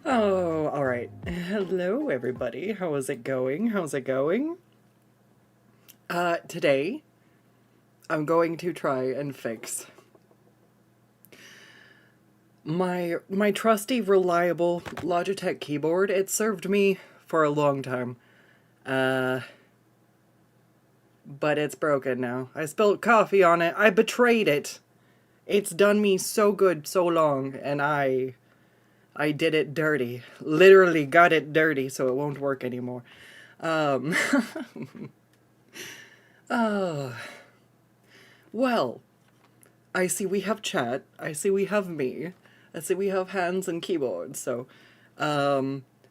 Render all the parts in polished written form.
Oh, all right. Hello, everybody. How is it going? How's it going? Today I'm going to try and fix my trusty, reliable Logitech keyboard. It served me for a long time, uh, but it's broken now. I spilled coffee on it. I betrayed it. It's done me so good so long, and I did it dirty. Literally got it dirty, so it won't work anymore. Um, oh. Well, I see we have chat. I see we have me. I see we have hands and keyboards. So,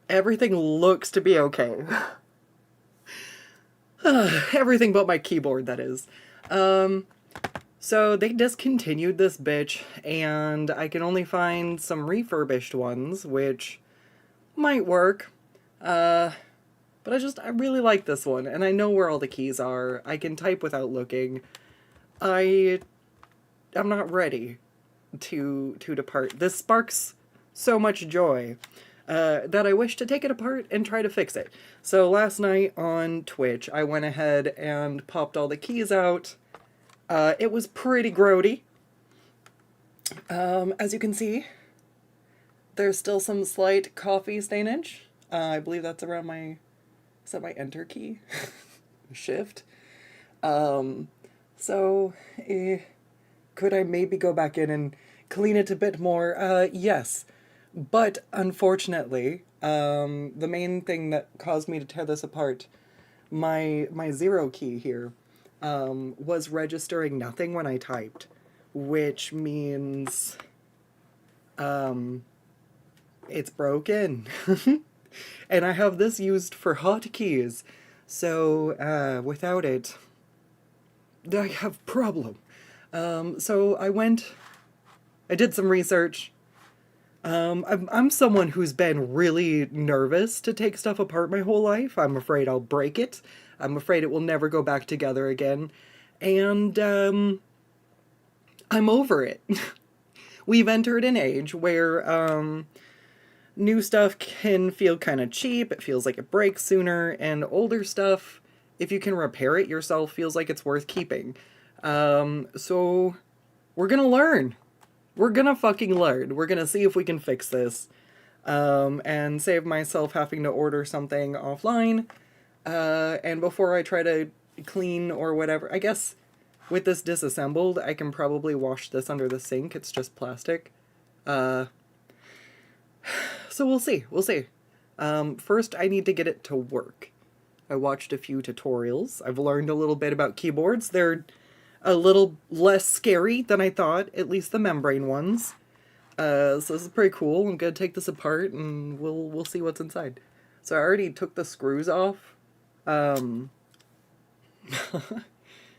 everything looks to be okay. Everything but my keyboard, that is. So they discontinued this bitch, and I can only find some refurbished ones, which might work. But I really like this one, and I know where all the keys are. I can type without looking. I'm not ready to depart. This sparks so much joy that I wish to take it apart and try to fix it. So last night on Twitch, I went ahead and popped all the keys out. It was pretty grody. As you can see, there's still some slight coffee stainage. I believe that's around my... Is that my enter key? Shift? So, could I maybe go back in and clean it a bit more? Yes. But unfortunately, the main thing that caused me to tear this apart, my zero key here, was registering nothing when I typed, which means, it's broken. And I have this used for hotkeys, so, without it, I have problem. So I did some research. I'm someone who's been really nervous to take stuff apart my whole life. I'm afraid I'll break it. I'm afraid it will never go back together again. And, I'm over it. We've entered an age where, new stuff can feel kind of cheap. It feels like it breaks sooner, and older stuff, if you can repair it yourself, feels like it's worth keeping. So we're gonna learn. We're gonna fucking learn. We're gonna see if we can fix this, and save myself having to order something offline. And before I try to clean or whatever, I guess with this disassembled, I can probably wash this under the sink. It's just plastic. So we'll see. We'll see. First, I need to get it to work. I watched a few tutorials. I've learned a little bit about keyboards. They're a little less scary than I thought, at least the membrane ones. So this is pretty cool. I'm gonna take this apart and we'll see what's inside. So I already took the screws off.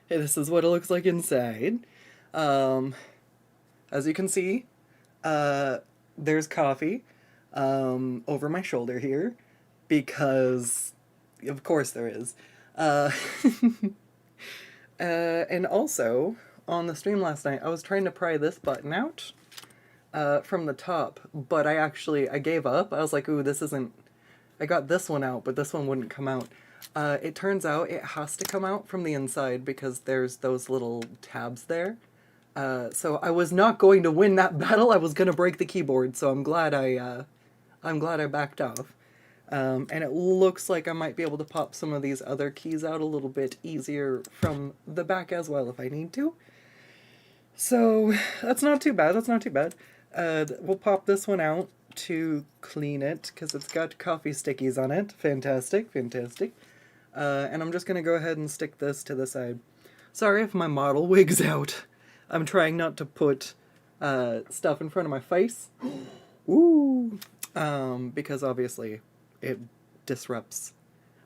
This is what it looks like inside. As you can see, there's coffee over my shoulder here, because of course there is. And also, on the stream last night, I was trying to pry this button out from the top, but I gave up. I was like, ooh, this isn't... I got this one out, but this one wouldn't come out. It turns out it has to come out from the inside because there's those little tabs there. So I was not going to win that battle. I was going to break the keyboard, so I'm glad I backed off. And it looks like I might be able to pop some of these other keys out a little bit easier from the back as well if I need to. So that's not too bad. That's not too bad. We'll pop this one out to clean it because it's got coffee stickies on it. Fantastic, fantastic. And I'm just going to go ahead and stick this to the side. Sorry if my model wigs out. I'm trying not to put stuff in front of my face. Ooh. Because obviously it disrupts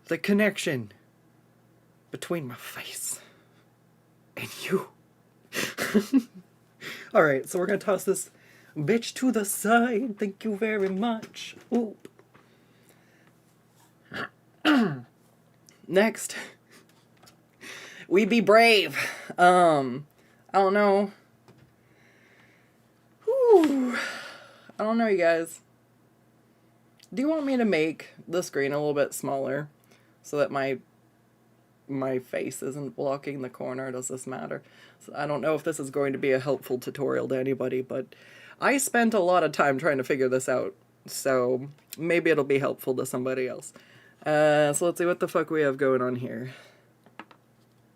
the connection between my face and you. Alright, so we're gonna toss this bitch to the side. Thank you very much. Oop. Next, we be brave. I don't know. Whew. I don't know, you guys. Do you want me to make the screen a little bit smaller so that my face isn't blocking the corner? Does this matter? So I don't know if this is going to be a helpful tutorial to anybody, but I spent a lot of time trying to figure this out, so maybe it'll be helpful to somebody else. So let's see what the fuck we have going on here.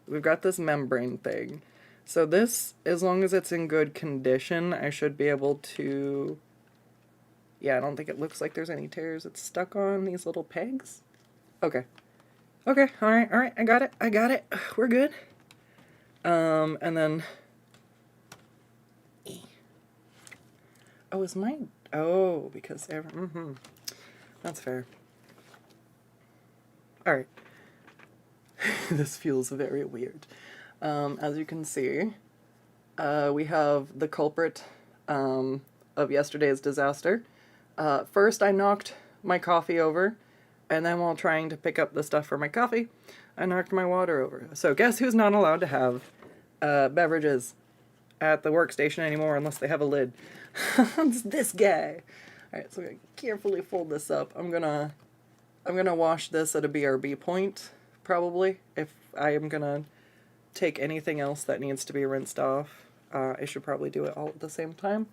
We've got this membrane thing. So this, as long as it's in good condition, I should be able to... Yeah, I don't think it looks like there's any tears. It's stuck on these little pegs. Okay. Okay, alright, I got it. We're good. And then... Oh, is mine... Oh, because... That's fair. Alright. This feels very weird. As you can see, we have the culprit of yesterday's disaster. First, I knocked my coffee over, and then while trying to pick up the stuff for my coffee, I knocked my water over. So guess who's not allowed to have beverages at the workstation anymore unless they have a lid? It's this guy. Alright, so I'm gonna carefully fold this up. I'm gonna wash this at a BRB point, probably, if I am gonna take anything else that needs to be rinsed off. I should probably do it all at the same time.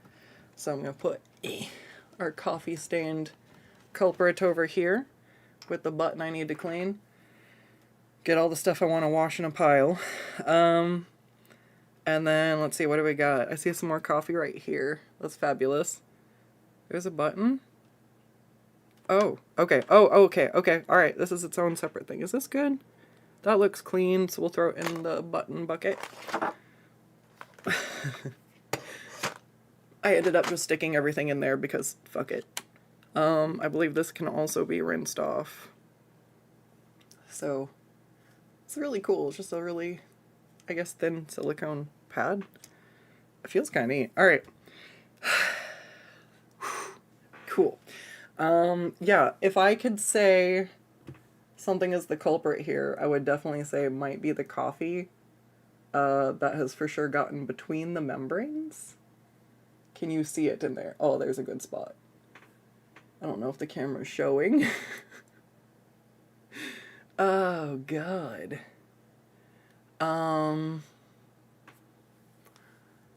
So I'm gonna put our coffee stained culprit over here with the button I need to clean. Get all the stuff I want to wash in a pile. And then let's see, what do we got? I see some more coffee right here. That's fabulous. There's a button. Oh, okay. Oh, okay. Alright, this is its own separate thing. Is this good? That looks clean, so we'll throw it in the button bucket. I ended up just sticking everything in there because fuck it. I believe this can also be rinsed off. So, it's really cool. It's just a really, I guess, thin silicone pad. It feels kind of neat. Alright. Cool. Yeah, if I could say something is the culprit here, I would definitely say it might be the coffee that has for sure gotten between the membranes. Can you see it in there? Oh, there's a good spot. I don't know if the camera's showing. Oh, God.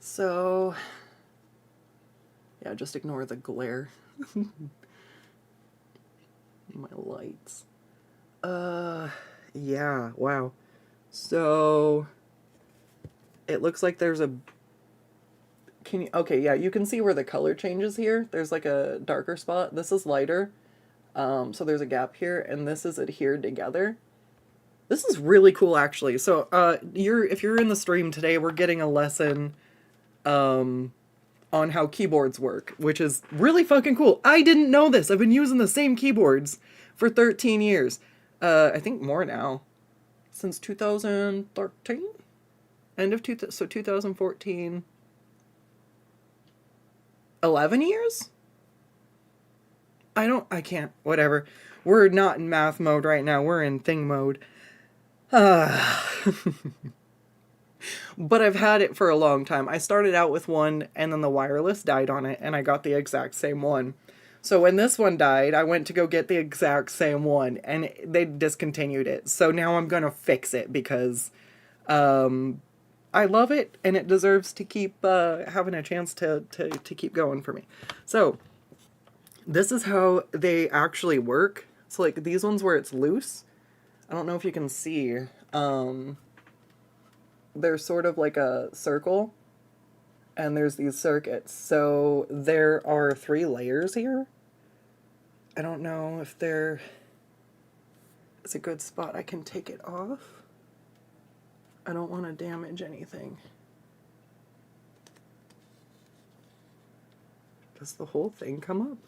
So, yeah, just ignore the glare. My lights. Yeah, wow. So, it looks like there's a... Can you... Okay, yeah, you can see where the color changes here. There's like a darker spot. This is lighter. So there's a gap here, and this is adhered together. This is really cool, actually. So, if you're in the stream today, we're getting a lesson, on how keyboards work, which is really fucking cool. I didn't know this. I've been using the same keyboards for 13 years. I think more now. Since 2013? End of 2014. 11 years? I can't, whatever. We're not in math mode right now. We're in thing mode. But I've had it for a long time. I started out with one, and then the wireless died on it, and I got the exact same one. So when this one died, I went to go get the exact same one, and they discontinued it. So now I'm gonna fix it, because I love it, and it deserves to keep having a chance to keep going for me. So, this is how they actually work. So, like, these ones where it's loose, I don't know if you can see, they're sort of like a circle, and there's these circuits. So, there are 3 layers here. I don't know if it's a good spot I can take it off. I don't want to damage anything. Does the whole thing come up?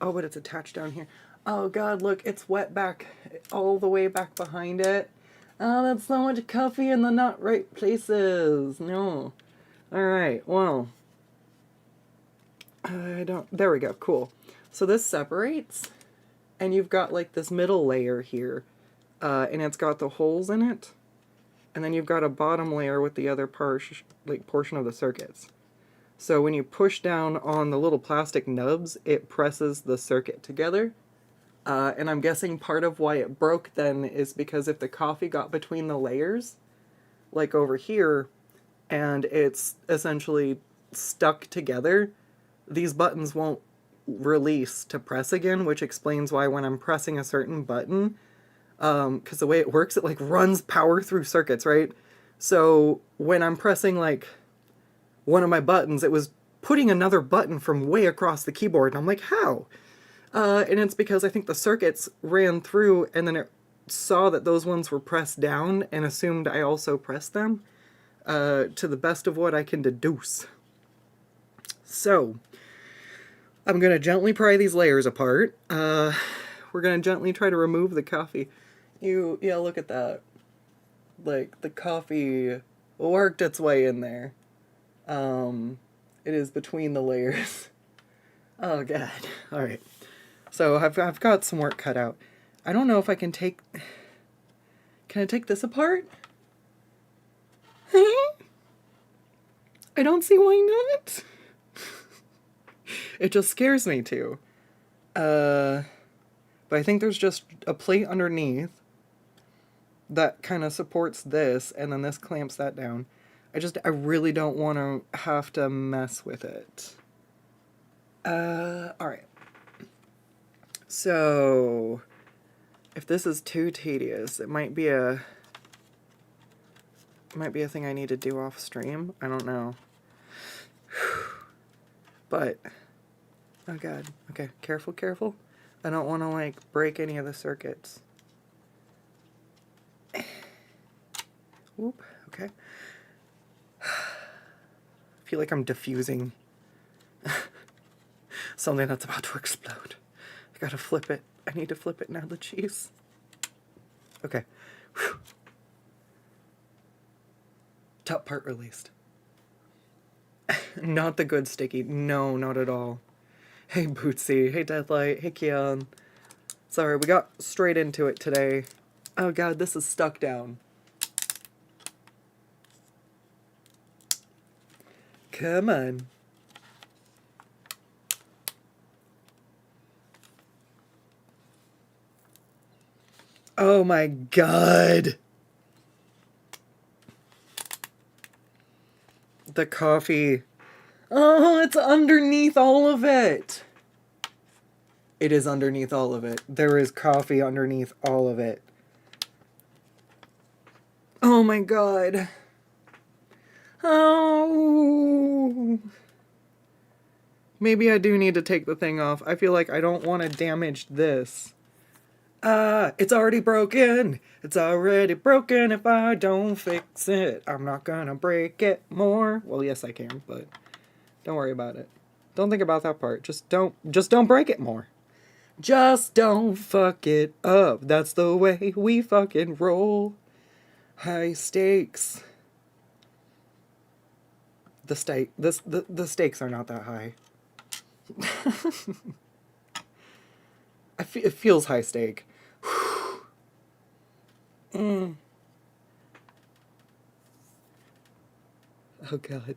Oh, but it's attached down here. Oh God, look, it's wet back, all the way back behind it. Oh, that's so much coffee in the not right places. No. Alright, well. There we go, cool. So this separates, and you've got like this middle layer here. And it's got the holes in it, and then you've got a bottom layer with the other portion of the circuits. So when you push down on the little plastic nubs, it presses the circuit together. And I'm guessing part of why it broke then is because if the coffee got between the layers, like over here, and it's essentially stuck together, these buttons won't release to press again, which explains why when I'm pressing a certain button, because the way it works, it like runs power through circuits, right? So when I'm pressing like one of my buttons, it was putting another button from way across the keyboard, and I'm like, how? And it's because I think the circuits ran through, and then it saw that those ones were pressed down and assumed I also pressed them, to the best of what I can deduce. So, I'm going to gently pry these layers apart. We're going to gently try to remove the coffee. Yeah, look at that. Like, the coffee worked its way in there. It is between the layers. Oh, God. Alright. So, I've got some work cut out. I don't know if I can take... Can I take this apart? I don't see why not. It just scares me to. But I think there's just a plate underneath that kind of supports this, and then this clamps that down. I really don't want to have to mess with it. Alright. So, if this is too tedious, it might be a thing I need to do off stream. I don't know. But, oh God. Okay, careful, careful. I don't want to, like, break any of the circuits. Whoop, okay. I feel like I'm diffusing something that's about to explode. I gotta flip it. I need to flip it now, the cheese. Okay. Whew. Top part released. Not the good sticky. No, not at all. Hey, Bootsy. Hey, Deathlight. Hey, Keon. Sorry, we got straight into it today. Oh, God, this is stuck down. Come on. Oh, my God. The coffee. Oh, it's underneath all of it. It is underneath all of it. There is coffee underneath all of it. Oh my God. Oh. Maybe I do need to take the thing off. I feel like I don't want to damage this. It's already broken. It's already broken if I don't fix it. I'm not gonna break it more. Well, yes I can, but don't worry about it. Don't think about that part. Just don't break it more. Just don't fuck it up. That's the way we fucking roll. High stakes. The stakes are not that high. It feels high stake. Oh God.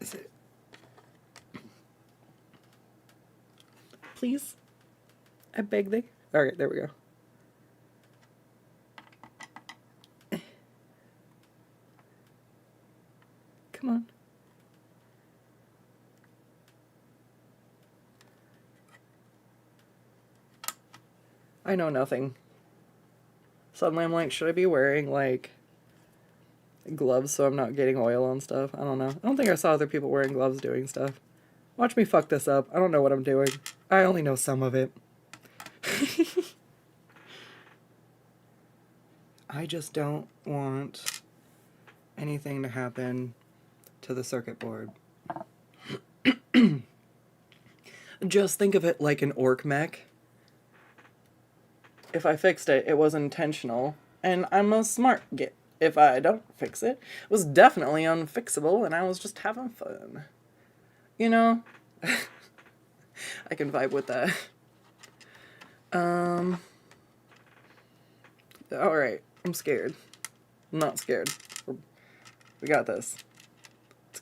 Is it? Please? I beg thee. Alright, there we go. Come on. I know nothing. Suddenly I'm like, should I be wearing, like, gloves so I'm not getting oil on stuff? I don't know. I don't think I saw other people wearing gloves doing stuff. Watch me fuck this up. I don't know what I'm doing. I only know some of it. I just don't want anything to happen to the circuit board. Just think of it like an orc mech. If I fixed it, it was intentional, and I'm a smart git. If I don't fix it, it was definitely unfixable, and I was just having fun. You know? I can vibe with that. Alright, I'm scared. I'm not scared. We got this.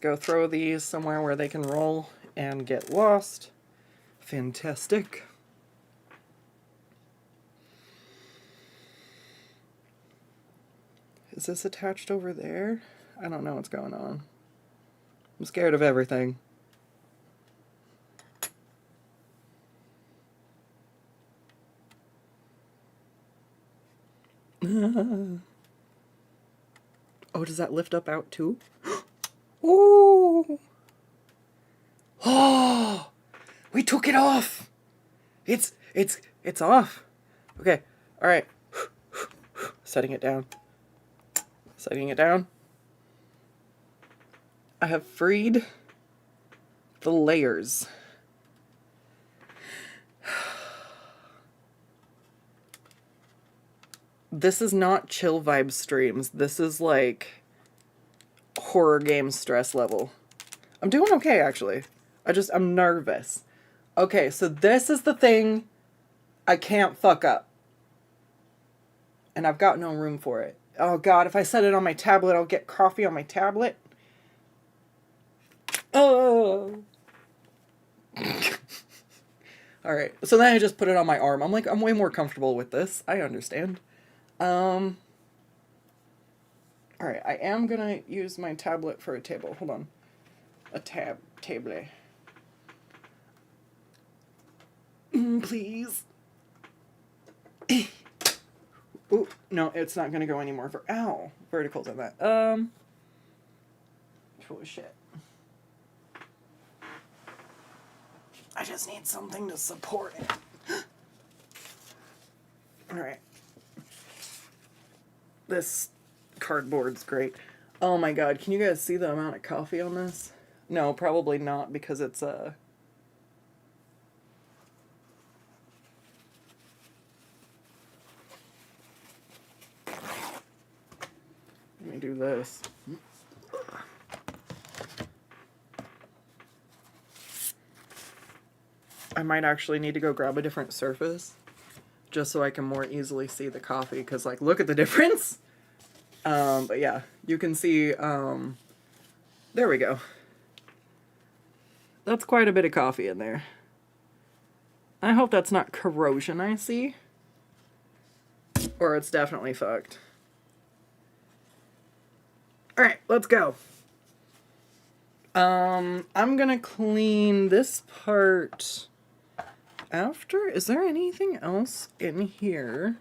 go throw these somewhere where they can roll and get lost. Fantastic. Is this attached over there? I don't know what's going on. I'm scared of everything. Oh, does that lift up out too? Ooh! Oh! We took it off! It's off. Okay, alright. Setting it down. Setting it down. I have freed the layers. This is not chill vibe streams. This is like horror game stress level. I'm doing okay, actually. I'm nervous. Okay, so this is the thing I can't fuck up. And I've got no room for it. Oh god, if I set it on my tablet, I'll get coffee on my tablet. Oh. Alright, so then I just put it on my arm. I'm way more comfortable with this. I understand. Alright, I am gonna use my tablet for a table. Hold on. A table. Please. Ooh, no, it's not gonna go anymore for verticals on that. Holy shit. I just need something to support it. Alright. This cardboard's great. Oh my god, can you guys see the amount of coffee on this? No, probably not, because it's Let me do this. I might actually need to go grab a different surface just so I can more easily see the coffee, because, like, look at the difference. But yeah, you can see, there we go. That's quite a bit of coffee in there. I hope that's not corrosion I see. Or it's definitely fucked. Alright, let's go. I'm gonna clean this part after. Is there anything else in here?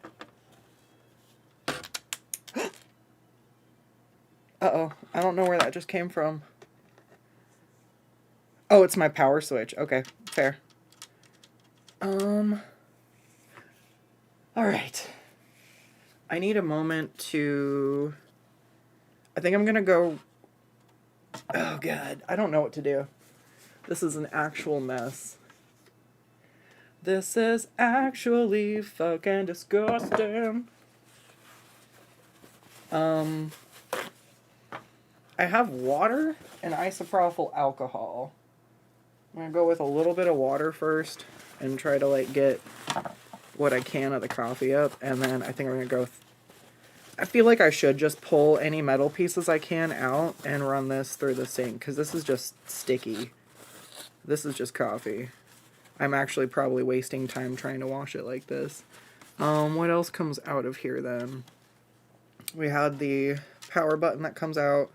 Uh-oh, I don't know where that just came from. Oh, it's my power switch. Okay, fair. Alright. I need a moment to... I think I'm gonna go... Oh god, I don't know what to do. This is an actual mess. This is actually fucking disgusting. I have water and isopropyl alcohol. I'm gonna go with a little bit of water first and try to like get what I can of the coffee up, and then I think I'm gonna go I feel like I should just pull any metal pieces I can out and run this through the sink, because this is just sticky. This is just coffee. I'm actually probably wasting time trying to wash it like this. What else comes out of here then? We had the power button that comes out.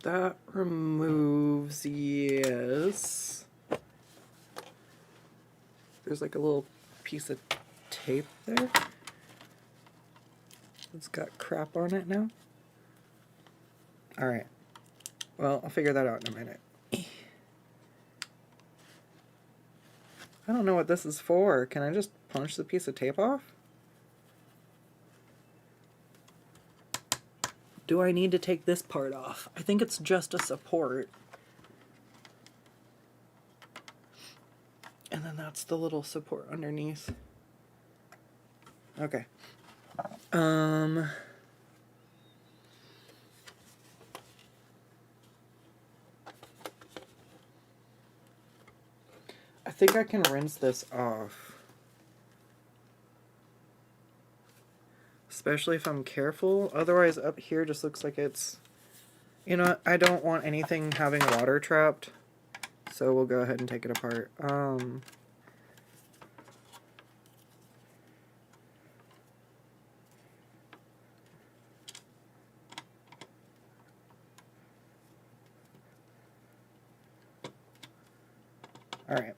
That removes, yes. There's like a little piece of tape there. It's got crap on it now. Alright. Well, I'll figure that out in a minute. I don't know what this is for. Can I just punch the piece of tape off? Do I need to take this part off? I think it's just a support. And then that's the little support underneath. Okay. I think I can rinse this off. especially if I'm careful. Otherwise, up here just looks like it's... You know, I don't want anything having water trapped, so we'll go ahead and take it apart. Alright.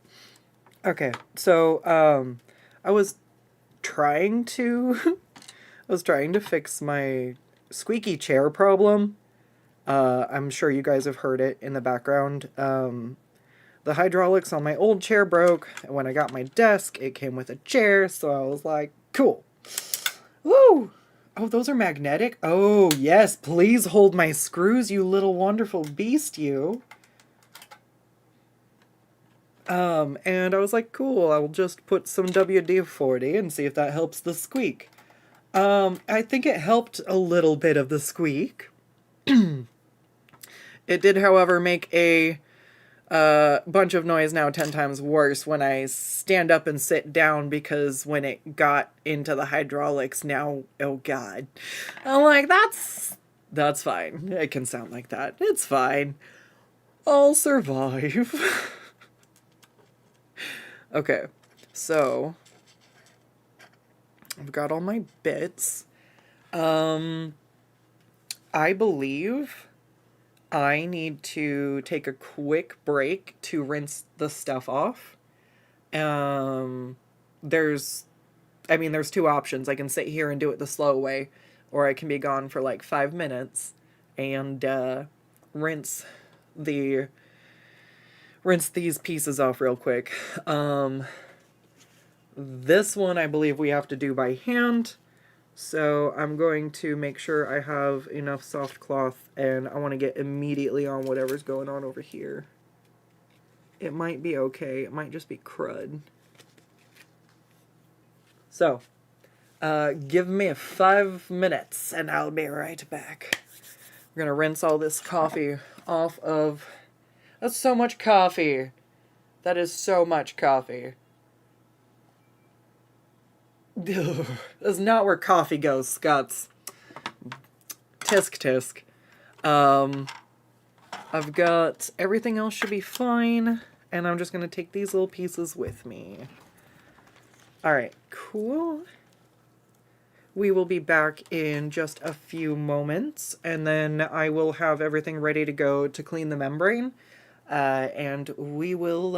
Okay, so, I was trying to... I was trying to fix my squeaky chair problem. I'm sure you guys have heard it in the background. The hydraulics on my old chair broke, and when I got my desk, it came with a chair, so I was like, cool. Woo! Oh, those are magnetic? Oh, yes, please hold my screws, you little wonderful beast, you. And I was like, cool, I'll just put some WD-40 and see if that helps the squeak. I think it helped a little bit of the squeak. It did, however, make a bunch of noise now 10 times worse when I stand up and sit down, because when it got into the hydraulics now, oh god. I'm like, that's fine. It can sound like that. It's fine. I'll survive. Okay, so I've got all my bits. I believe I need to take a quick break to rinse the stuff off. There's two options. I can sit here and do it the slow way, or I can be gone for like 5 minutes and rinse these pieces off real quick. This one I believe we have to do by hand. So I'm going to make sure I have enough soft cloth, and I want to get immediately on whatever's going on over here. It might be okay. It might just be crud. So, give me 5 minutes and I'll be right back. We're going to rinse all this coffee off of... That's so much coffee. That is so much coffee. That's not where coffee goes, Skuttz. Tisk tisk. I've got everything else should be fine, and I'm just gonna take these little pieces with me. Alright, cool. We will be back in just a few moments, and then I will have everything ready to go to clean the membrane, and we will,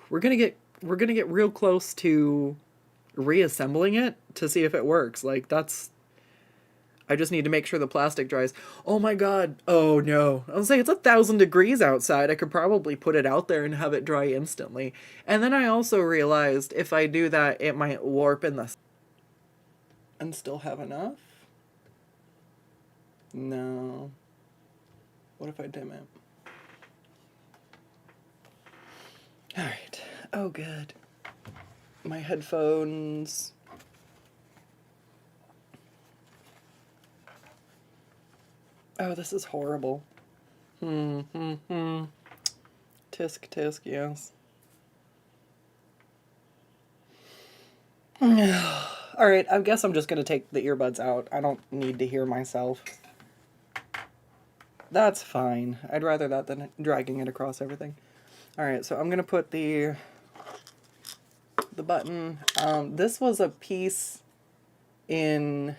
we're gonna get real close to reassembling it to see if it works. Like, I just need to make sure the plastic dries. Oh my god. Oh no. I was saying it's 1,000 degrees outside. I could probably put it out there and have it dry instantly. And then I also realized if I do that, it might warp in the... And still have enough? No. What if I dim it? Alright. Oh, good. My headphones. Oh, this is horrible. Tisk tisk, yes. Alright, I guess I'm just gonna take the earbuds out. I don't need to hear myself. That's fine. I'd rather that than dragging it across everything. Alright, so I'm gonna put the button. This was a piece in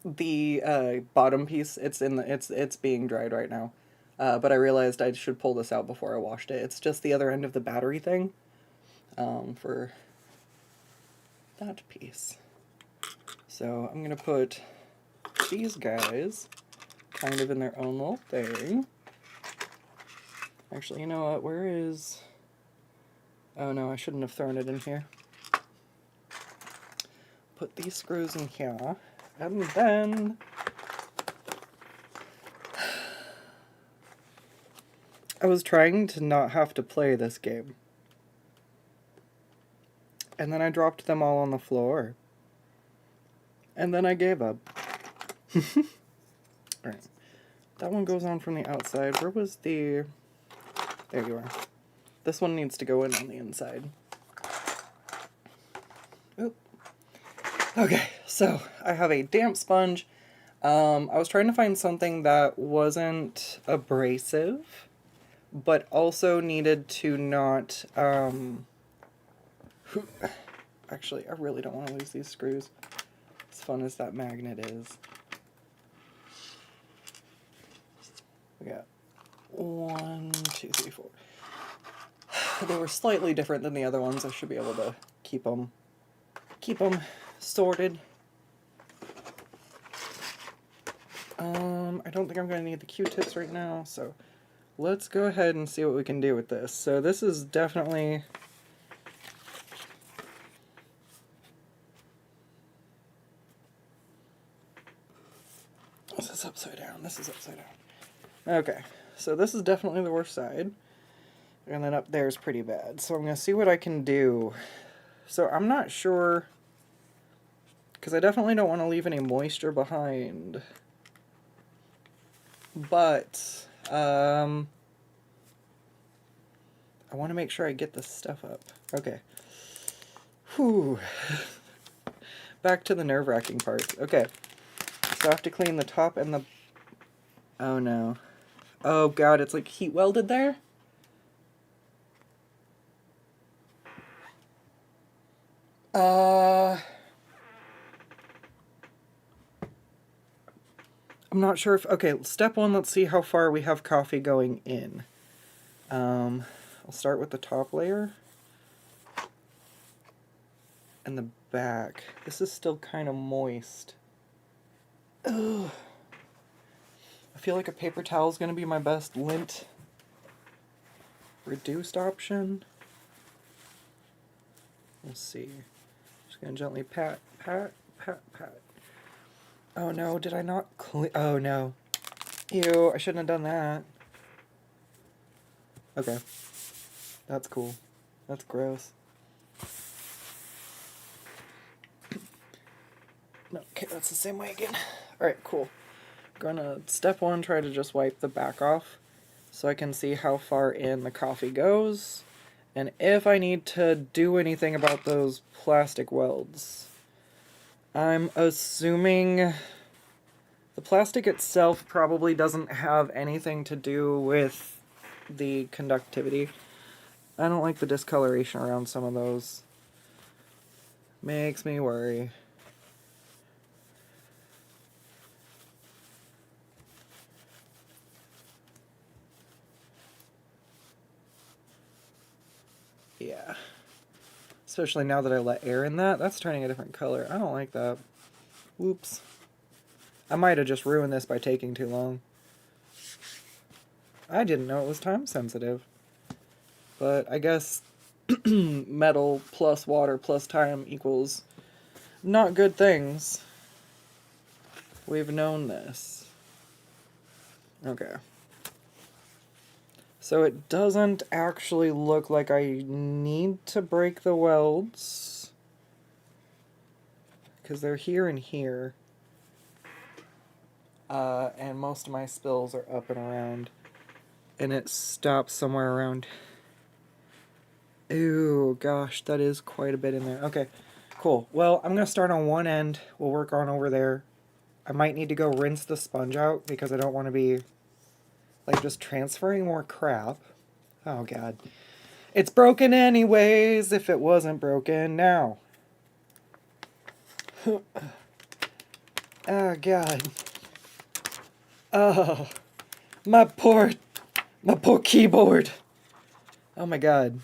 the bottom piece. It's in the it's being dried right now. But I realized I should pull this out before I washed it. It's just the other end of the battery thing. For that piece. So I'm gonna put these guys kind of in their own little thing. Actually, you know what? Where is... Oh no, I shouldn't have thrown it in here. Put these screws in here. And then... I was trying to not have to play this game. And then I dropped them all on the floor. And then I gave up. Alright. That one goes on from the outside. Where was the... There you are. This one needs to go in on the inside. Oop. Okay, so I have a damp sponge. I was trying to find something that wasn't abrasive, but also needed to not, actually, I really don't want to lose these screws, as fun as that magnet is. We got 1, 2, 3, 4. They were slightly different than the other ones. I should be able to keep them sorted. I don't think I'm going to need the Q-tips right now, so let's go ahead and see what we can do with this. So this is definitely... This is upside down. This is upside down. Okay, so this is definitely the worst side. And then up there is pretty bad. So I'm going to see what I can do. So I'm not sure, because I definitely don't want to leave any moisture behind. But, I want to make sure I get this stuff up. Okay. Whew. Back to the nerve-wracking part. Okay. So I have to clean the top and the... Oh no. Oh god, it's like heat welded there? I'm not sure if... Okay, step one, let's see how far we have coffee going in. I'll start with the top layer. And the back. This is still kind of moist. Ugh. I feel like a paper towel is going to be my best lint reduced option. We'll see. Just going to gently pat, pat, pat, pat. Oh no, did I not clean? Oh no. Ew, I shouldn't have done that. Okay. That's cool. That's gross. No, okay, that's the same way again. Alright, cool. Gonna, step one, try to just wipe the back off so I can see how far in the coffee goes and if I need to do anything about those plastic welds. I'm assuming the plastic itself probably doesn't have anything to do with the conductivity. I don't like the discoloration around some of those. Makes me worry. Yeah. Especially now that I let air in that. That's turning a different color. I don't like that. Whoops. I might have just ruined this by taking too long. I didn't know it was time sensitive. But I guess metal plus water plus time equals not good things. We've known this. Okay. So it doesn't actually look like I need to break the welds, because they're here and here. And most of my spills are up and around. And it stops somewhere around. Ooh, gosh, that is quite a bit in there. Okay, cool. Well, I'm going to start on one end. We'll work on over there. I might need to go rinse the sponge out because I don't want to be, like, just transferring more crap. Oh, God. It's broken anyways, if it wasn't broken now. Oh, God. Oh, my poor keyboard. Oh, my God.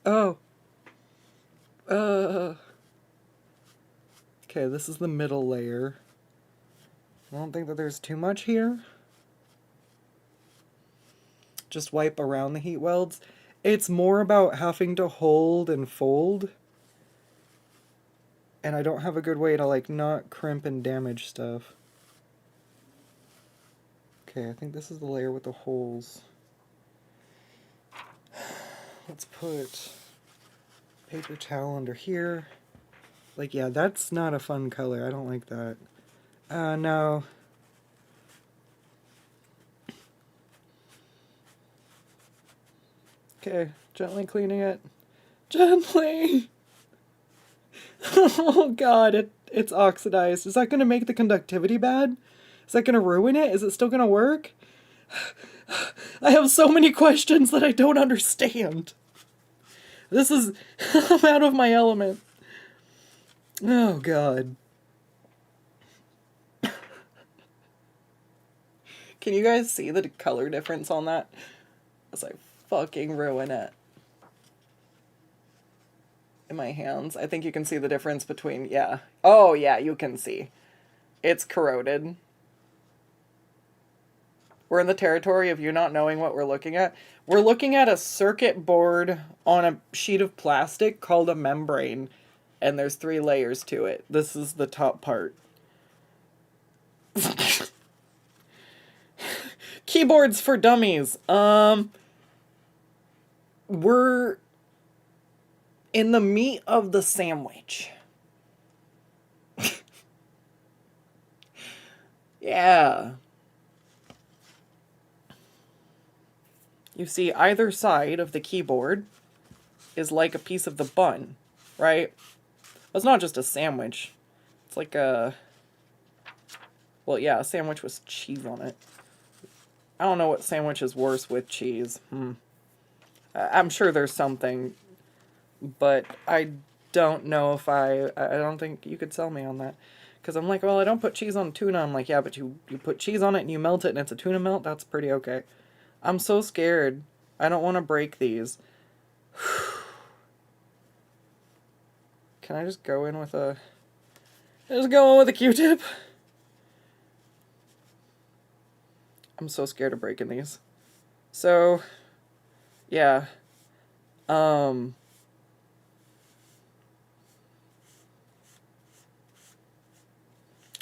Oh. Okay, this is the middle layer. I don't think that there's too much here. Just wipe around the heat welds. It's more about having to hold and fold. And I don't have a good way to, like, not crimp and damage stuff. Okay, I think this is the layer with the holes. Let's put paper towel under here. Like, yeah, that's not a fun color. I don't like that. No. Okay, gently cleaning it. Gently! Oh god, it's oxidized. Is that going to make the conductivity bad? Is that going to ruin it? Is it still going to work? I have so many questions that I don't understand. This is... I'm out of my element. Oh god. Can you guys see the color difference on that? As I fucking ruin it. In my hands. I think you can see the difference between, yeah. Oh, yeah, you can see. It's corroded. We're in the territory of you not knowing what we're looking at. We're looking at a circuit board on a sheet of plastic called a membrane. And there's 3 layers to it. This is the top part. Keyboards for dummies. We're in the meat of the sandwich. Yeah. You see, either side of the keyboard is like a piece of the bun, right? It's not just a sandwich. It's like a... Well, yeah, a sandwich with cheese on it. I don't know what sandwich is worse with cheese. I'm sure there's something, but I don't know if I don't think you could sell me on that. Because I'm like, well, I don't put cheese on tuna. I'm like, yeah, but you put cheese on it and you melt it and it's a tuna melt? That's pretty okay. I'm so scared. I don't want to break these. Can I just go in with a... Just go in with a Q-tip? I'm so scared of breaking these. So, yeah.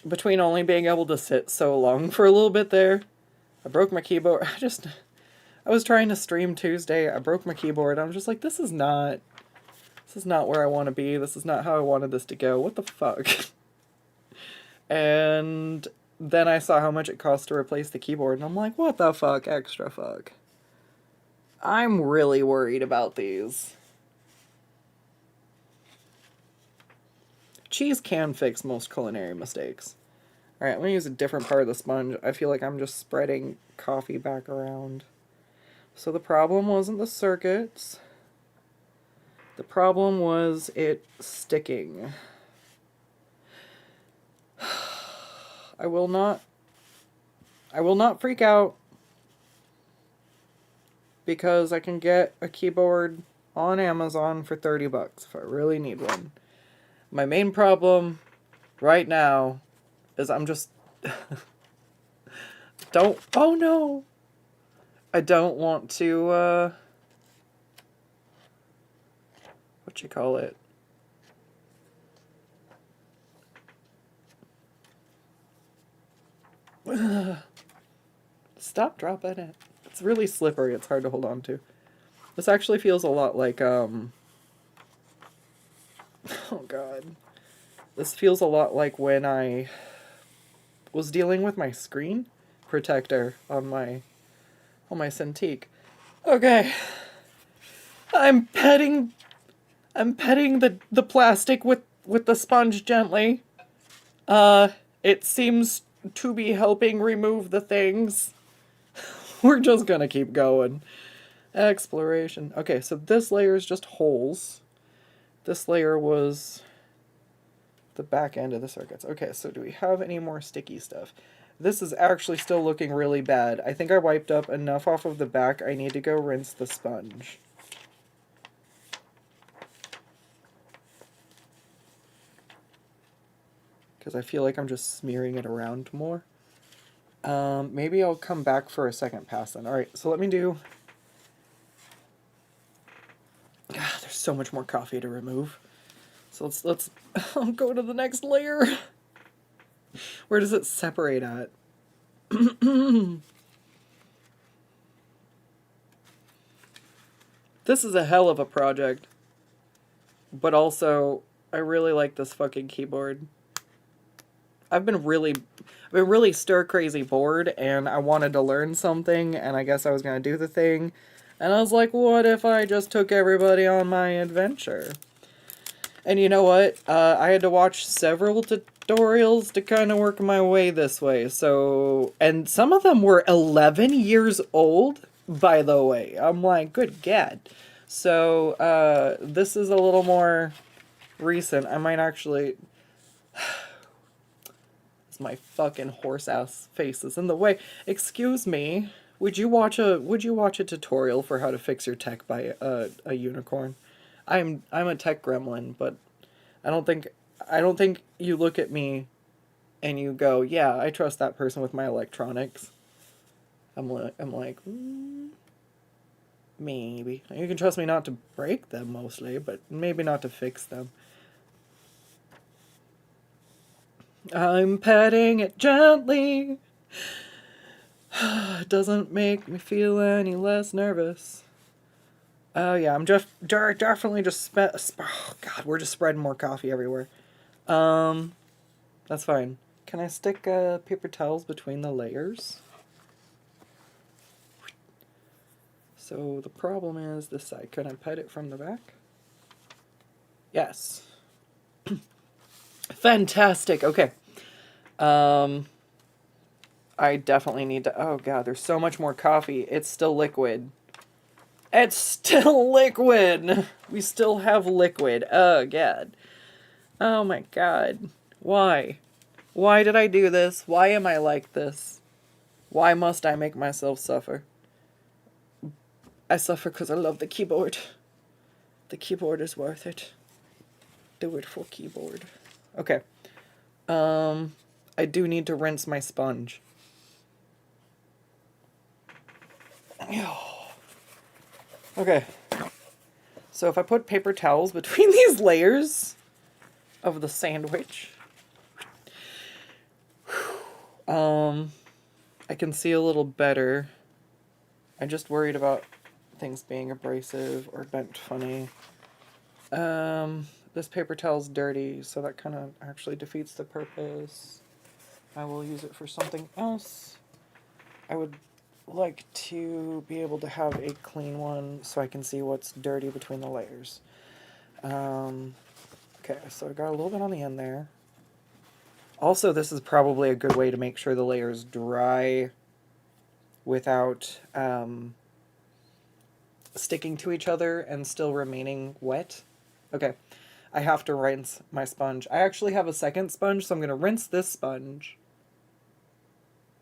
Between only being able to sit so long for a little bit there, I broke my keyboard. I was trying to stream Tuesday. I broke my keyboard. I'm just like, this is not where I want to be. This is not how I wanted this to go. What the fuck? And then I saw how much it cost to replace the keyboard, and I'm like, what the fuck, extra fuck. I'm really worried about these. Cheese can fix most culinary mistakes. Alright, I'm going to use a different part of the sponge. I feel like I'm just spreading coffee back around. So the problem wasn't the circuits. The problem was it sticking. I will not freak out, because I can get a keyboard on Amazon for 30 bucks if I really need one. My main problem right now is I'm just oh no. I don't want to what you call it? Stop, drop it. It's really slippery. It's hard to hold on to. This actually feels a lot like, oh god. This feels a lot like when I was dealing with my screen protector on my Cintiq. Okay. I'm petting the plastic with the sponge gently. It seems to be helping remove the things. We're just gonna keep going. Exploration. Okay, so this layer is just holes. This layer was the back end of the circuits. Okay, so do we have any more sticky stuff? This is actually still looking really bad. I think I wiped up enough off of the back. I need to go rinse the sponge. Because I feel like I'm just smearing it around more. Maybe I'll come back for a second pass then. Alright, so let me do... God, there's so much more coffee to remove. So let's go to the next layer. Where does it separate at? This is a hell of a project. But also, I really like this fucking keyboard. I've been really stir-crazy bored, and I wanted to learn something, and I guess I was going to do the thing. And I was like, what if I just took everybody on my adventure? And you know what? I had to watch several tutorials to kind of work my way this way. So, and some of them were 11 years old, by the way. I'm like, good gad. So, this is a little more recent. I might actually... My fucking horse ass face is in the way. Excuse me. Would you watch a tutorial for how to fix your tech by a unicorn? I'm a tech gremlin, but I don't think you look at me and you go, "Yeah, I trust that person with my electronics." I'm like, maybe. You can trust me not to break them mostly, but maybe not to fix them. I'm petting it gently. It doesn't make me feel any less nervous. Oh yeah, I'm just definitely just oh god, we're just spreading more coffee everywhere. That's fine. Can I stick paper towels between the layers? So the problem is this side. Can I pet it from the back? Yes. Fantastic. Okay. I definitely need to... Oh, God, there's so much more coffee. It's still liquid. It's still liquid! We still have liquid. Oh, God. Oh, my God. Why? Why did I do this? Why am I like this? Why must I make myself suffer? I suffer because I love the keyboard. The keyboard is worth it. Do it for keyboard. Okay. I do need to rinse my sponge. Okay. So if I put paper towels between these layers of the sandwich, I can see a little better. I'm just worried about things being abrasive or bent funny. This paper towel's dirty, so that kind of actually defeats the purpose. I will use it for something else. I would like to be able to have a clean one so I can see what's dirty between the layers. Okay, so I got a little bit on the end there. Also, this is probably a good way to make sure the layers dry without sticking to each other and still remaining wet. Okay, I have to rinse my sponge. I actually have a second sponge, so I'm going to rinse this sponge.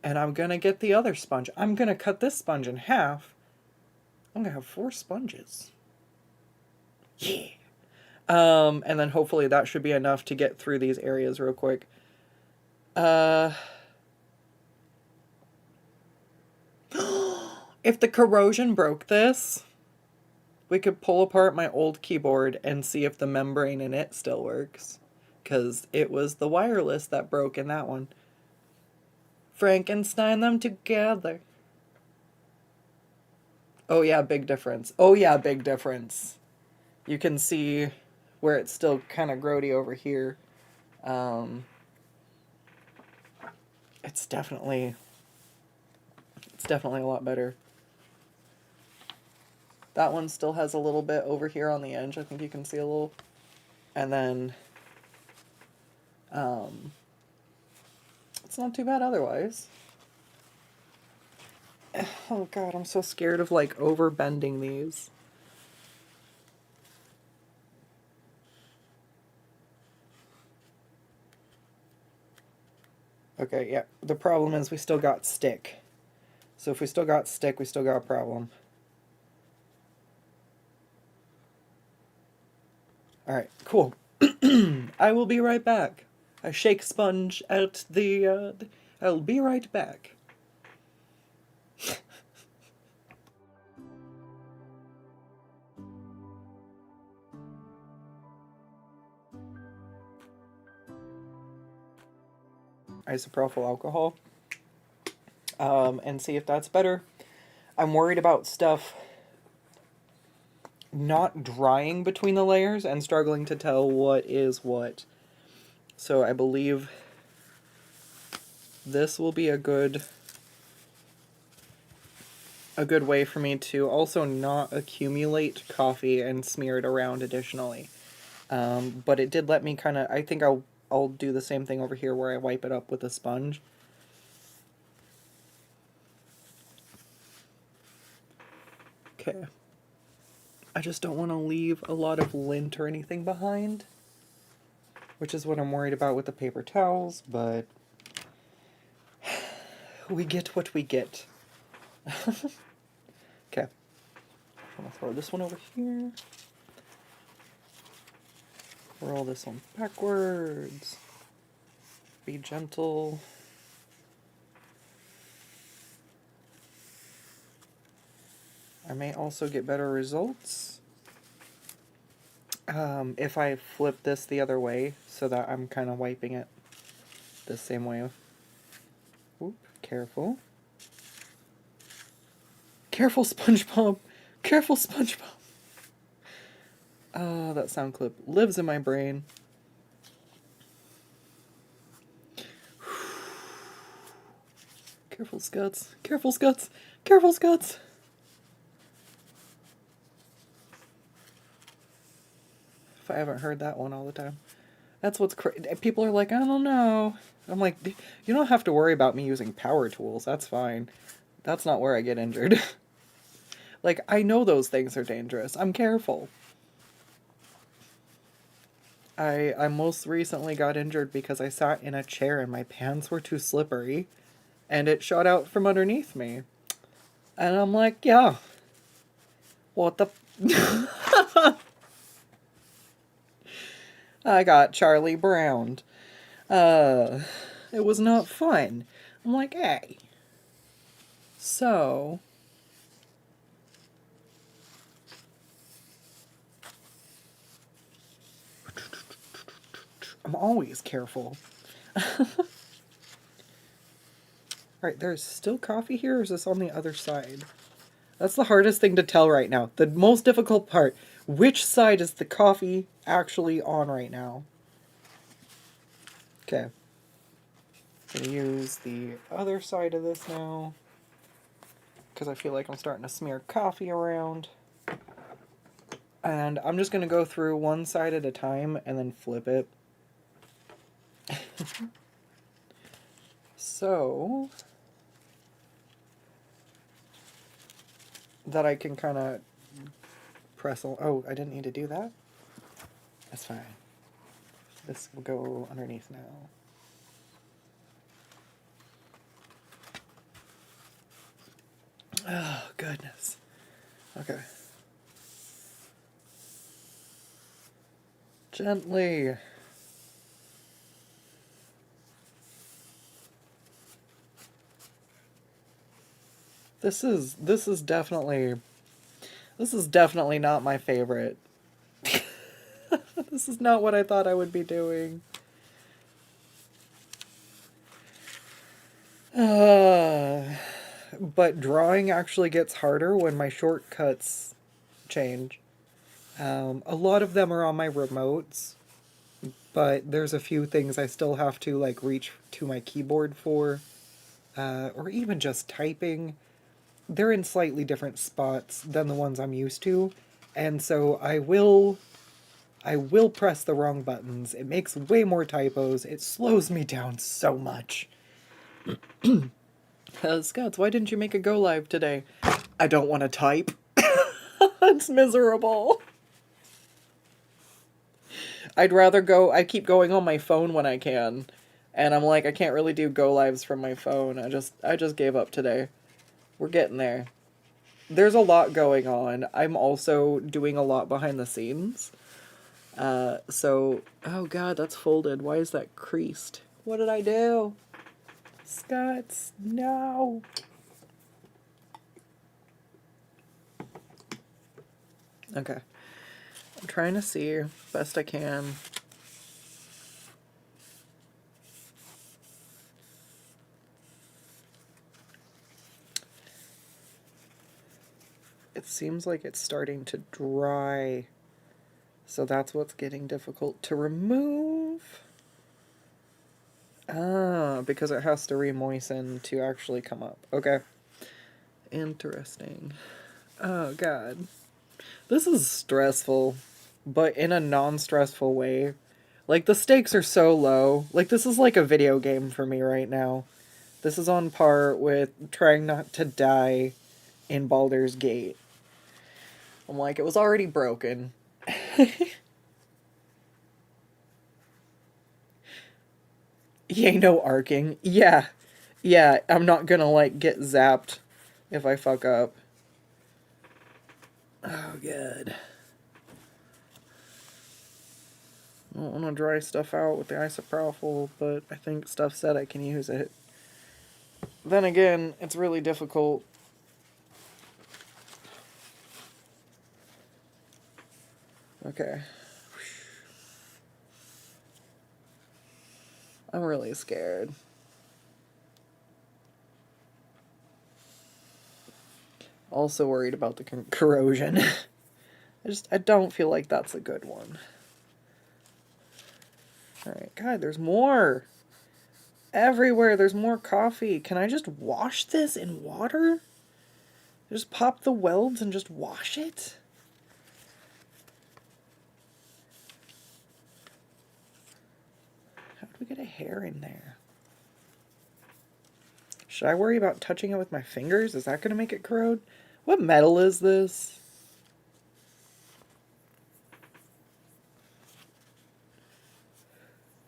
And I'm going to get the other sponge. I'm going to cut this sponge in half. I'm going to have 4 sponges. Yeah. And then hopefully that should be enough to get through these areas real quick. If the corrosion broke this, we could pull apart my old keyboard and see if the membrane in it still works. Because it was the wireless that broke in that one. Frankenstein them together. Oh yeah, big difference. Oh yeah, big difference. You can see where it's still kind of grody over here. It's definitely a lot better. That one still has a little bit over here on the edge. I think you can see a little. And then it's not too bad otherwise. Oh god, I'm so scared of like over bending these. Okay, yeah. The problem is we still got stick. So if we still got stick, we still got a problem. Alright, cool. I will be right back. I shake sponge at the, I'll be right back. Isopropyl alcohol. And see if that's better. I'm worried about stuff not drying between the layers and struggling to tell what is what. So I believe this will be a good a good way for me to also not accumulate coffee and smear it around additionally. But it did let me kind of, I think I'll do the same thing over here where I wipe it up with a sponge. Okay. I just don't want to leave a lot of lint or anything behind, which is what I'm worried about with the paper towels, but we get what we get. Okay. I'm gonna throw this one over here. Roll this one backwards. Be gentle. I may also get better results if I flip this the other way so that I'm kind of wiping it the same way. Oop, careful. Careful, SpongeBob! Careful, SpongeBob! Oh, that sound clip lives in my brain. Careful, Skuttz. Careful, Skuttz. Careful, Skuttz. If I haven't heard that one all the time. That's what's crazy. People are like, I don't know. I'm like, you don't have to worry about me using power tools. That's fine. That's not where I get injured. Like, I know those things are dangerous. I'm careful. I most recently got injured because I sat in a chair and my pants were too slippery and it shot out from underneath me. And I'm like, yeah. What the I got Charlie Browned. It was not fun. I'm like, hey. So I'm always careful. Alright, there's still coffee here, or is this on the other side? That's the hardest thing to tell right now. The most difficult part. Which side is the coffee actually on right now? Okay. I'm gonna use the other side of this now, because I feel like I'm starting to smear coffee around. And I'm just gonna go through one side at a time and then flip it. So that I can kind of press. Oh, I didn't need to do that. That's fine. This will go underneath now. Oh, goodness. Okay. Gently. This is definitely not my favorite. This is not what I thought I would be doing. But drawing actually gets harder when my shortcuts change. A lot of them are on my remotes, but there's a few things I still have to like reach to my keyboard for, or even just typing. They're in slightly different spots than the ones I'm used to, and so I will press the wrong buttons. It makes way more typos. It slows me down so much. Skuttz, why didn't you make a go live today? I don't want to type. It's miserable. I keep going on my phone when I can, and I'm like, I can't really do go lives from my phone. I just gave up today. We're getting there. There's a lot going on. I'm also doing a lot behind the scenes. So, oh god, that's folded. Why is that creased? What did I do? Skuttz, no. Okay. I'm trying to see best I can. It seems like it's starting to dry, so that's what's getting difficult to remove. Ah, because it has to re-moisten to actually come up. Okay. Interesting. Oh, God. This is stressful, but in a non-stressful way. Like, the stakes are so low. Like, this is like a video game for me right now. This is on par with trying not to die in Baldur's Gate. I'm like, it was already broken. Yay, no arcing. Yeah. Yeah, I'm not gonna, like, get zapped if I fuck up. Oh, God. I don't want to dry stuff out with the isopropyl, but I think stuff said I can use it. Then again, it's really difficult. Okay. I'm really scared. Also worried about the corrosion. I don't feel like that's a good one. Alright, God, there's more! Everywhere, there's more coffee. Can I just wash this in water? Just pop the welds and just wash it? How do we get a hair in there? Should I worry about touching it with my fingers? Is that going to make it corrode? What metal is this?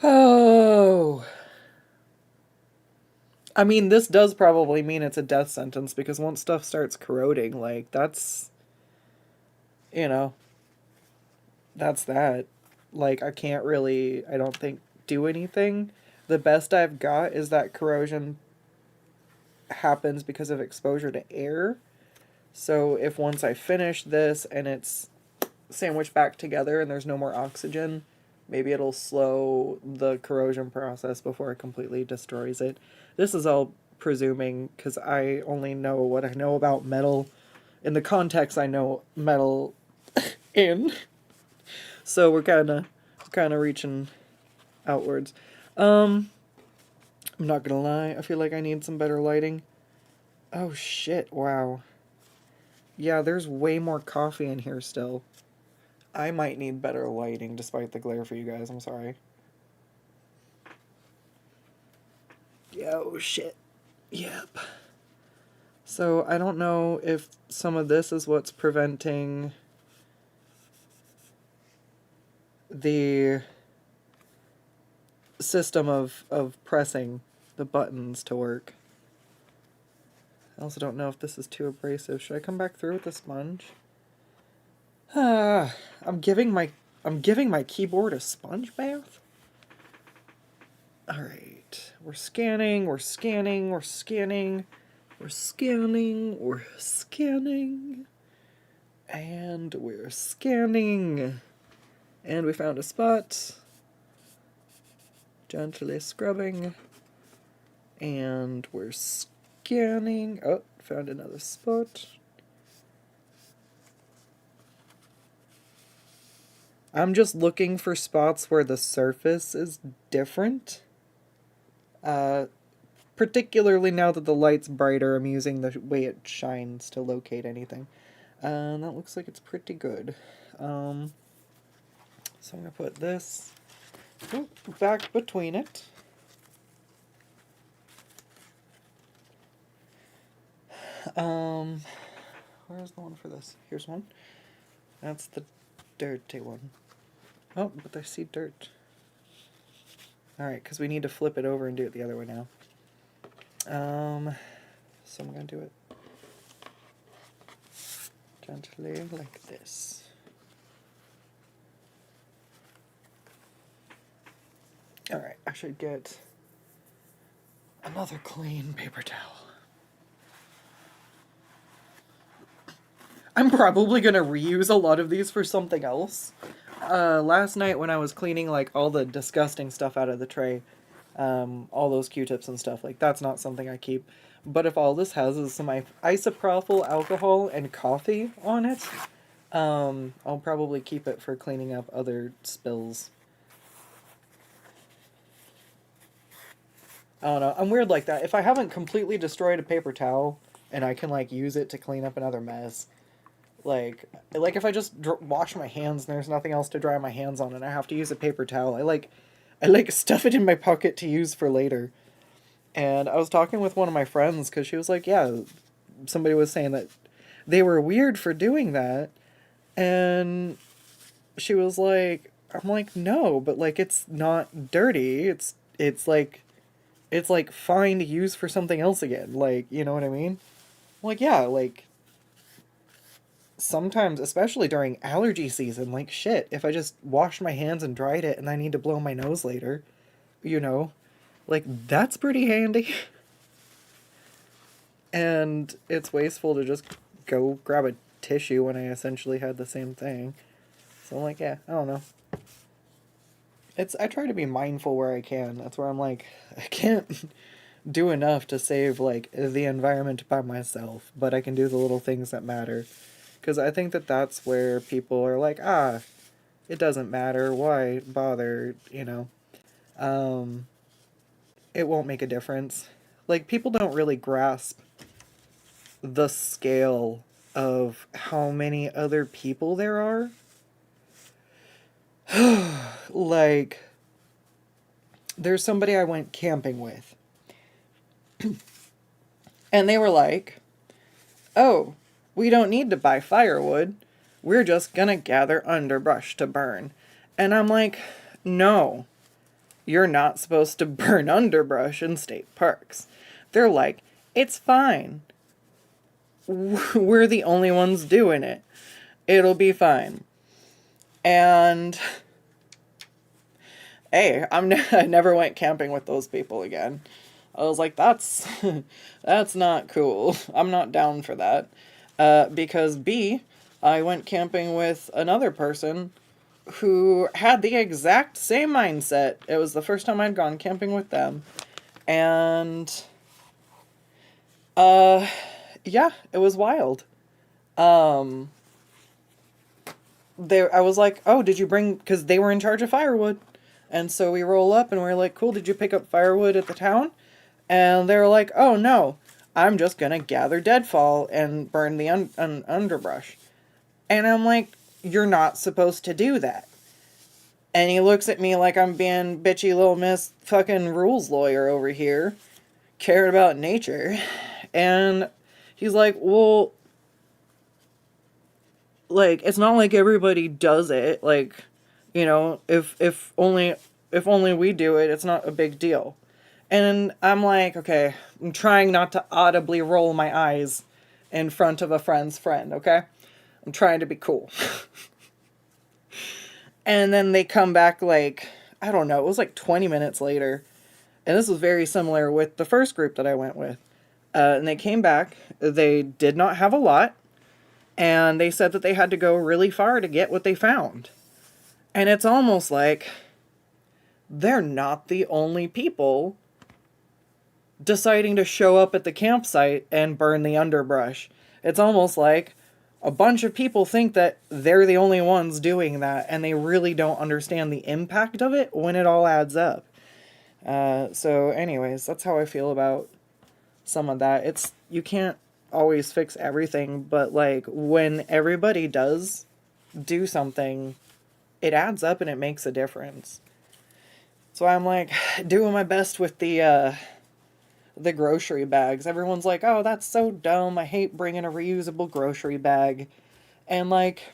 Oh. I mean, this does probably mean it's a death sentence, because once stuff starts corroding, like, that's, you know, that's that. Like, I can't really, I don't think, do anything. The best I've got is that corrosion happens because of exposure to air. So if once I finish this and it's sandwiched back together and there's no more oxygen, maybe it'll slow the corrosion process before it completely destroys it. This is all presuming, because I only know what I know about metal in the context I know metal in. So we're kind of reaching outwards. I'm not gonna lie, I feel like I need some better lighting. Oh shit, wow. Yeah, there's way more coffee in here still. I might need better lighting despite the glare for you guys, I'm sorry. Yeah, oh shit. Yep. So I don't know if some of this is what's preventing the system of pressing the buttons to work. I also don't know if this is too abrasive. Should I come back through with the sponge? I'm giving my keyboard a sponge bath? Alright. We're scanning, we're scanning, we're scanning, we're scanning, we're scanning. And we're scanning. And we found a spot. Gently scrubbing. And we're scanning. Oh, found another spot. I'm just looking for spots where the surface is different. Particularly now that the light's brighter, I'm using the way it shines to locate anything. And that looks like it's pretty good. So I'm going to put this back between it. Where's the one for this? Here's one. That's the dirty one. Oh, but I see dirt. Alright, because we need to flip it over and do it the other way now. So I'm going to do it gently like this. Alright, I should get another clean paper towel. I'm probably going to reuse a lot of these for something else. Last night when I was cleaning, like, all the disgusting stuff out of the tray, all those Q-tips and stuff, like, that's not something I keep. But if all this has is some isopropyl alcohol and coffee on it, I'll probably keep it for cleaning up other spills. I don't know, I'm weird like that. If I haven't completely destroyed a paper towel and I can, like, use it to clean up another mess. Like if I just wash my hands and there's nothing else to dry my hands on and I have to use a paper towel, I stuff it in my pocket to use for later. And I was talking with one of my friends because she was like, yeah, somebody was saying that they were weird for doing that. And she was like, I'm like, no, but, like, it's not dirty. It's like fine to use for something else again. Like, you know what I mean? Like, yeah, like, sometimes, especially during allergy season, like, shit, if I just washed my hands and dried it and I need to blow my nose later, you know, like, that's pretty handy. And it's wasteful to just go grab a tissue when I essentially had the same thing. So I'm like, yeah, I don't know. I try to be mindful where I can. That's where I'm like, I can't do enough to save, like, the environment by myself, but I can do the little things that matter. Because I think that that's where people are like, it doesn't matter, why bother, you know? It won't make a difference. Like, people don't really grasp the scale of how many other people there are. Like, there's somebody I went camping with. And they were like, oh, we don't need to buy firewood. We're just gonna gather underbrush to burn. And I'm like, no, you're not supposed to burn underbrush in state parks. They're like, it's fine. We're the only ones doing it. It'll be fine. And hey, I never went camping with those people again. I was like, that's not cool. I'm not down for that. Because B, I went camping with another person who had the exact same mindset. It was the first time I'd gone camping with them. And, yeah, it was wild. I was like, oh, did you bring, because they were in charge of firewood. And so we roll up and we're like, cool, did you pick up firewood at the town? And they were like, oh, no, I'm just going to gather deadfall and burn the underbrush. And I'm like, you're not supposed to do that. And he looks at me like I'm being bitchy little miss fucking rules lawyer over here, caring about nature. And he's like, well, like, it's not like everybody does it. Like, you know, if only we do it, it's not a big deal. And I'm like, okay, I'm trying not to audibly roll my eyes in front of a friend's friend, okay? I'm trying to be cool. And then they come back, like, I don't know, it was like 20 minutes later. And this was very similar with the first group that I went with. And they came back. They did not have a lot. And they said that they had to go really far to get what they found. And it's almost like they're not the only people deciding to show up at the campsite and burn the underbrush. It's almost like a bunch of people think that they're the only ones doing that, and they really don't understand the impact of it when it all adds up. So anyways, that's how I feel about some of that. You can't always fix everything, but, like, when everybody does do something, it adds up and it makes a difference. So I'm, like, doing my best with the grocery bags. Everyone's like, oh, that's so dumb. I hate bringing a reusable grocery bag. And, like,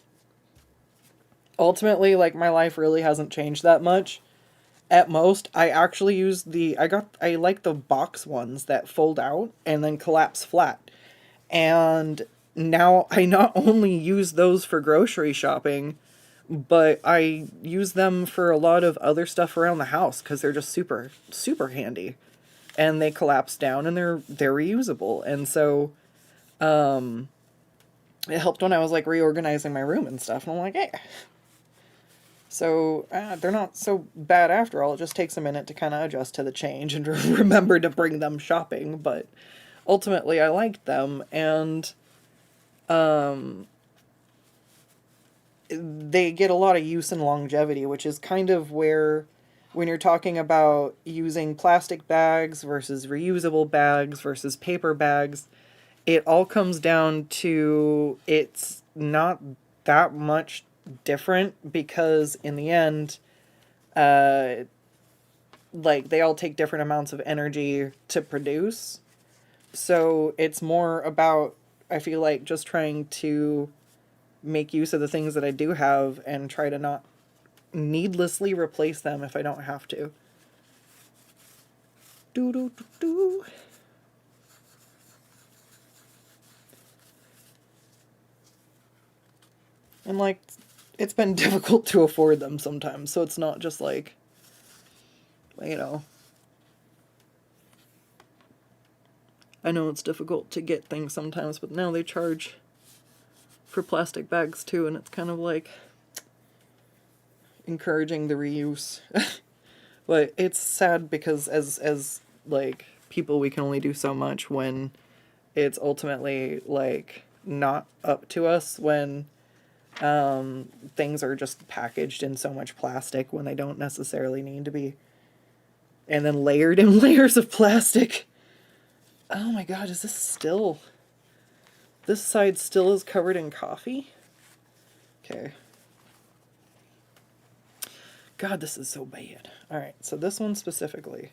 ultimately, like, my life really hasn't changed that much. At most, I actually use I like the box ones that fold out and then collapse flat. And now I not only use those for grocery shopping, but I use them for a lot of other stuff around the house because they're just super, super handy. And they collapse down and they're reusable. And so it helped when I was, like, reorganizing my room and stuff. And I'm like, hey. So they're not so bad after all. It just takes a minute to kind of adjust to the change and remember to bring them shopping. But ultimately, I liked them. And they get a lot of use and longevity, which is kind of where, when you're talking about using plastic bags versus reusable bags versus paper bags, it all comes down to it's not that much different because in the end, like they all take different amounts of energy to produce. So it's more about, I feel like, just trying to make use of the things that I do have and try to not needlessly replace them if I don't have to. Do do do do. And like, it's been difficult to afford them sometimes, so it's not just like, you know. I know it's difficult to get things sometimes, but now they charge for plastic bags too, and it's kind of like encouraging the reuse. But it's sad because as like people, we can only do so much when it's ultimately like not up to us, when things are just packaged in so much plastic when they don't necessarily need to be, and then layered in layers of plastic. Oh my god, is this still... This side still is covered in coffee? Okay. God, this is so bad. Alright, so this one specifically,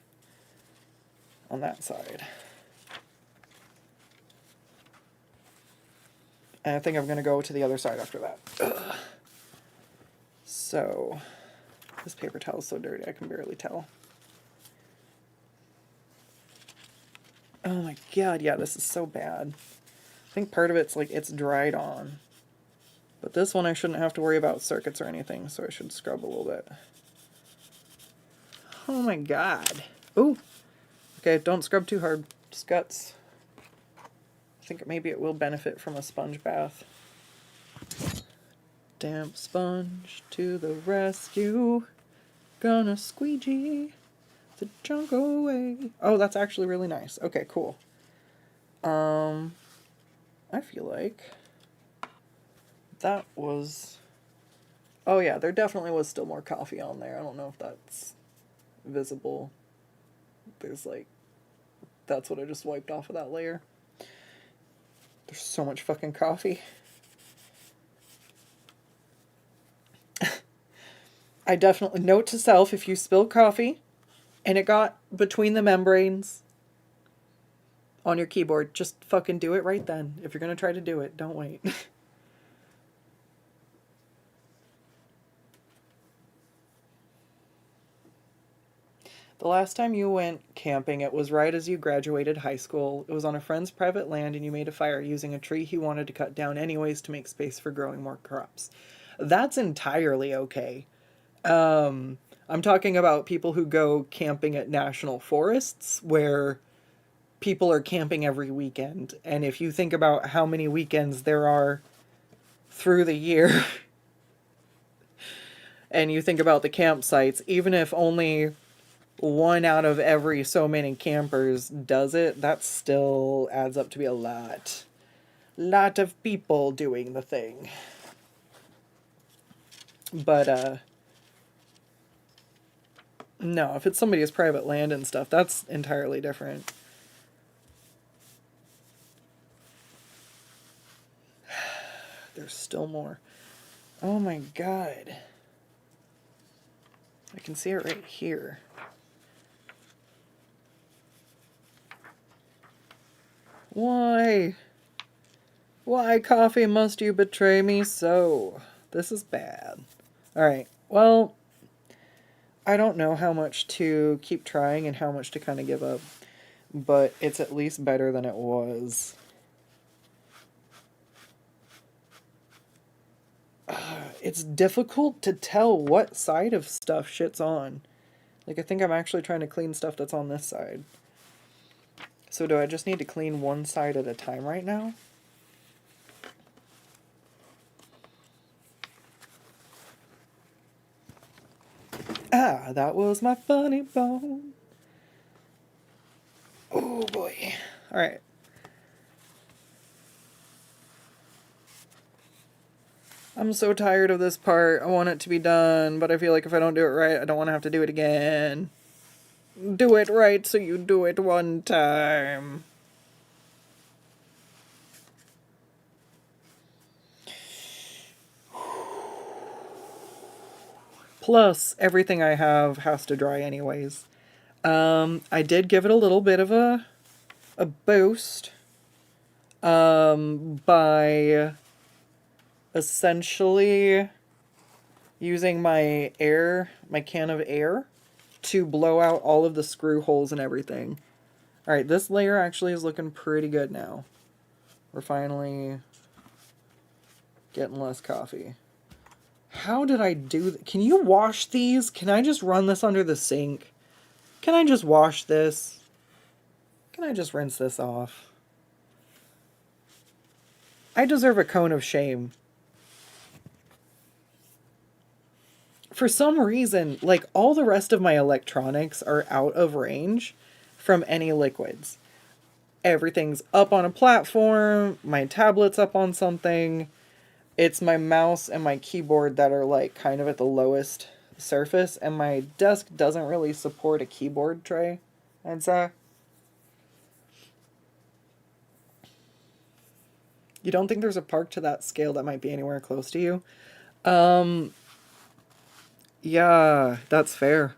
on that side. And I think I'm going to go to the other side after that. Ugh. So, this paper towel is so dirty I can barely tell. Oh my god, yeah, this is so bad. I think part of it's like it's dried on. But this one I shouldn't have to worry about circuits or anything, so I should scrub a little bit. Oh my god. Ooh. Okay, don't scrub too hard. Skuttz. I think maybe it will benefit from a sponge bath. Damp sponge to the rescue. Gonna squeegee the junk away. Oh, that's actually really nice. Okay, cool. I feel like that was... Oh yeah, there definitely was still more coffee on there. I don't know if that's visible. There's like... That's what I just wiped off of that layer. There's so much fucking coffee. I definitely... Note to self, if you spill coffee and it got between the membranes on your keyboard, just fucking do it right then. If you're gonna try to do it, don't wait. The last time you went camping, it was right as you graduated high school. It was on a friend's private land and you made a fire using a tree he wanted to cut down anyways to make space for growing more crops. That's entirely okay. I'm talking about people who go camping at national forests where people are camping every weekend. And if you think about how many weekends there are through the year, and you think about the campsites, even if only one out of every so many campers does it, that still adds up to be a lot. Lot of people doing the thing. But, no, if it's somebody's private land and stuff, that's entirely different. There's still more. Oh my god. I can see it right here. Why? Why, coffee, must you betray me so? This is bad. Alright, well, I don't know how much to keep trying and how much to kind of give up, but it's at least better than it was. It's difficult to tell what side of stuff shit's on. Like, I think I'm actually trying to clean stuff that's on this side. So do I just need to clean one side at a time right now? Ah, that was my funny bone. Oh boy. Alright. I'm so tired of this part. I want it to be done, but I feel like if I don't do it right, I don't want to have to do it again. Do it right so you do it one time. Plus, everything I have has to dry anyways. I did give it a little bit of a boost by essentially using my can of air to blow out all of the screw holes and everything. Alright, this layer actually is looking pretty good now. We're finally getting less coffee. How did I do that? Can you wash these? Can I just run this under the sink? Can I just wash this? Can I just rinse this off? I deserve a cone of shame. For some reason, like, all the rest of my electronics are out of range from any liquids. Everything's up on a platform, my tablet's up on something. It's my mouse and my keyboard that are, like, kind of at the lowest surface, and my desk doesn't really support a keyboard tray, I'd say. You don't think there's a park to that scale that might be anywhere close to you? Yeah, that's fair.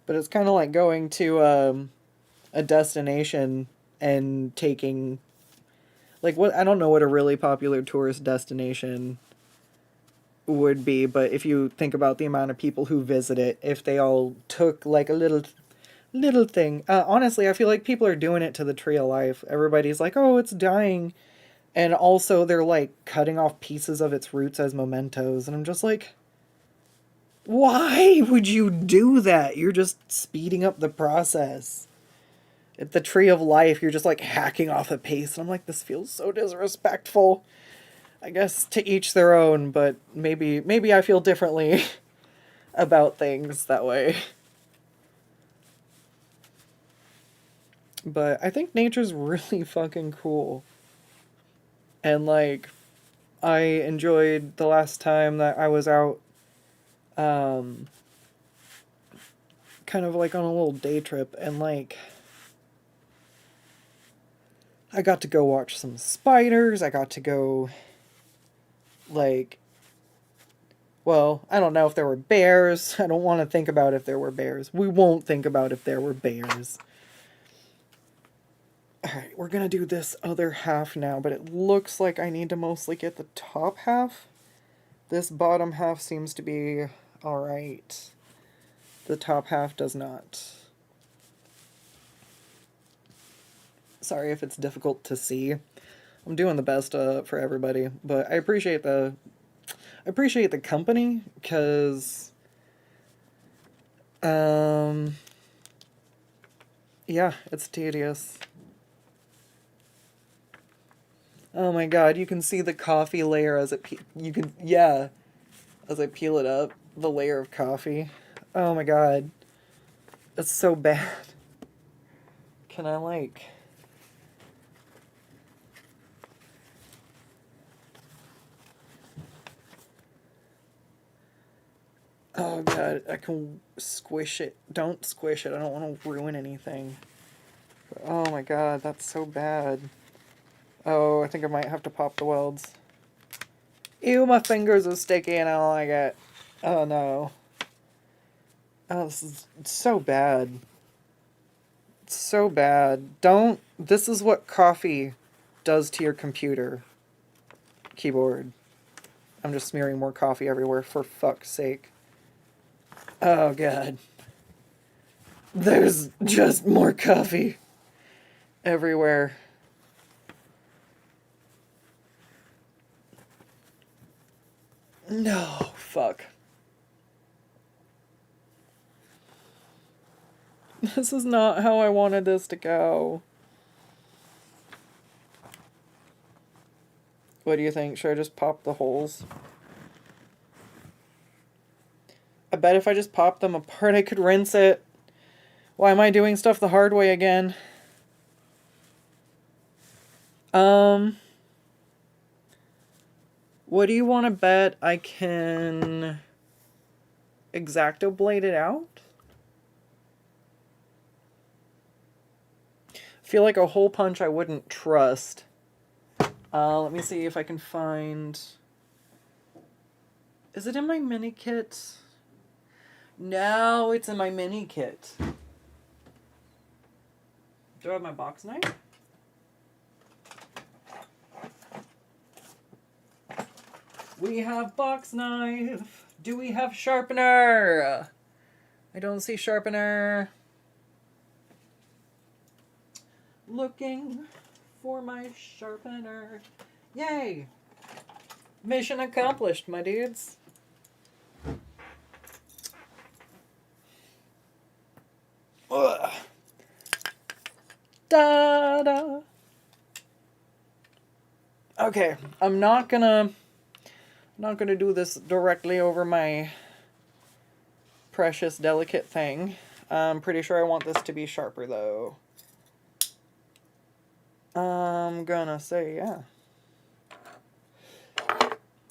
But it's kind of like going to a destination and taking, like, what, I don't know what a really popular tourist destination would be, but if you think about the amount of people who visit it, if they all took like a little thing, honestly, I feel like people are doing it to the tree of life. Everybody's like, oh, it's dying, and also they're like cutting off pieces of its roots as mementos, and I'm just like, why would you do that? You're just speeding up the process. At the tree of life, you're just like hacking off a piece. And I'm like, this feels so disrespectful. I guess to each their own, but maybe I feel differently about things that way. But I think nature's really fucking cool. And like, I enjoyed the last time that I was out, kind of like on a little day trip, and like, I got to go watch some spiders, I got to go, like, well, I don't know if there were bears, I don't want to think about if there were bears, we won't think about if there were bears. Alright, we're gonna do this other half now, but it looks like I need to mostly get the top half. This bottom half seems to be alright. The top half does not. Sorry if it's difficult to see. I'm doing the best for everybody, but I appreciate the company, because yeah, it's tedious. Oh my god, you can see the coffee layer as it as I peel it up, the layer of coffee. Oh my god. It's so bad. Can I, like... Oh god, I can squish it. Don't squish it, I don't want to ruin anything. But, oh my god, that's so bad. Oh, I think I might have to pop the welds. Ew, my fingers are sticky and I don't like it. Oh no. Oh, this is so bad. It's so bad. Don't... This is what coffee does to your computer. Keyboard. I'm just smearing more coffee everywhere, for fuck's sake. Oh god. There's just more coffee everywhere. No, fuck. This is not how I wanted this to go. What do you think? Should I just pop the holes? I bet if I just pop them apart, I could rinse it. Why am I doing stuff the hard way again? What do you want to bet I can X-Acto blade it out? feel like a hole punch I wouldn't trust. Let me see if I can find... Is it in my mini kit? No, it's in my mini kit. Do I have my box knife? We have box knife. Do we have sharpener? I don't see sharpener. Looking for my sharpener. Yay! Mission accomplished, my dudes. Ugh. Da-da. Okay, I'm not gonna do this directly over my precious, delicate thing. I'm pretty sure I want this to be sharper, though. I'm gonna say, yeah.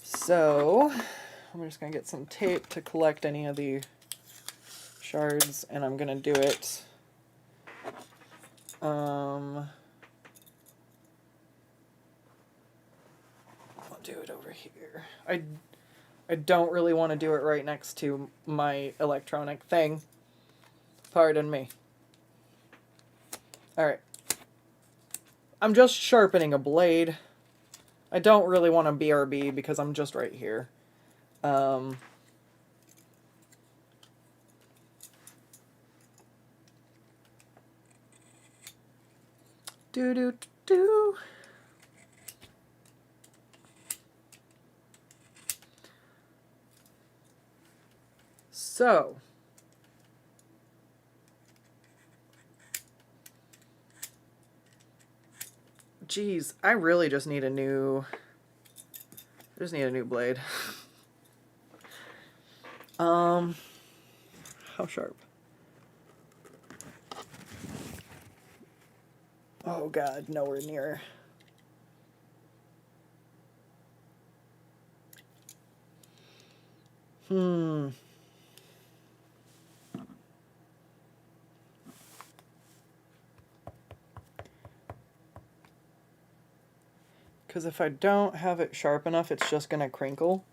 So, I'm just gonna get some tape to collect any of the shards, and I'm gonna do it. I'll do it over here. I don't really want to do it right next to my electronic thing. Pardon me. Alright. I'm just sharpening a blade. I don't really want to BRB because I'm just right here. Do. So, geez, I really just need a new blade. How sharp? Oh god, nowhere near. Because if I don't have it sharp enough, it's just gonna crinkle.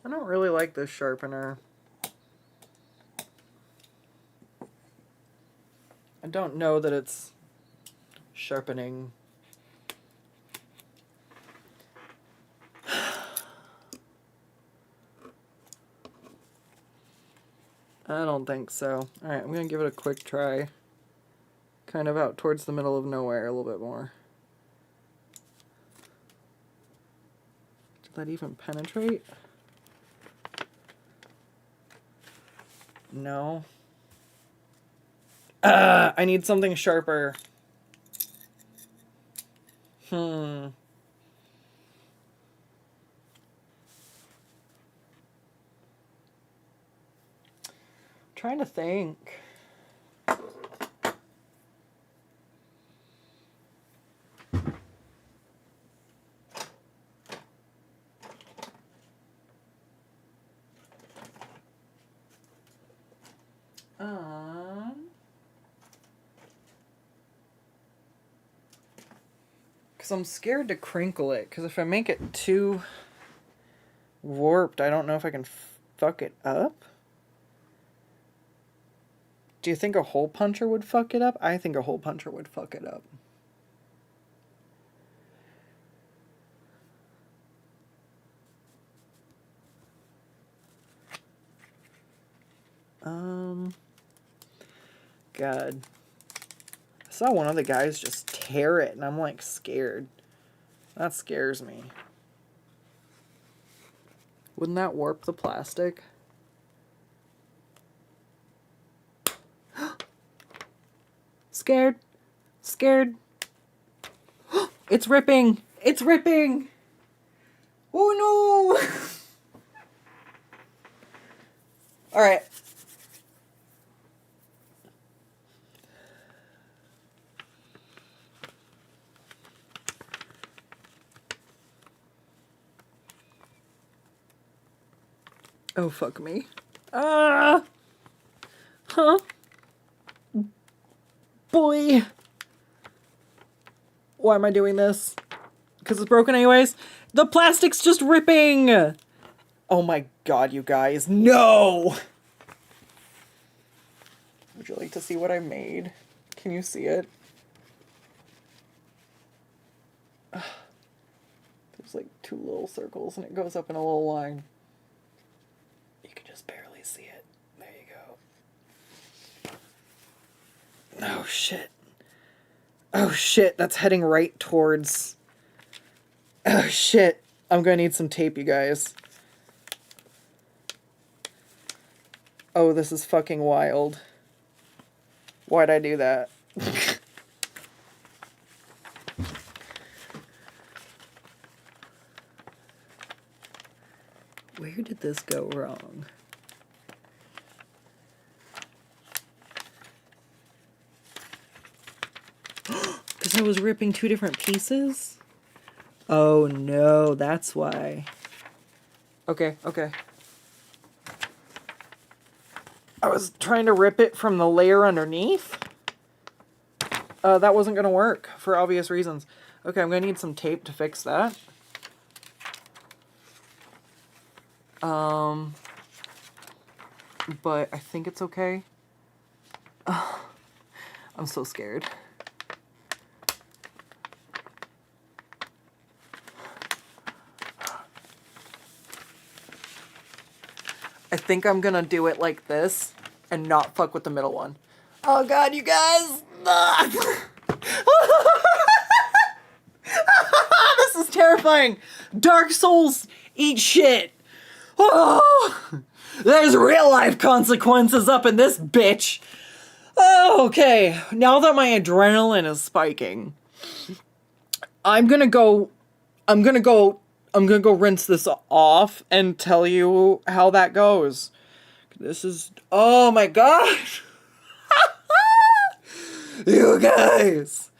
I don't really like this sharpener. I don't know that it's sharpening. I don't think so. Alright, I'm going to give it a quick try. Kind of out towards the middle of nowhere a little bit more. Did that even penetrate? No. I need something sharper. Trying to think. Because I'm scared to crinkle it, because if I make it too warped, I don't know if I can fuck it up. Do you think a hole puncher would fuck it up? I think a hole puncher would fuck it up. God. I saw one of the guys just tear it, and I'm like scared. That scares me. Wouldn't that warp the plastic? Scared? Scared? It's ripping! It's ripping! Oh no! Alright. Oh, fuck me. Ah! Huh? Boy! Why am I doing this? Because it's broken anyways? The plastic's just ripping! Oh my god, you guys. No! Would you like to see what I made? Can you see it? There's like 2 little circles and it goes up in a little line. You can just barely see it. There you go. Oh shit. Oh shit, that's heading right towards... Oh shit. I'm gonna need some tape, you guys. Oh, this is fucking wild. Why'd I do that? Where did this go wrong? Because I was ripping 2 different pieces? Oh no, that's why. Okay, okay. I was trying to rip it from the layer underneath. That wasn't gonna work for obvious reasons. Okay, I'm gonna need some tape to fix that. But I think it's okay. I'm so scared. I think I'm gonna do it like this and not fuck with the middle one. Oh god, you guys! This is terrifying! Dark Souls eat shit! Oh, there's real life consequences up in this bitch! Oh, okay, now that my adrenaline is spiking, I'm gonna go rinse this off and tell you how that goes. This is, oh my gosh! You guys!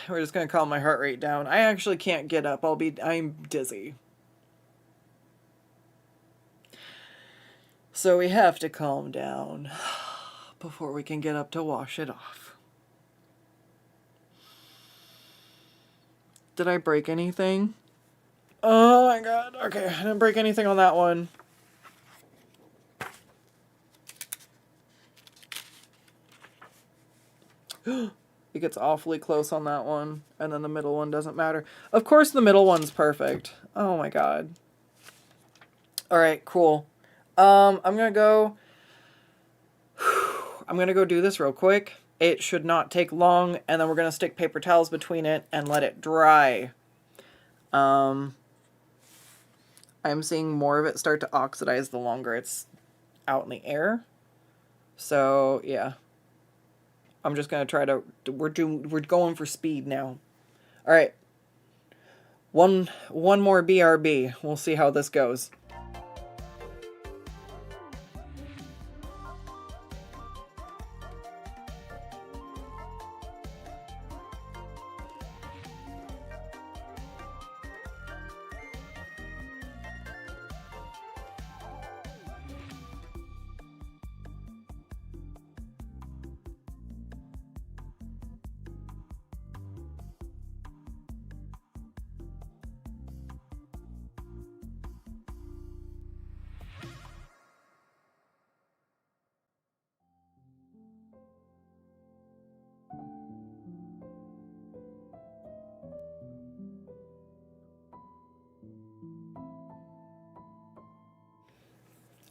We're just gonna calm my heart rate down. I actually can't get up. I'm dizzy. So we have to calm down before we can get up to wash it off. Did I break anything? Oh my god. Okay, I didn't break anything on that one. It gets awfully close on that one, and then the middle one doesn't matter. Of course the middle one's perfect. Oh my god. Alright, cool. I'm gonna go do this real quick. It should not take long, and then we're gonna stick paper towels between it and let it dry. I'm seeing more of it start to oxidize the longer it's out in the air. So, yeah. I'm just gonna try to, we're going for speed now. Alright. One more BRB. We'll see how this goes.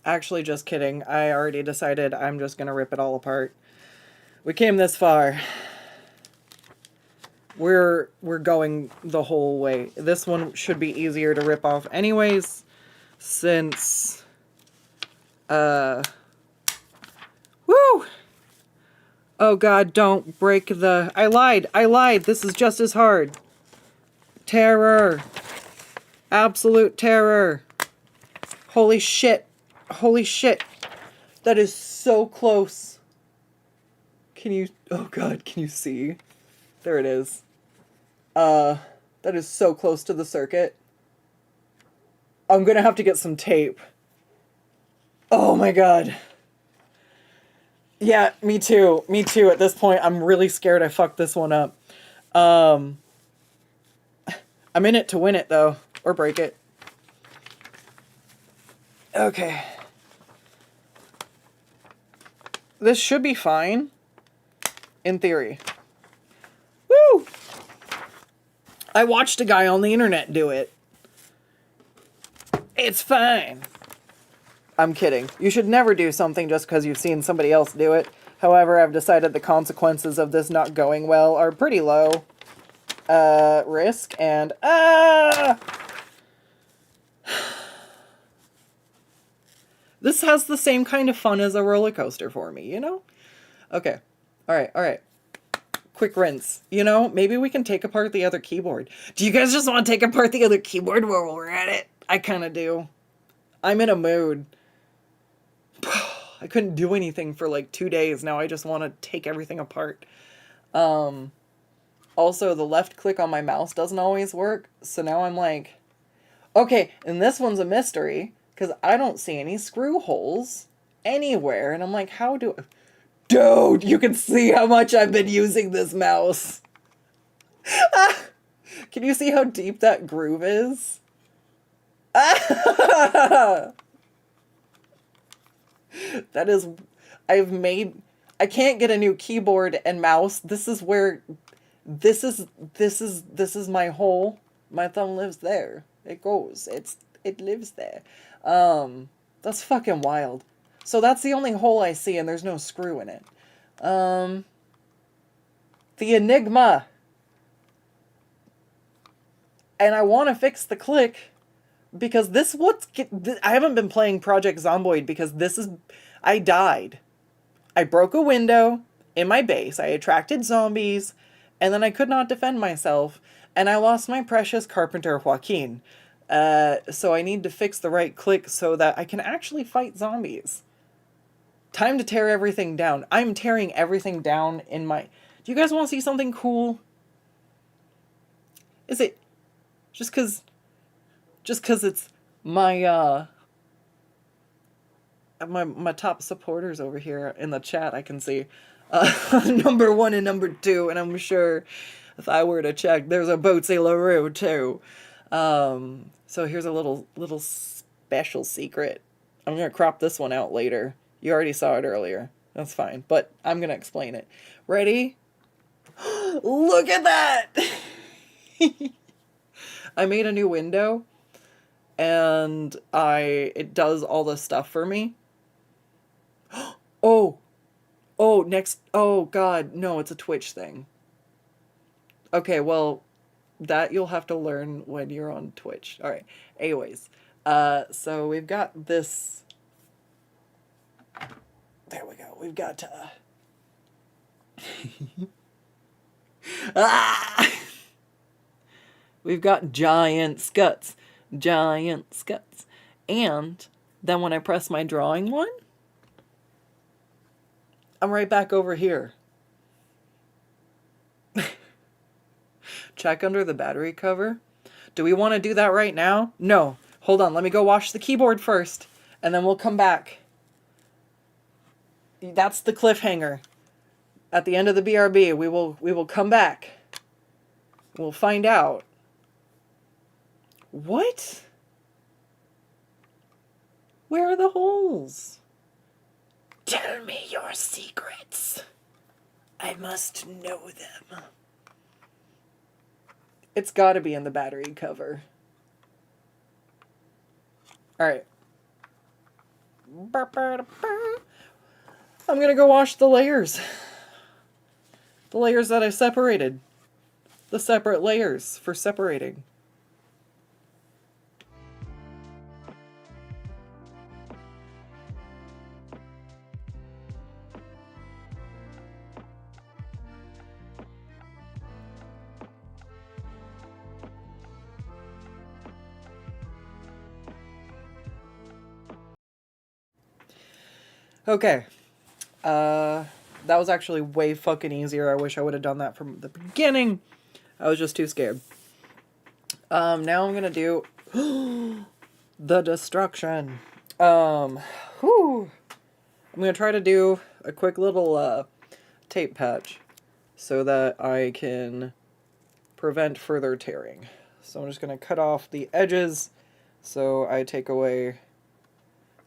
Actually, just kidding. I already decided I'm just gonna rip it all apart. We came this far. We're going the whole way. This one should be easier to rip off anyways, since Woo! Oh god, don't break the... I lied! This is just as hard. Terror. Absolute terror. Holy shit. Holy shit. That is so close. Can you... Oh god, can you see? There it is. That is so close to the circuit. I'm gonna have to get some tape. Oh my god. Yeah, me too. Me too. At this point, I'm really scared I fucked this one up. I'm in it to win it, though. Or break it. Okay. This should be fine. In theory. Woo! I watched a guy on the internet do it. It's fine. I'm kidding. You should never do something just because you've seen somebody else do it. However, I've decided the consequences of this not going well are pretty low. Risk and... This has the same kind of fun as a roller coaster for me, you know? Okay. Alright. Quick rinse. You know, maybe we can take apart the other keyboard. Do you guys just want to take apart the other keyboard while we're at it? I kind of do. I'm in a mood. I couldn't do anything for like 2 days. Now I just want to take everything apart. Also, the left click on my mouse doesn't always work. So now I'm like, okay, and this one's a mystery because I don't see any screw holes anywhere. And I'm like, how do... Dude, you can see how much I've been using this mouse. Can you see how deep that groove is? That is, I can't get a new keyboard and mouse. This is where, this is my hole. My thumb lives there. It goes, it lives there. That's fucking wild. So that's the only hole I see and there's no screw in it. The Enigma. And I want to fix the click. Because I haven't been playing Project Zomboid because I died. I broke a window in my base. I attracted zombies, and then I could not defend myself, and I lost my precious carpenter Joaquin. So I need to fix the right click so that I can actually fight zombies. Time to tear everything down. I'm tearing everything down in my... Do you guys want to see something cool? Is it just because it's my my top supporters over here in the chat, I can see number 1 and number 2, and I'm sure if I were to check, there's a Bootsy LaRue too. So here's a little special secret. I'm gonna crop this one out later. You already saw it earlier. That's fine, but I'm gonna explain it. Ready? Look at that! I made a new window. And it does all the stuff for me. Oh god, no, it's a Twitch thing. Okay, well, that you'll have to learn when you're on Twitch. Alright, anyways, so we've got this, there we go, we've got, we've got giant Skuttz. Giant Skuttz. And then when I press my drawing one, I'm right back over here. Check under the battery cover. Do we want to do that right now? No. Hold on, let me go wash the keyboard first, and then we'll come back. That's the cliffhanger. At the end of the BRB, we will come back. We'll find out. What? Where are the holes? Tell me your secrets. I must know them. It's gotta be in the battery cover. Alright. I'm gonna go wash the layers. The layers that I separated. The separate layers for separating. Okay. That was actually way fucking easier. I wish I would have done that from the beginning. I was just too scared. Now I'm gonna do the destruction. Whew. I'm gonna try to do a quick little tape patch so that I can prevent further tearing. So I'm just gonna cut off the edges so I take away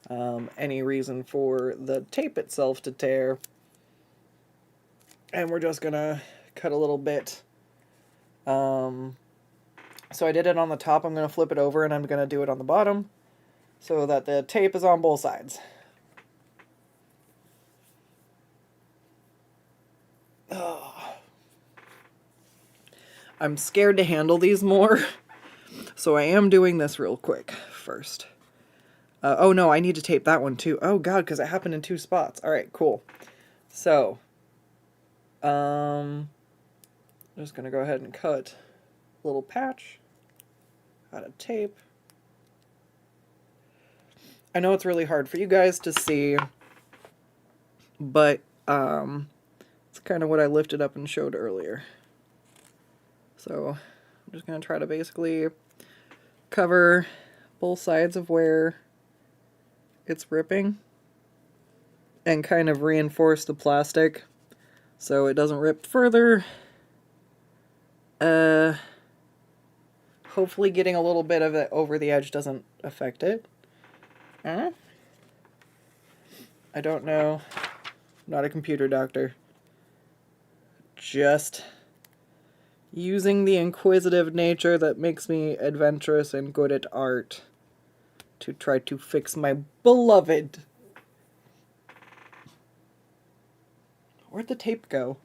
any reason for the tape itself to tear. And we're just gonna cut a little bit. So I did it on the top. I'm gonna flip it over and I'm gonna do it on the bottom so that the tape is on both sides. I'm scared to handle these more, so I am doing this real quick first. Oh no, I need to tape that one too. Oh god, because it happened in 2 spots. Alright, cool. So, I'm just gonna go ahead and cut a little patch out of tape. I know it's really hard for you guys to see, but it's kind of what I lifted up and showed earlier. So I'm just going to try to basically cover both sides of where it's ripping and kind of reinforce the plastic so it doesn't rip further. Hopefully getting a little bit of it over the edge doesn't affect it. I don't know. I'm not a computer doctor. Just using the inquisitive nature that makes me adventurous and good at art to try to fix my beloved. Where'd the tape go?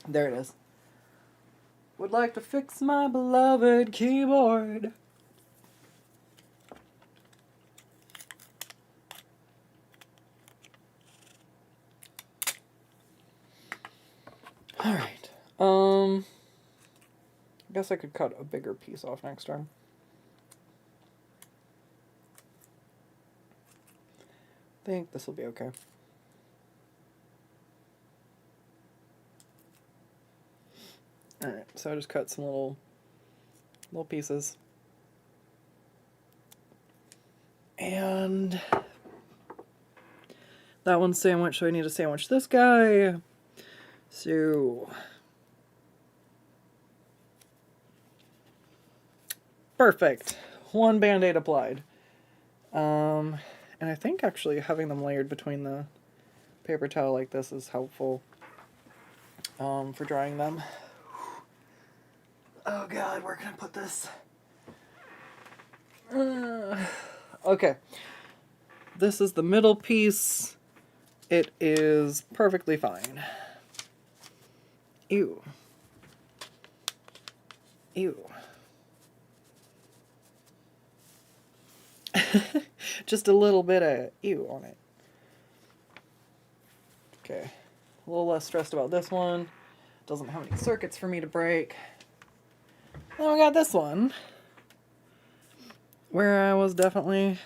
There it is. Would like to fix my beloved keyboard. Alright. I guess I could cut a bigger piece off next time. I think this will be okay. Alright, so I just cut some little pieces. And that one's sandwiched, so I need to sandwich this guy. So perfect. One Band-Aid applied. And I think actually having them layered between the paper towel like this is helpful for drying them. Oh god, where can I put this? Okay. This is the middle piece. It is perfectly fine. Ew. Ew. Just a little bit of ew on it. Okay. A little less stressed about this one. Doesn't have any circuits for me to break. Then we got this one, where I was definitely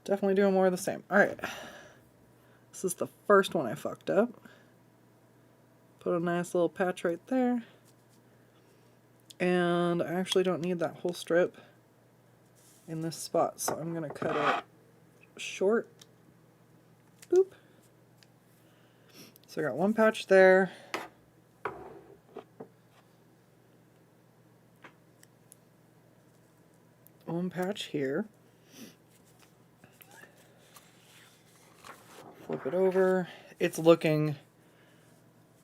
doing more of the same. Alright. This is the first one I fucked up. Put a nice little patch right there. And I actually don't need that whole strip in this spot, so I'm going to cut it short. Boop. So I got one patch there. One patch here. Flip it over. It's looking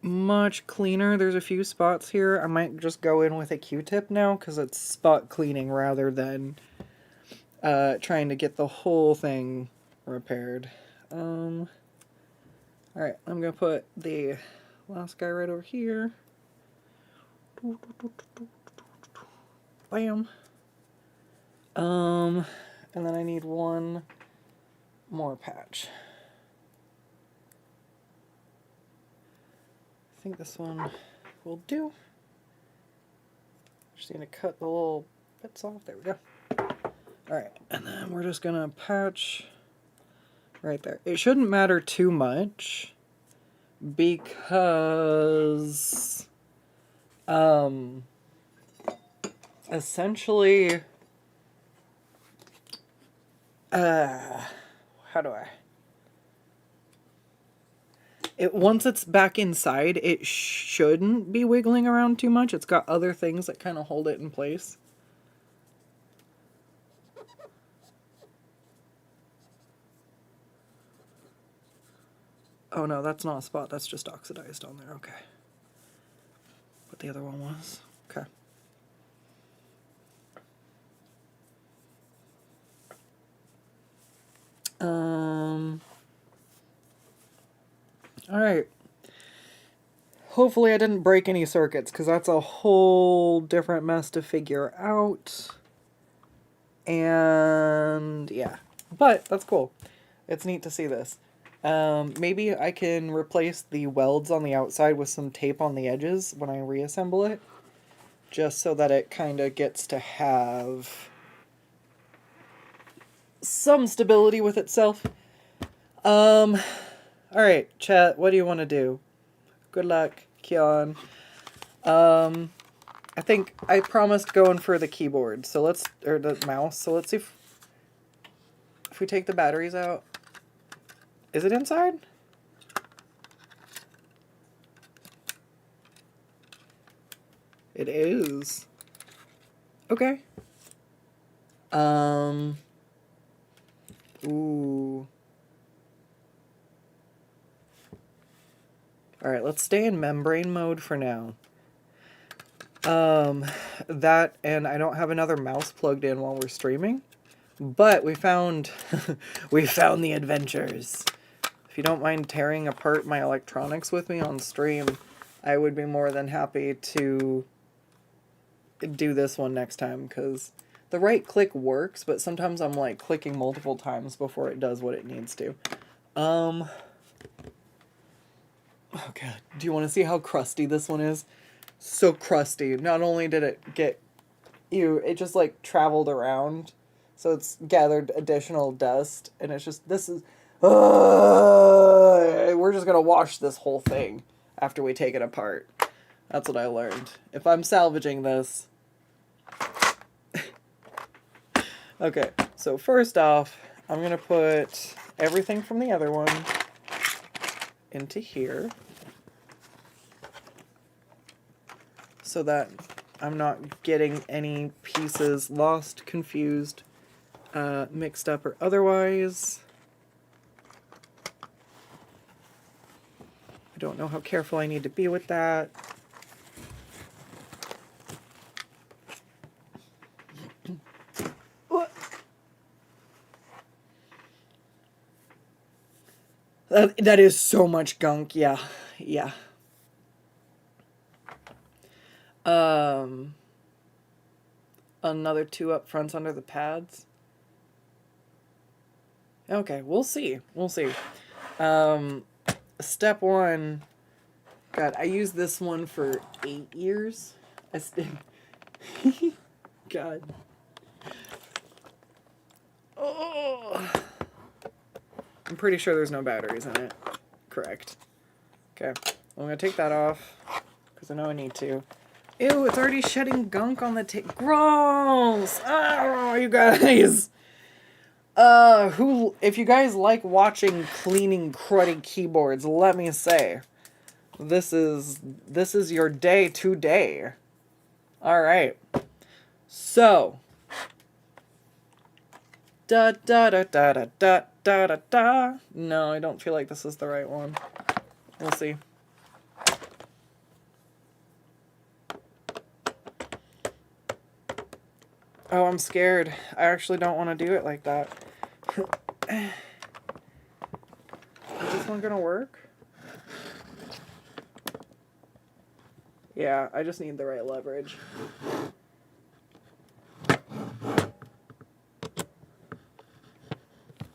much cleaner. There's a few spots here. I might just go in with a Q-tip now because it's spot cleaning rather than trying to get the whole thing repaired. Alright, I'm going to put the last guy right over here. Bam. And then I need one more patch. I think this one will do. Just need to cut the little bits off. There we go. Alright, and then we're just gonna patch right there. It shouldn't matter too much because essentially how do I? Once it's back inside, it shouldn't be wiggling around too much. It's got other things that kind of hold it in place. Oh no, that's not a spot. That's just oxidized on there. Okay. What the other one was? Okay. Alright. Hopefully I didn't break any circuits, because that's a whole different mess to figure out. And yeah. But that's cool. It's neat to see this. Maybe I can replace the welds on the outside with some tape on the edges when I reassemble it. Just so that it kind of gets to have some stability with itself. Alright, chat, what do you want to do? Good luck, Kion. I think I promised going for the keyboard, so let's, or the mouse, so let's see if we take the batteries out. Is it inside? It is. Okay. Ooh. Alright, let's stay in membrane mode for now. That, and I don't have another mouse plugged in while we're streaming. But we found, we found the adventures. If you don't mind tearing apart my electronics with me on stream, I would be more than happy to do this one next time, because the right click works, but sometimes I'm like clicking multiple times before it does what it needs to. Oh god, do you want to see how crusty this one is? So crusty. Not only did it get, it just like traveled around, so it's gathered additional dust, and it's just, this is, we're just gonna wash this whole thing after we take it apart. That's what I learned. If I'm salvaging this. Okay, so first off, I'm gonna put everything from the other one into here, so that I'm not getting any pieces lost, confused, mixed up, or otherwise. I don't know how careful I need to be with that. That is so much gunk, yeah, yeah. Another 2 up fronts under the pads. Okay, we'll see. We'll see. Step 1. God, I used this one for 8 years. God. Oh. I'm pretty sure there's no batteries in it. Correct. Okay, I'm gonna take that off, because I know I need to. Ew, it's already shedding gunk on the tape. Gross! Oh, you guys! If you guys like watching cleaning cruddy keyboards, let me say, this is your day today. Alright. So. Da da da da da da da da da. No, I don't feel like this is the right one. We'll see. Oh, I'm scared. I actually don't want to do it like that. Is this one gonna work? Yeah, I just need the right leverage.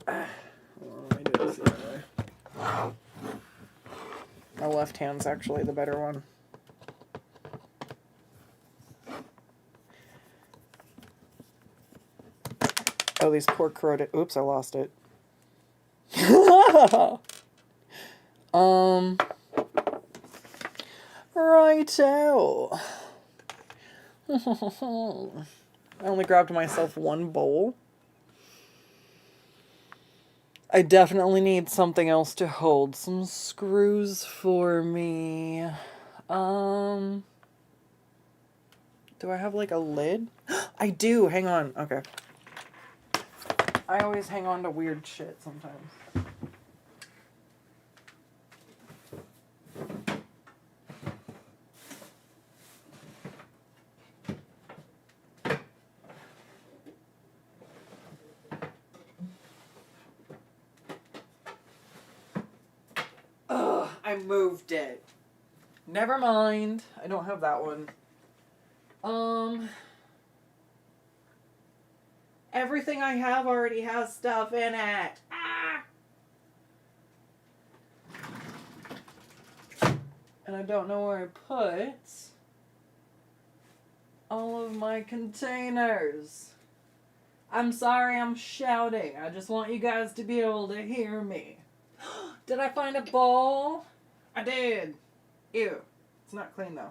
Let me do this the other way. My left hand's actually the better one. Oh, these poor corroded... Oops, I lost it. Righto. I only grabbed myself one bowl. I definitely need something else to hold some screws for me. Do I have like a lid? I do. Hang on. Okay. I always hang on to weird shit sometimes. Ugh, I moved it. Never mind. I don't have that one. Everything I have already has stuff in it. Ah! And I don't know where I put all of my containers. I'm sorry I'm shouting. I just want you guys to be able to hear me. Did I find a bowl? I did. Ew. It's not clean though.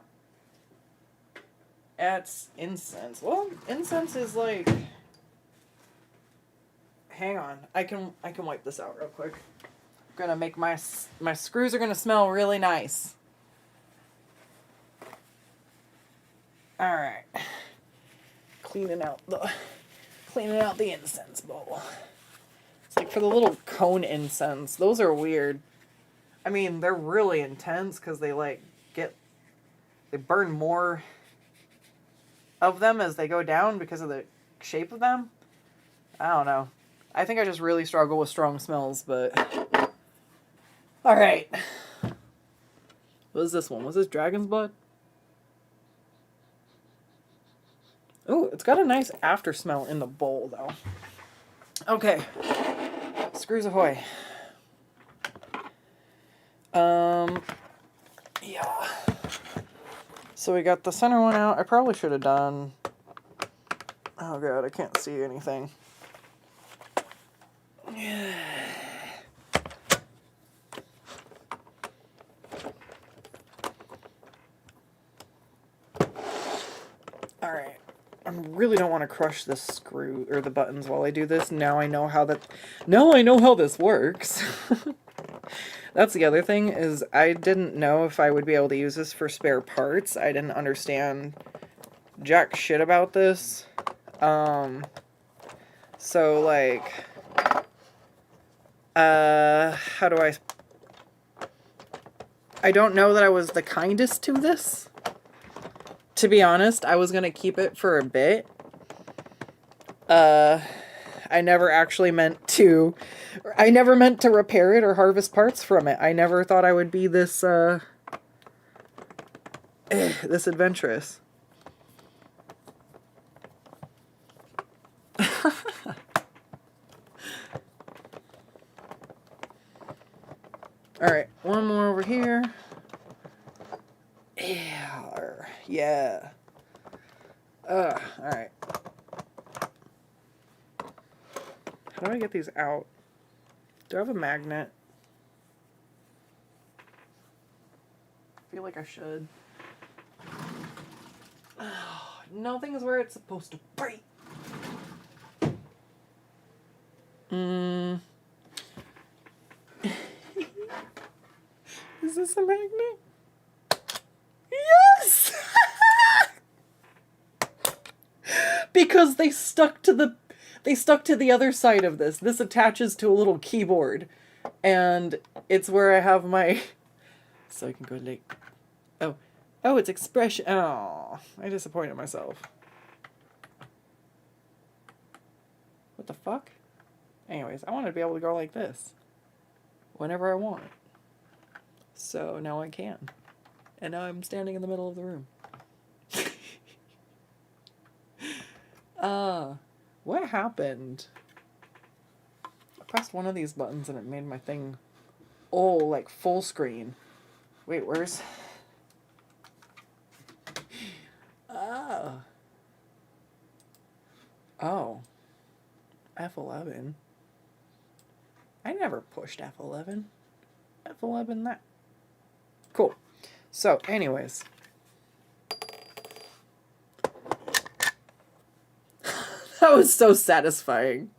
That's incense. Well, incense is like... Hang on. I can wipe this out real quick. I'm gonna make my screws are gonna smell really nice. Alright. Cleaning out the incense bowl. It's like for the little cone incense. Those are weird. I mean, they're really intense because they like they burn more of them as they go down because of the shape of them. I don't know. I think I just really struggle with strong smells, but... Alright. What is this one? Was this dragon's blood? Oh, it's got a nice after smell in the bowl, though. Okay. Screws ahoy. Yeah. So we got the center one out. I probably should have done... Oh god, I can't see anything. Alright. I really don't want to crush this screw or the buttons while I do this. Now I know how this works. That's the other thing, is I didn't know if I would be able to use this for spare parts. I didn't understand jack shit about this. So like, how do I don't know that I was the kindest to this. To be honest, I was gonna keep it for a bit. I never meant to repair it or harvest parts from it. I never thought I would be this, this adventurous. Alright, one more over here. Yeah. Alright. How do I get these out? Do I have a magnet? I feel like I should. Nothing is where it's supposed to be. Is this a magnet? Yes! Because they stuck to the other side of this. This attaches to a little keyboard. And it's where I have my... So I can go like... Oh, it's expression... Oh, I disappointed myself. What the fuck? Anyways, I wanted to be able to go like this. Whenever I want. So now I can. And now I'm standing in the middle of the room. What happened? I pressed one of these buttons and it made my thing, like full screen. Wait, where's... Oh. F11. I never pushed F11. F11 that. Cool. So, anyways. That was so satisfying.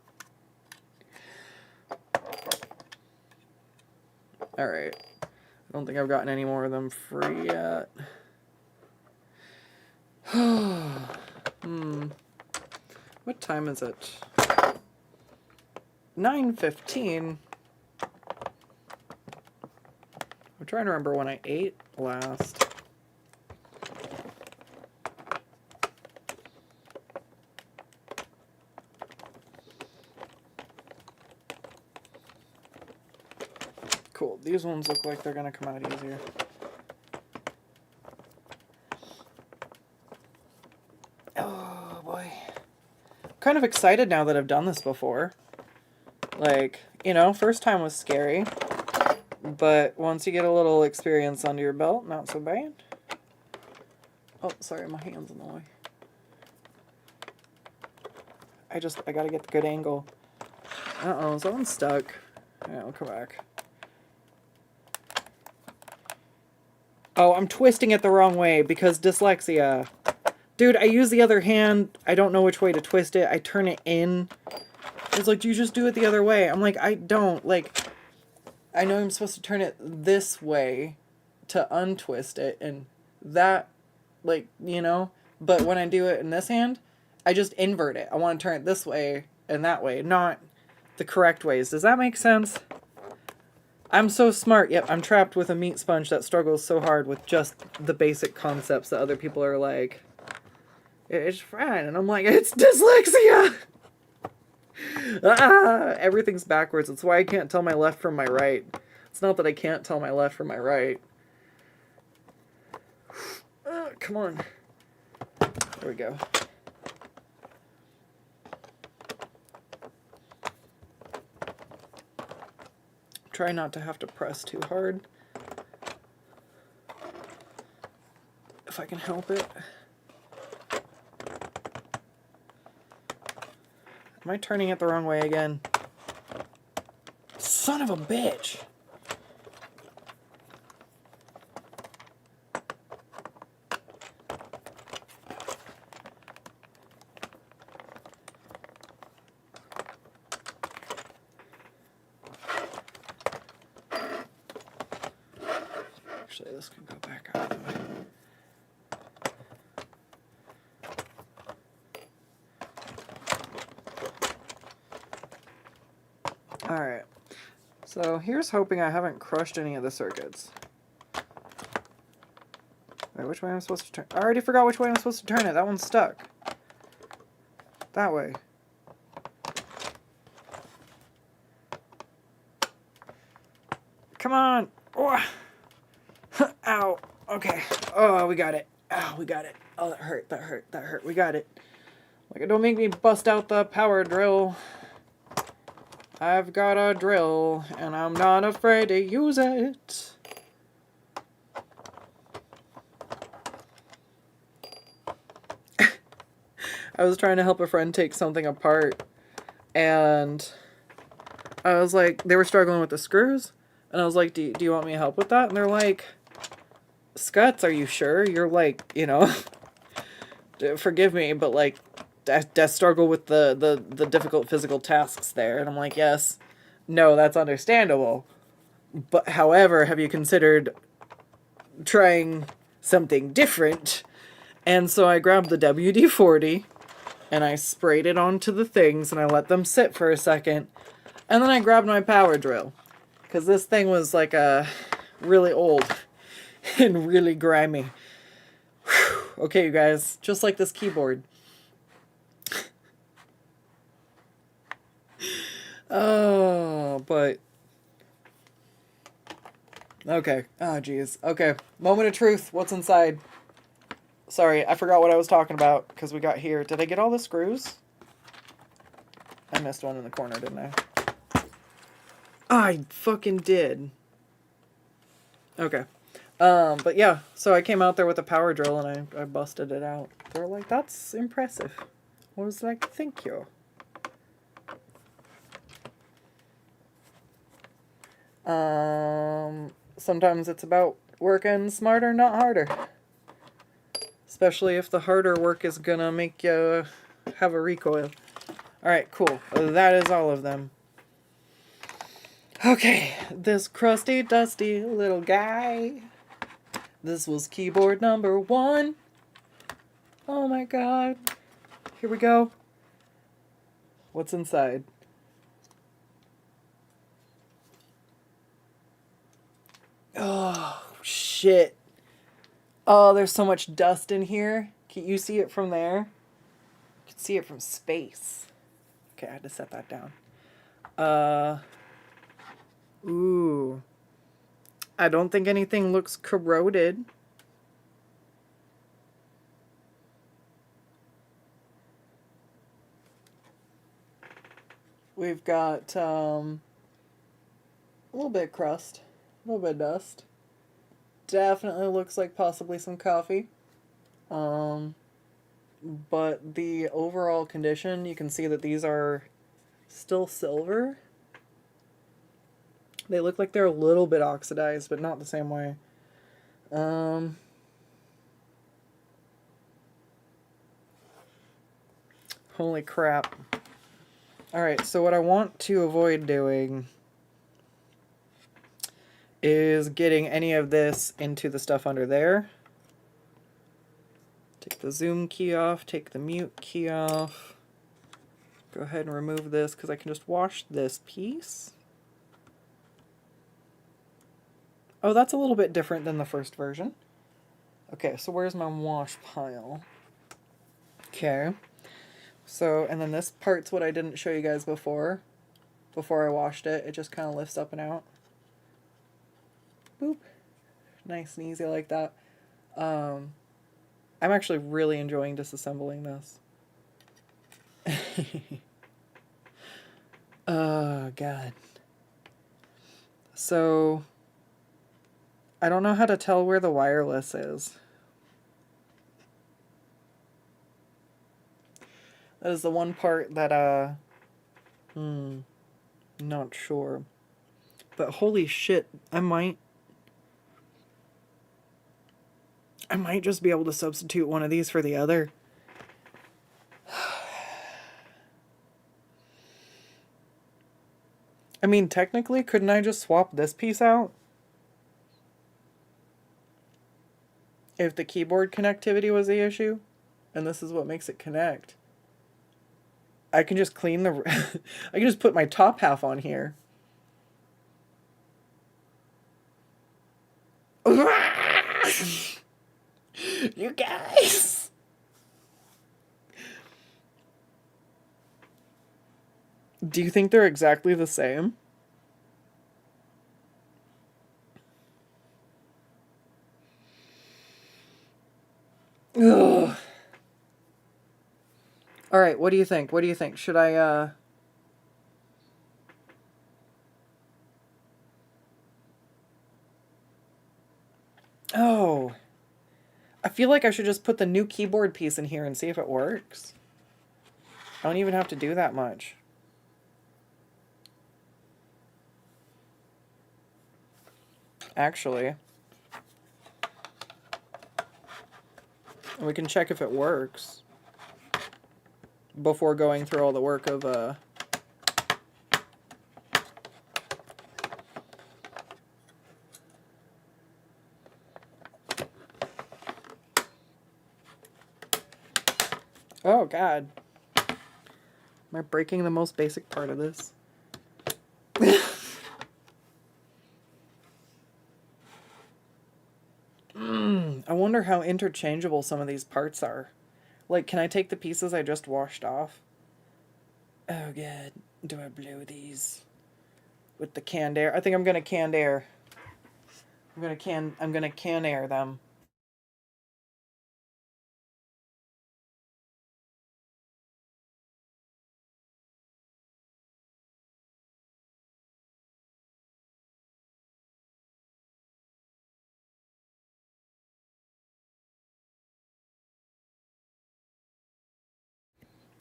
Alright. I don't think I've gotten any more of them free yet. What time is it? 9:15. I'm trying to remember when I ate last. Cool. These ones look like they're going to come out easier. Oh, boy. I'm kind of excited now that I've done this before. Like, you know, first time was scary. But once you get a little experience under your belt, not so bad. Oh, sorry, my hand's in the way. I gotta get the good angle. Uh-oh, someone's stuck. Yeah, I'll come back. Oh, I'm twisting it the wrong way because dyslexia. Dude, I use the other hand. I don't know which way to twist it. I turn it in. It's like, you just do it the other way. I'm like, I don't. Like, I know I'm supposed to turn it this way to untwist it. And that, like, you know. But when I do it in this hand, I just invert it. I want to turn it this way and that way. Not the correct ways. Does that make sense? I'm so smart, yep, I'm trapped with a meat sponge that struggles so hard with just the basic concepts that other people are like, it's fine, and I'm like, it's dyslexia! Everything's backwards, it's why I can't tell my left from my right. It's not that I can't tell my left from my right. Come on. There we go. Try not to have to press too hard. If I can help it. Am I turning it the wrong way again? Son of a bitch! Actually, this can go back out of the way. Alright, so here's hoping I haven't crushed any of the circuits. Wait, which way am I supposed to turn? I already forgot which way I'm supposed to turn it. That one's stuck. That way. Come on! Oh. Ow. Okay. Oh, we got it. Oh, we got it. Oh, that hurt. That hurt. That hurt. We got it. Like, don't make me bust out the power drill. I've got a drill, and I'm not afraid to use it. I was trying to help a friend take something apart, and I was like, they were struggling with the screws, and I was like, do you want me to help with that? And they're like, Skuttz, are you sure? You're like, you know, forgive me, but like, I struggle with the difficult physical tasks there. And I'm like, yes, no, that's understandable. But however, have you considered trying something different? And so I grabbed the WD-40 and I sprayed it onto the things and I let them sit for a second. And then I grabbed my power drill. Because this thing was like really old and really grimy. Whew. Okay, you guys, just like this keyboard. Oh, but... Okay. Oh, jeez. Okay. Moment of truth. What's inside? Sorry, I forgot what I was talking about because we got here. Did I get all the screws? I missed one in the corner, didn't I? I fucking did. Okay. But yeah, so I came out there with a power drill and I busted it out. They were like, that's impressive. I was like, thank you. Sometimes it's about working smarter, not harder. Especially if the harder work is gonna make you have a recoil. Alright, cool. That is all of them. Okay, this crusty, dusty little guy. This was keyboard number 1. Oh my god. Here we go. What's inside? Oh, shit. Oh, there's so much dust in here. Can you see it from there? You can see it from space. Okay, I had to set that down. Ooh. I don't think anything looks corroded. We've got a little bit of crust, a little bit of dust. Definitely looks like possibly some coffee. But the overall condition, you can see that these are still silver. They look like they're a little bit oxidized, but not the same way. Holy crap. Alright, so what I want to avoid doing is getting any of this into the stuff under there. Take the zoom key off, take the mute key off. Go ahead and remove this because I can just wash this piece. Oh, that's a little bit different than the first version. Okay, so where's my wash pile? Okay. So, and then this part's what I didn't show you guys before I washed it. It just kind of lifts up and out. Boop. Nice and easy like that. I'm actually really enjoying disassembling this. Oh, God. So, I don't know how to tell where the wireless is. That is the one part that, not sure. But holy shit, I might just be able to substitute one of these for the other. I mean, technically, couldn't I just swap this piece out? If the keyboard connectivity was the issue, and this is what makes it connect. I can just clean the... I can just put my top half on here. You guys! Do you think they're exactly the same? Ugh. Alright, what do you think? What do you think? Should I, Oh. I feel like I should just put the new keyboard piece in here and see if it works. I don't even have to do that much. Actually. We can check if it works before going through all the work of, Oh, God. Am I breaking the most basic part of this? I wonder how interchangeable some of these parts are. Like, can I take the pieces I just washed off? Oh, God. Do I blow these with the canned air? I think I'm gonna canned air. I'm gonna can air them.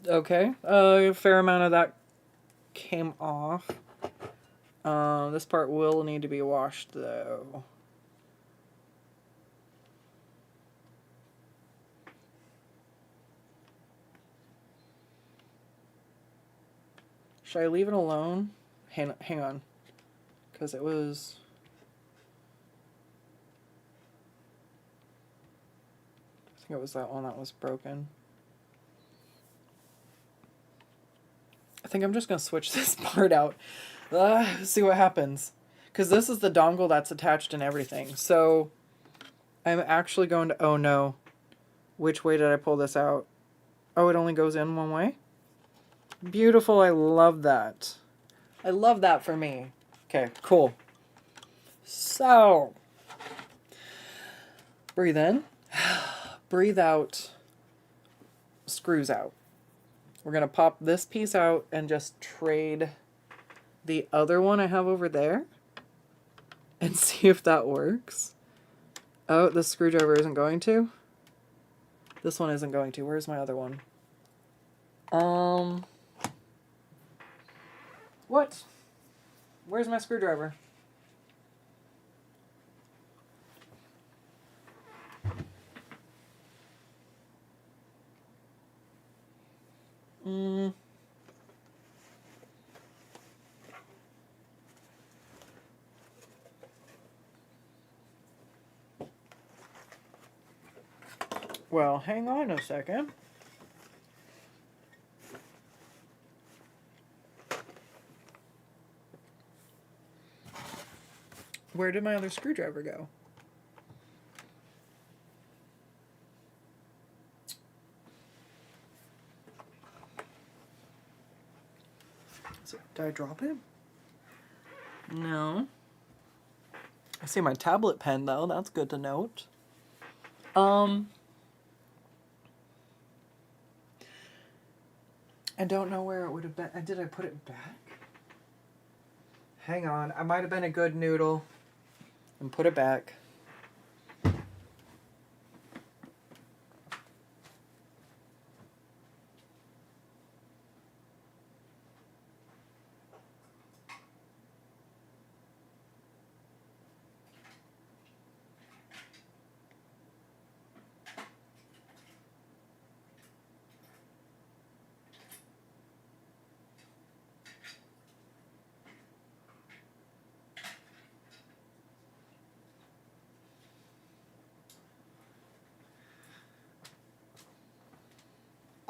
Okay, a fair amount of that came off. This part will need to be washed though. Should I leave it alone? Hang on. Because it was... I think it was that one that was broken. I think I'm just going to switch this part out. See what happens. Because this is the dongle that's attached and everything. So I'm actually going to... Oh no. Which way did I pull this out? Oh, it only goes in one way? Beautiful. I love that. I love that for me. Okay, cool. So, breathe in. Breathe out. Screws out. We're going to pop this piece out and just trade the other one I have over there and see if that works. Oh, the screwdriver isn't going to. This one isn't going to. Where's my other one? What? Where's my screwdriver? Well, hang on a second. Where did my other screwdriver go? So, did I drop it? No. I see my tablet pen though, that's good to note. I don't know where it would have been. Did I put it back? Hang on, I might have been a good noodle and put it back.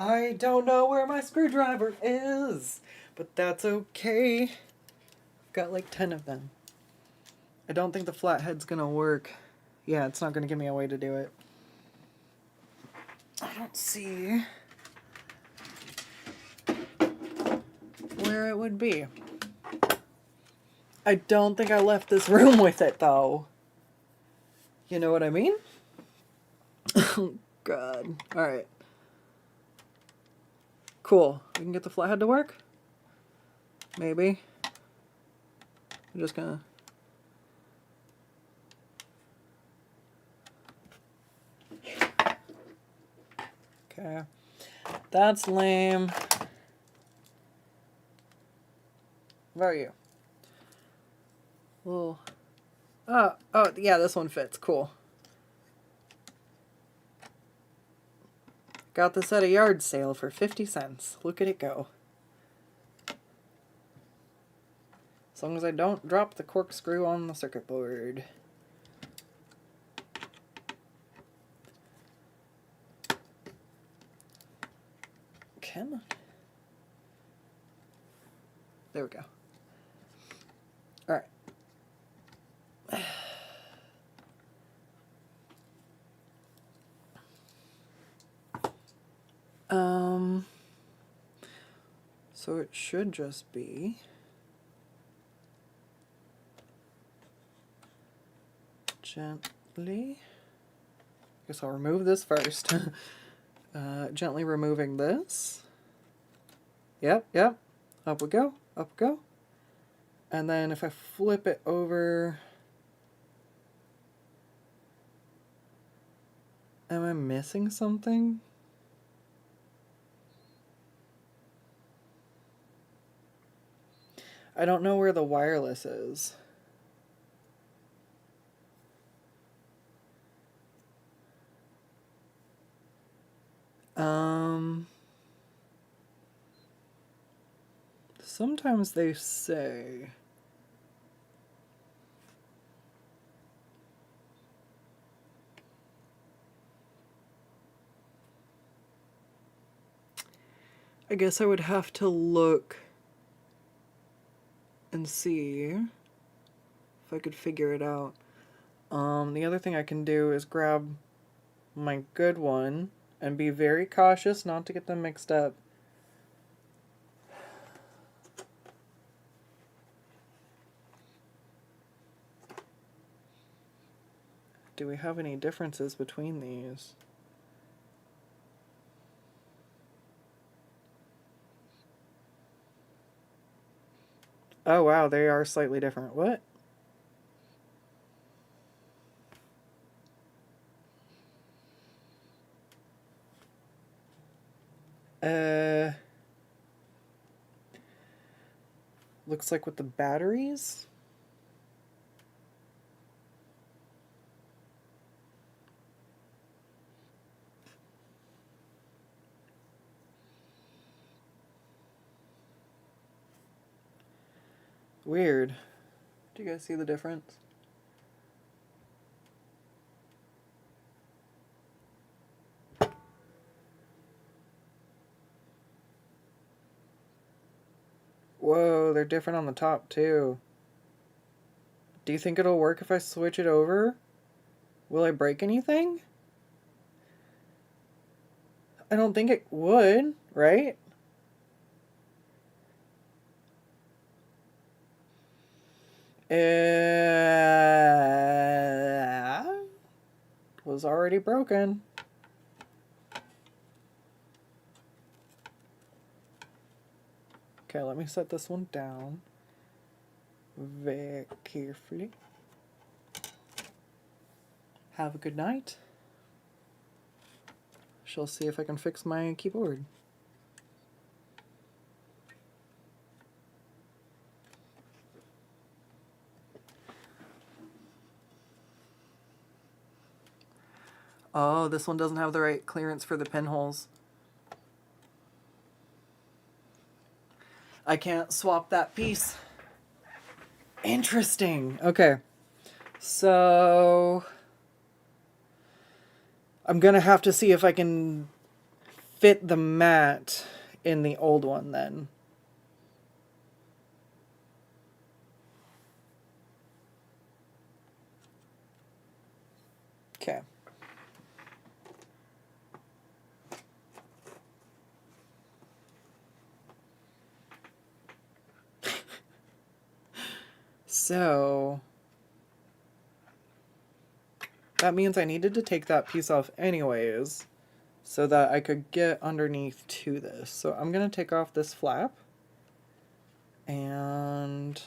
I don't know where my screwdriver is, but that's okay. I've got like 10 of them. I don't think the flathead's gonna work. Yeah, it's not gonna give me a way to do it. I don't see where it would be. I don't think I left this room with it though. You know what I mean? Oh God. Alright. Cool. We can get the flathead to work? Maybe. I'm just gonna... Okay. That's lame. Where are you? Well... Oh, yeah, this one fits. Cool. Got this at a yard sale for 50 cents. Look at it go. As long as I don't drop the corkscrew on the circuit board. Come on. There we go. Alright. So it should just be gently, I guess I'll remove this first. Gently removing this. Yep, up we go, up we go. And then if I flip it over, am I missing something? I don't know where the wireless is. Sometimes they say. I guess I would have to look and see if I could figure it out. The other thing I can do is grab my good one and be very cautious not to get them mixed up. Do we have any differences between these? Oh wow, they are slightly different. What? Looks like with the batteries? Weird. Do you guys see the difference? Whoa, they're different on the top too. Do you think it'll work if I switch it over? Will I break anything? I don't think it would, right? Was already broken. Okay, let me set this one down very carefully. Have a good night. Shall see if I can fix my keyboard. Oh, this one doesn't have the right clearance for the pinholes. I can't swap that piece. Interesting. Okay. So I'm gonna have to see if I can fit the mat in the old one then. Okay. So that means I needed to take that piece off anyways so that I could get underneath to this. So I'm going to take off this flap and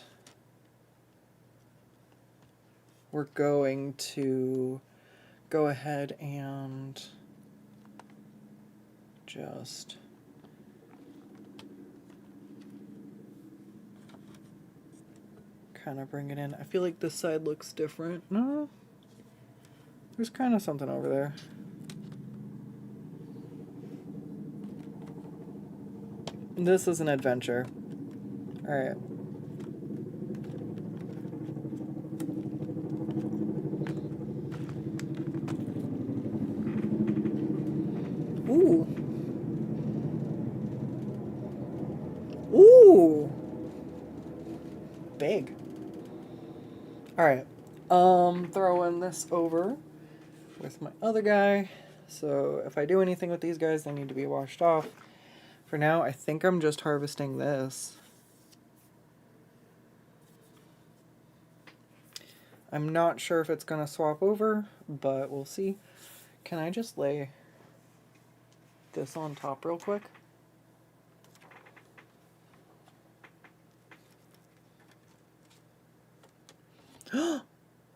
we're going to go ahead and just kind of bring it in. I feel like this side looks different. No, there's kind of something over there. This is an adventure. All right. Ooh. Ooh. Big. All right. Throwing this over with my other guy. So if I do anything with these guys, they need to be washed off. For now, I think I'm just harvesting this. I'm not sure if it's gonna swap over, but we'll see. Can I just lay this on top real quick?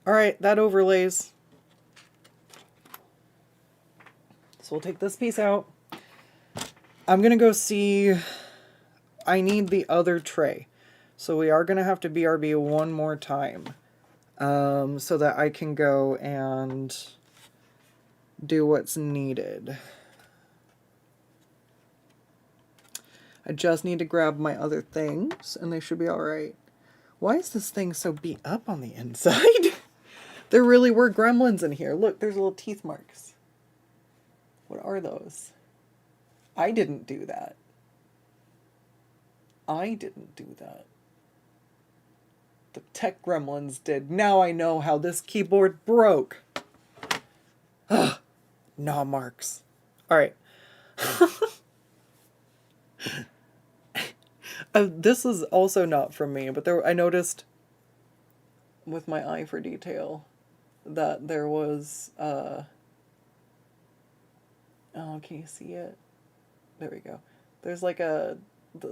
Alright, that overlays. So we'll take this piece out. I'm gonna go see. I need the other tray. So we are going to have to BRB one more time. So that I can go and do what's needed. I just need to grab my other things, and they should be alright. Why is this thing so beat up on the inside? There really were gremlins in here. Look, there's little teeth marks. What are those? I didn't do that. I didn't do that. The tech gremlins did. Now I know how this keyboard broke. Ugh. Gnaw marks. Alright. This is also not from me, but I noticed with my eye for detail that there was, oh, can you see it? There we go. There's like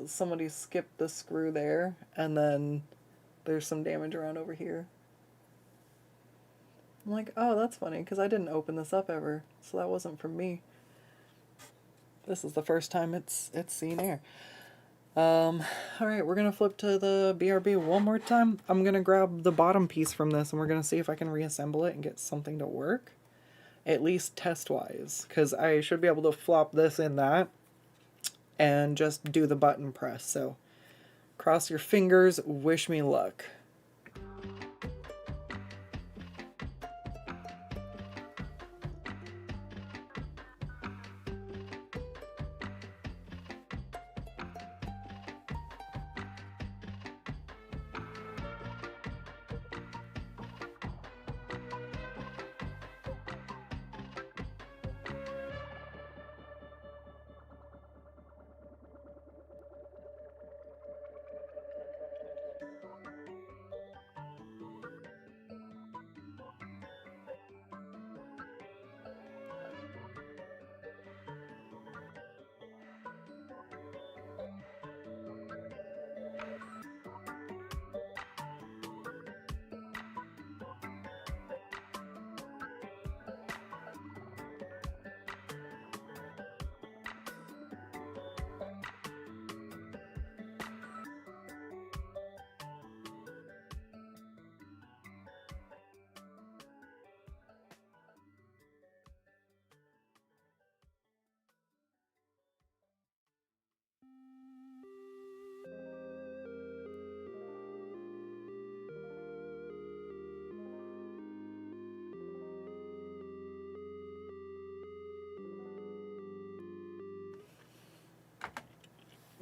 somebody skipped the screw there, and then there's some damage around over here. I'm like, oh, that's funny, because I didn't open this up ever, so that wasn't from me. This is the first time it's seen air. Alright, we're gonna flip to the BRB one more time. I'm gonna grab the bottom piece from this, and we're gonna see if I can reassemble it and get something to work. At least test-wise, because I should be able to flop this in that, and just do the button press, so cross your fingers, wish me luck.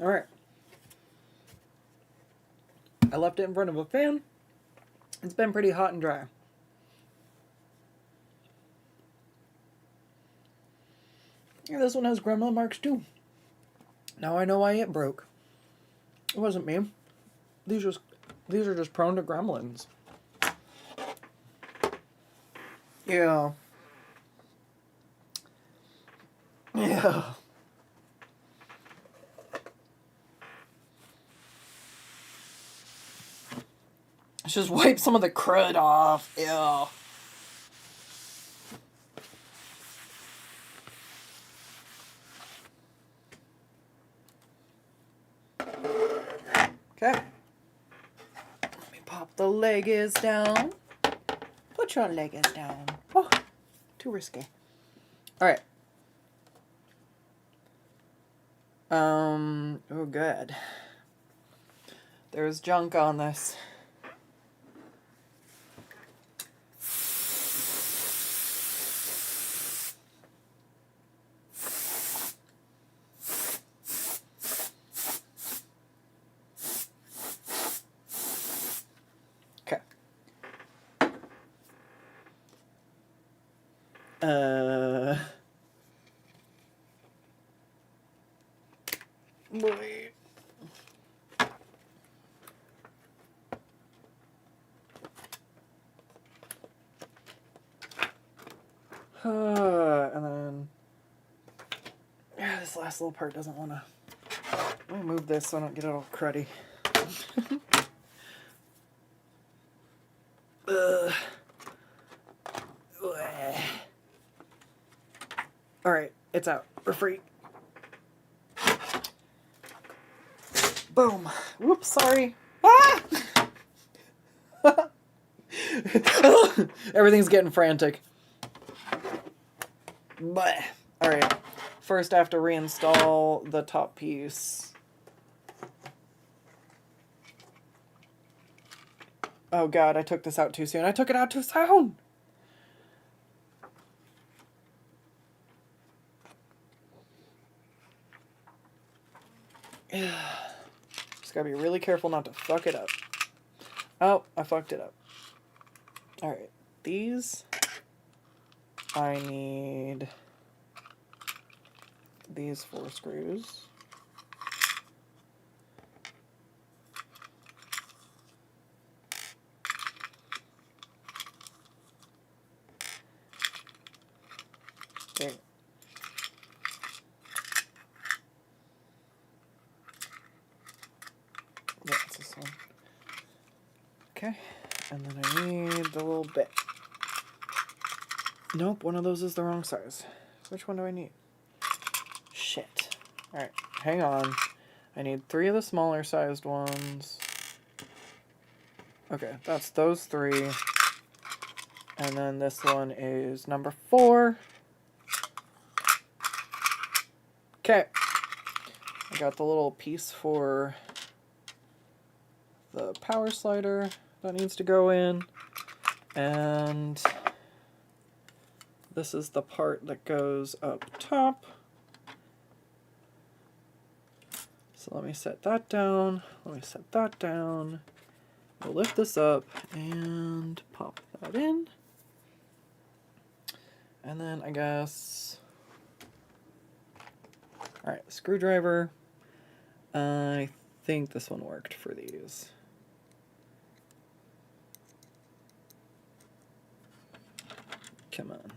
Alright. I left it in front of a fan. It's been pretty hot and dry. Yeah, this one has gremlin marks too. Now I know why it broke. It wasn't me. These are just prone to gremlins. Yeah. Yeah. Let's just wipe some of the crud off. Ew. Okay. Let me pop the leg is down. Put your leg is down. Oh, too risky. Alright. Oh good. There's junk on this. Wait. And then, yeah, this last little part doesn't want to. Let me move this so I don't get it all cruddy. Alright, it's out. We're free. Boom. Whoops, sorry. Ah! Everything's getting frantic. But, alright. First I have to reinstall the top piece. Oh god, I took this out too soon. I took it out too soon! Just gotta be really careful not to fuck it up. Oh, I fucked it up. Alright, these... I need... these 4 screws. There. Yeah, it's this one. Okay, and then I need the little bit. Nope, one of those is the wrong size. Which one do I need? Shit. Alright, hang on. I need 3 of the smaller sized ones. Okay, that's those 3. And then this one is number 4. Okay. I got the little piece for the power slider that needs to go in. And this is the part that goes up top. So let me set that down. Let me set that down. We'll lift this up and pop that in. And then I guess... Alright, screwdriver. I think this one worked for these. Come on.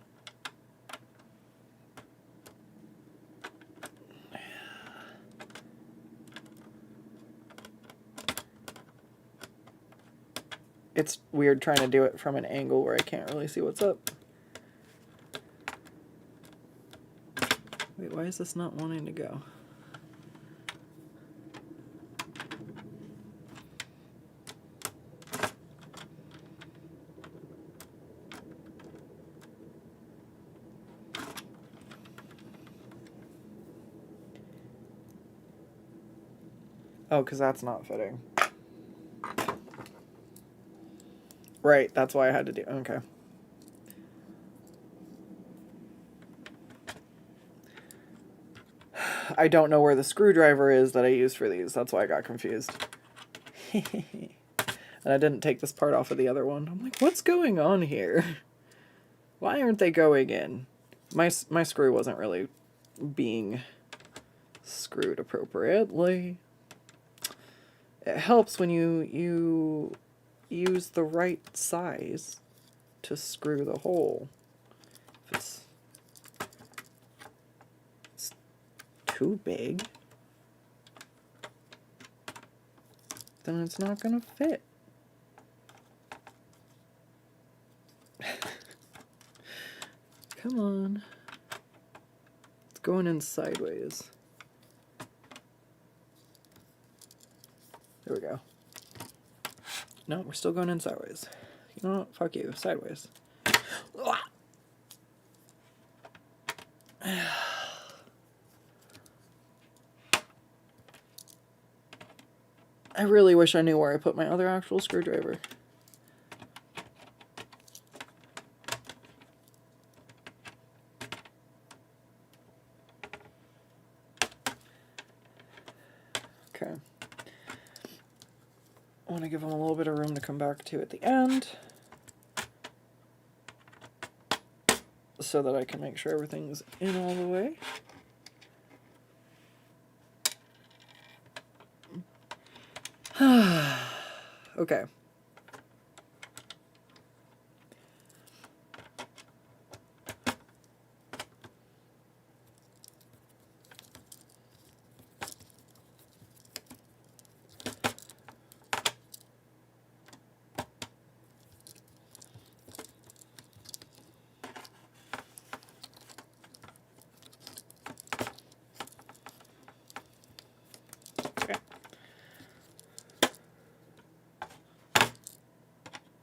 It's weird trying to do it from an angle where I can't really see what's up. Wait, why is this not wanting to go? Oh, because that's not fitting. Right, that's why I had to do... Okay. I don't know where the screwdriver is that I used for these. That's why I got confused. And I didn't take this part off of the other one. I'm like, what's going on here? Why aren't they going in? My screw wasn't really being screwed appropriately. It helps when you use the right size to screw the hole. If it's too big, then it's not gonna fit. Come on. It's going in sideways. There we go. No, we're still going in sideways. You know what? Fuck you. Sideways. I really wish I knew where I put my other actual screwdriver. Okay. I want to give them a little bit of room to come back to at the end, so that I can make sure everything's in all the way. Okay.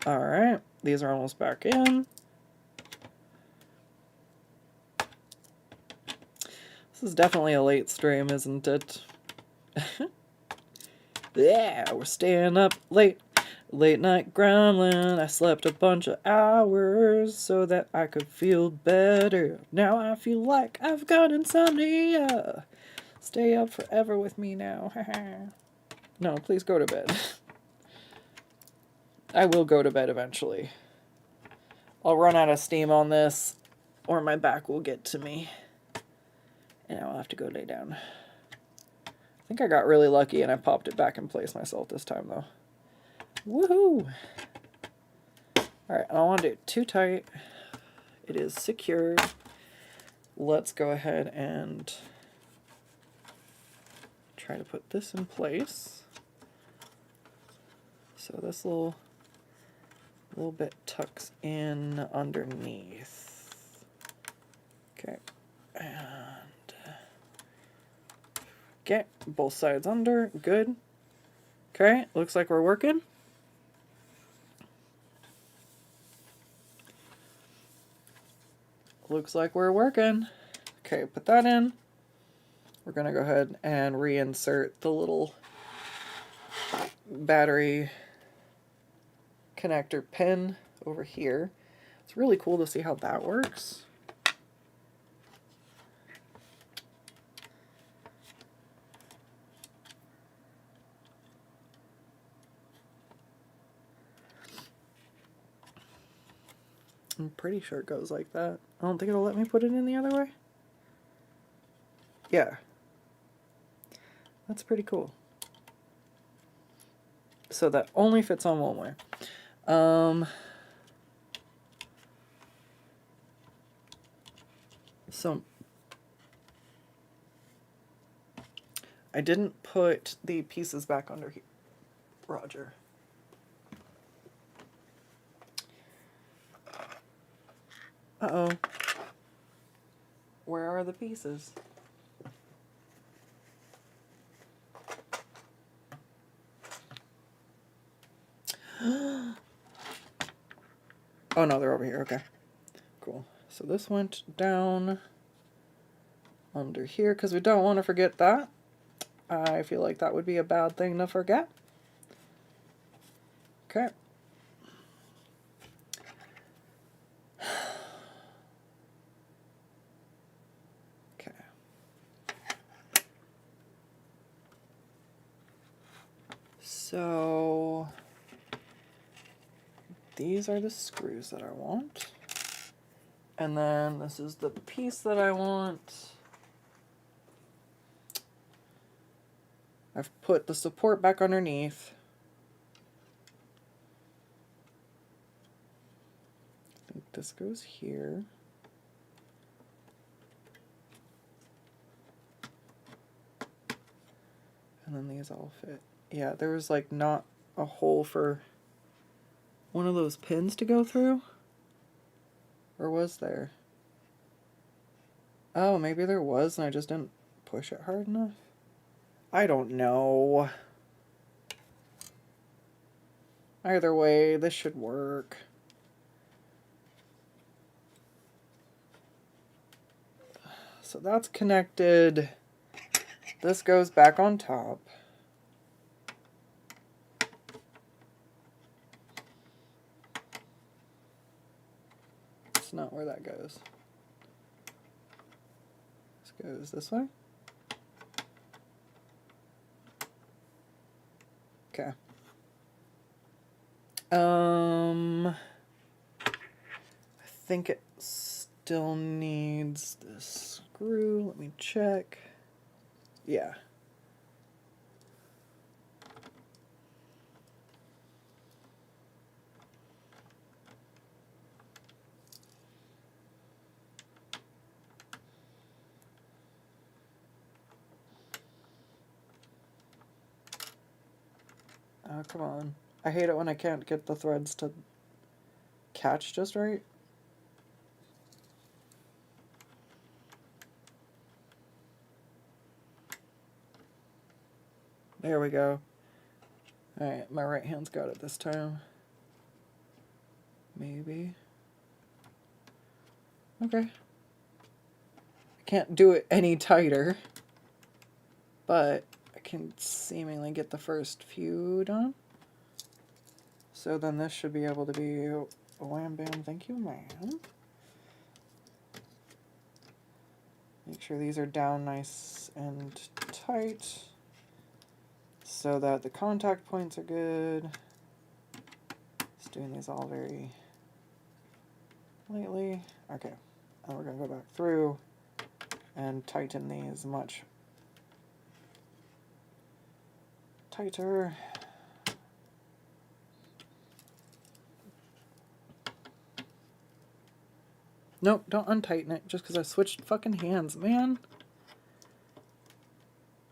Alright, these are almost back in. This is definitely a late stream, isn't it? Yeah, we're staying up late. Late night gremlin. I slept a bunch of hours so that I could feel better. Now I feel like I've got insomnia. Stay up forever with me now. No, please go to bed. I will go to bed eventually. I'll run out of steam on this, or my back will get to me. And I'll have to go lay down. I think I got really lucky and I popped it back in place myself this time, though. Woohoo! Alright, I don't want to do it too tight. It is secure. Let's go ahead and try to put this in place. So this little bit tucks in underneath. Okay. And okay, both sides under. Good. Okay, looks like we're working. Looks like we're working. Okay, put that in. We're going to go ahead and reinsert the little battery connector pin over here. It's really cool to see how that works. I'm pretty sure it goes like that. I don't think it'll let me put it in the other way. Yeah. That's pretty cool. So that only fits on one way. So I didn't put the pieces back under here, Roger. Uh-oh. Where are the pieces? Oh no, they're over here. Okay. Cool. So this went down under here because we don't want to forget that. I feel like that would be a bad thing to forget. Okay. Okay. So these are the screws that I want. And then this is the piece that I want. I've put the support back underneath. I think this goes here. And then these all fit. Yeah, there was like not a hole for one of those pins to go through. Or was there? Oh, maybe there was and I just didn't push it hard enough. I don't know. Either way, this should work. So that's connected. This goes back on top. That's not where that goes. This goes this way. Okay. I think it still needs this screw. Let me check. Yeah. Oh, come on. I hate it when I can't get the threads to catch just right. There we go. Alright, my right hand's got it this time. maybe. Okay. I can't do it any tighter, but I can seemingly get the first few done. So then this should be able to be a wham bam, thank you, ma'am. Make sure these are down nice and tight so that the contact points are good. Just doing these all very lightly. Okay, and we're going to go back through and tighten these much tighter. Nope, don't untighten it just because I switched fucking hands, man.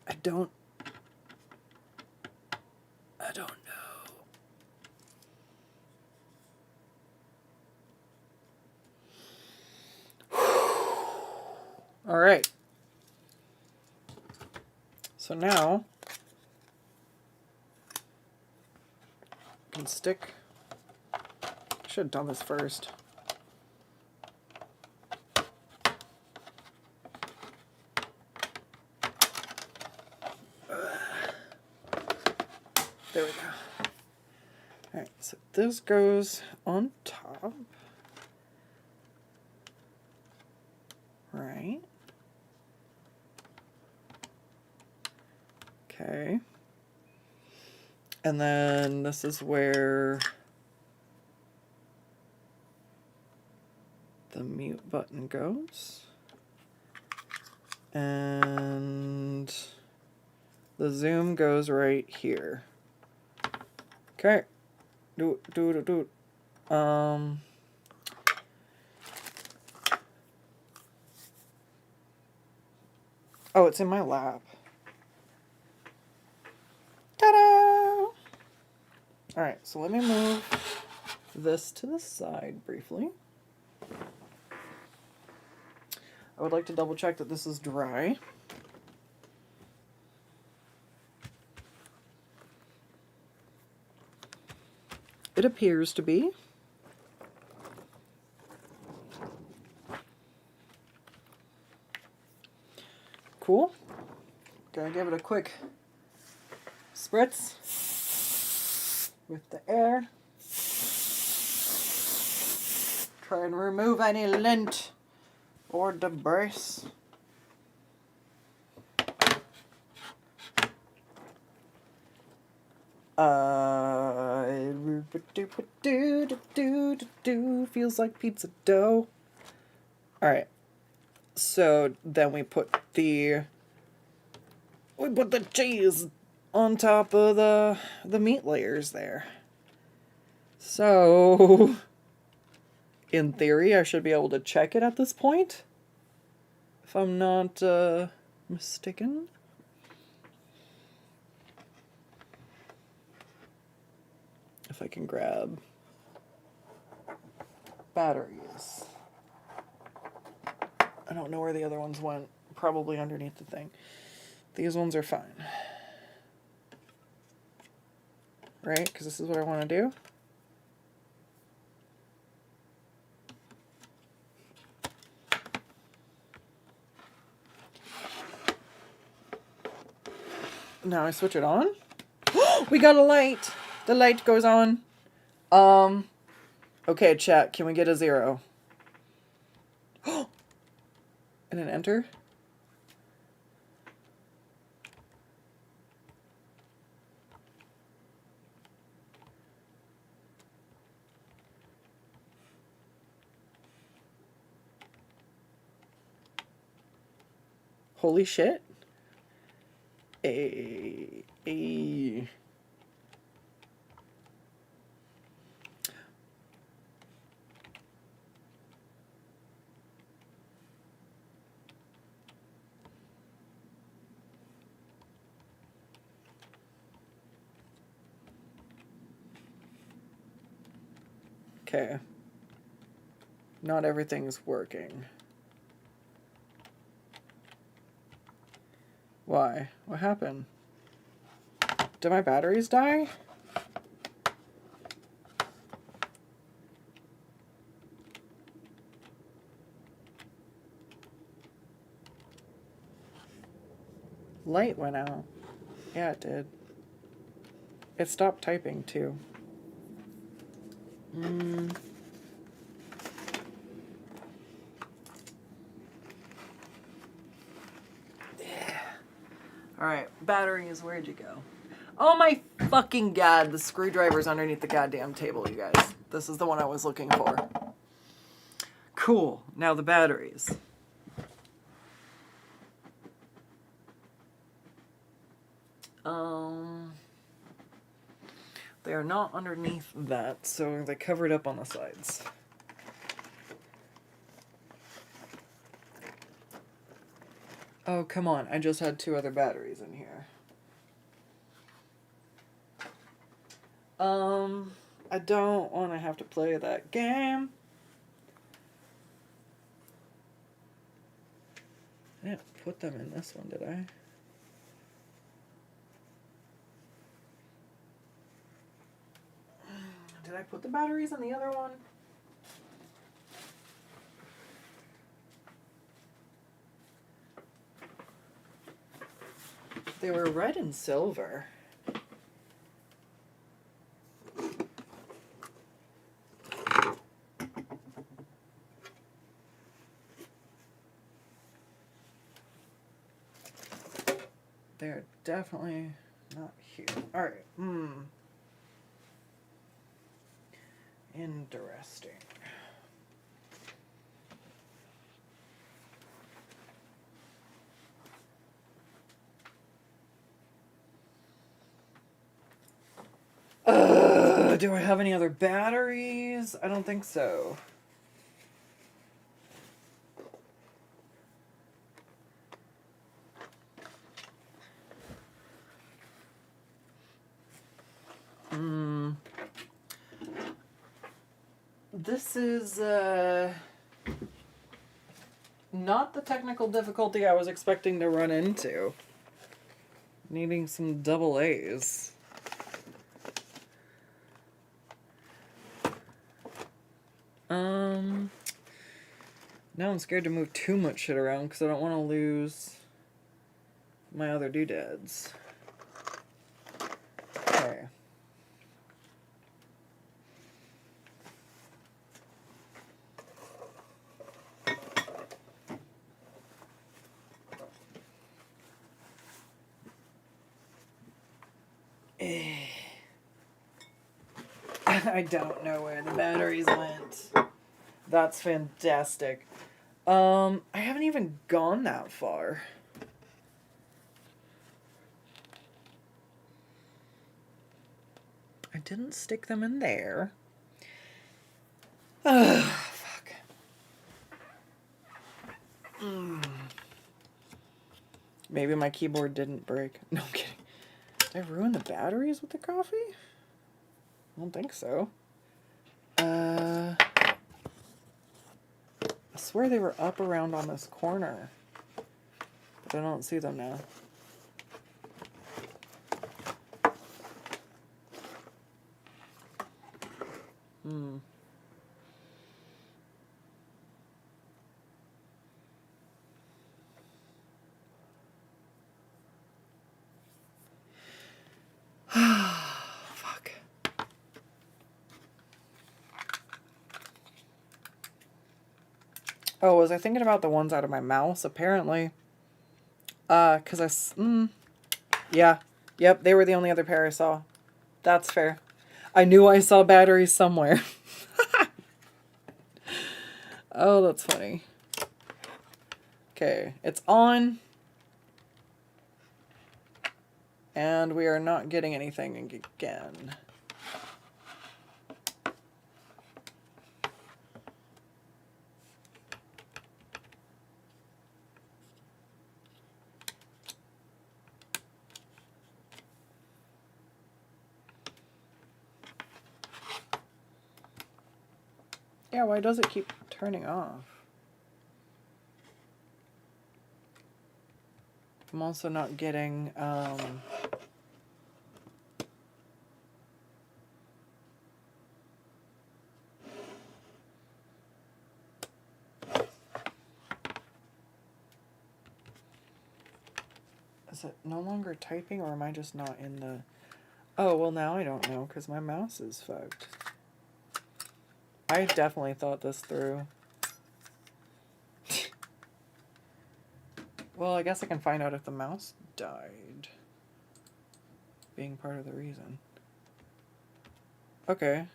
I don't know. All right. So now I can stick. Should have done this first. There we go. Alright, so this goes on top. Right. Okay. And then this is where the mute button goes. And the zoom goes right here. Okay. Do it. Oh, it's in my lap. Ta-da! Alright, so let me move this to the side briefly. I would like to double check that this is dry. It appears to be. Cool. Gonna give it a quick spritz with the air. Try and remove any lint or debris. Feels like pizza dough. Alright. So then we put the cheese on top of the meat layers there. So in theory I should be able to check it at this point, if I'm not mistaken. If I can grab batteries. I don't know where the other ones went. Probably underneath the thing. These ones are fine. Right? Because this is what I want to do. Now I switch it on. We got a light! The light goes on. Okay, chat, can we get a 0? And an enter? Holy shit. Okay. Not everything's working. Why? What happened? Did my batteries die? Light went out. Yeah, it did. It stopped typing, too. Yeah. Alright, batteries, where'd you go? Oh my fucking god, the screwdriver's underneath the goddamn table, you guys. This is the one I was looking for. Cool, now the batteries. They are not underneath that, so they covered up on the sides. Oh, come on, I just had 2 other batteries in here. I don't want to have to play that game. I didn't put them in this one, did I? Did I put the batteries in the other one? They were red and silver. They're definitely not here. Alright, Interesting. Do I have any other batteries? I don't think so. This is not the technical difficulty I was expecting to run into. Needing some double A's. Now I'm scared to move too much shit around because I don't want to lose my other doodads. Okay. I don't know where the batteries went. That's fantastic. I haven't even gone that far. I didn't stick them in there. Fuck. Maybe my keyboard didn't break. No, I'm kidding. Did I ruin the batteries with the coffee? I don't think so. I swear they were up around on this corner. But I don't see them now. Fuck. Oh, was I thinking about the ones out of my mouse? Apparently. Yeah. Yep, they were the only other pair I saw. That's fair. I knew I saw batteries somewhere. Oh, that's funny. Okay, it's on. And we are not getting anything again. Yeah, why does it keep turning off? I'm also not getting, Is it no longer typing, or am I just not in the... Oh, well, now I don't know, because my mouse is fucked. I definitely thought this through. Well, I guess I can find out if the mouse died. Being part of the reason. Okay.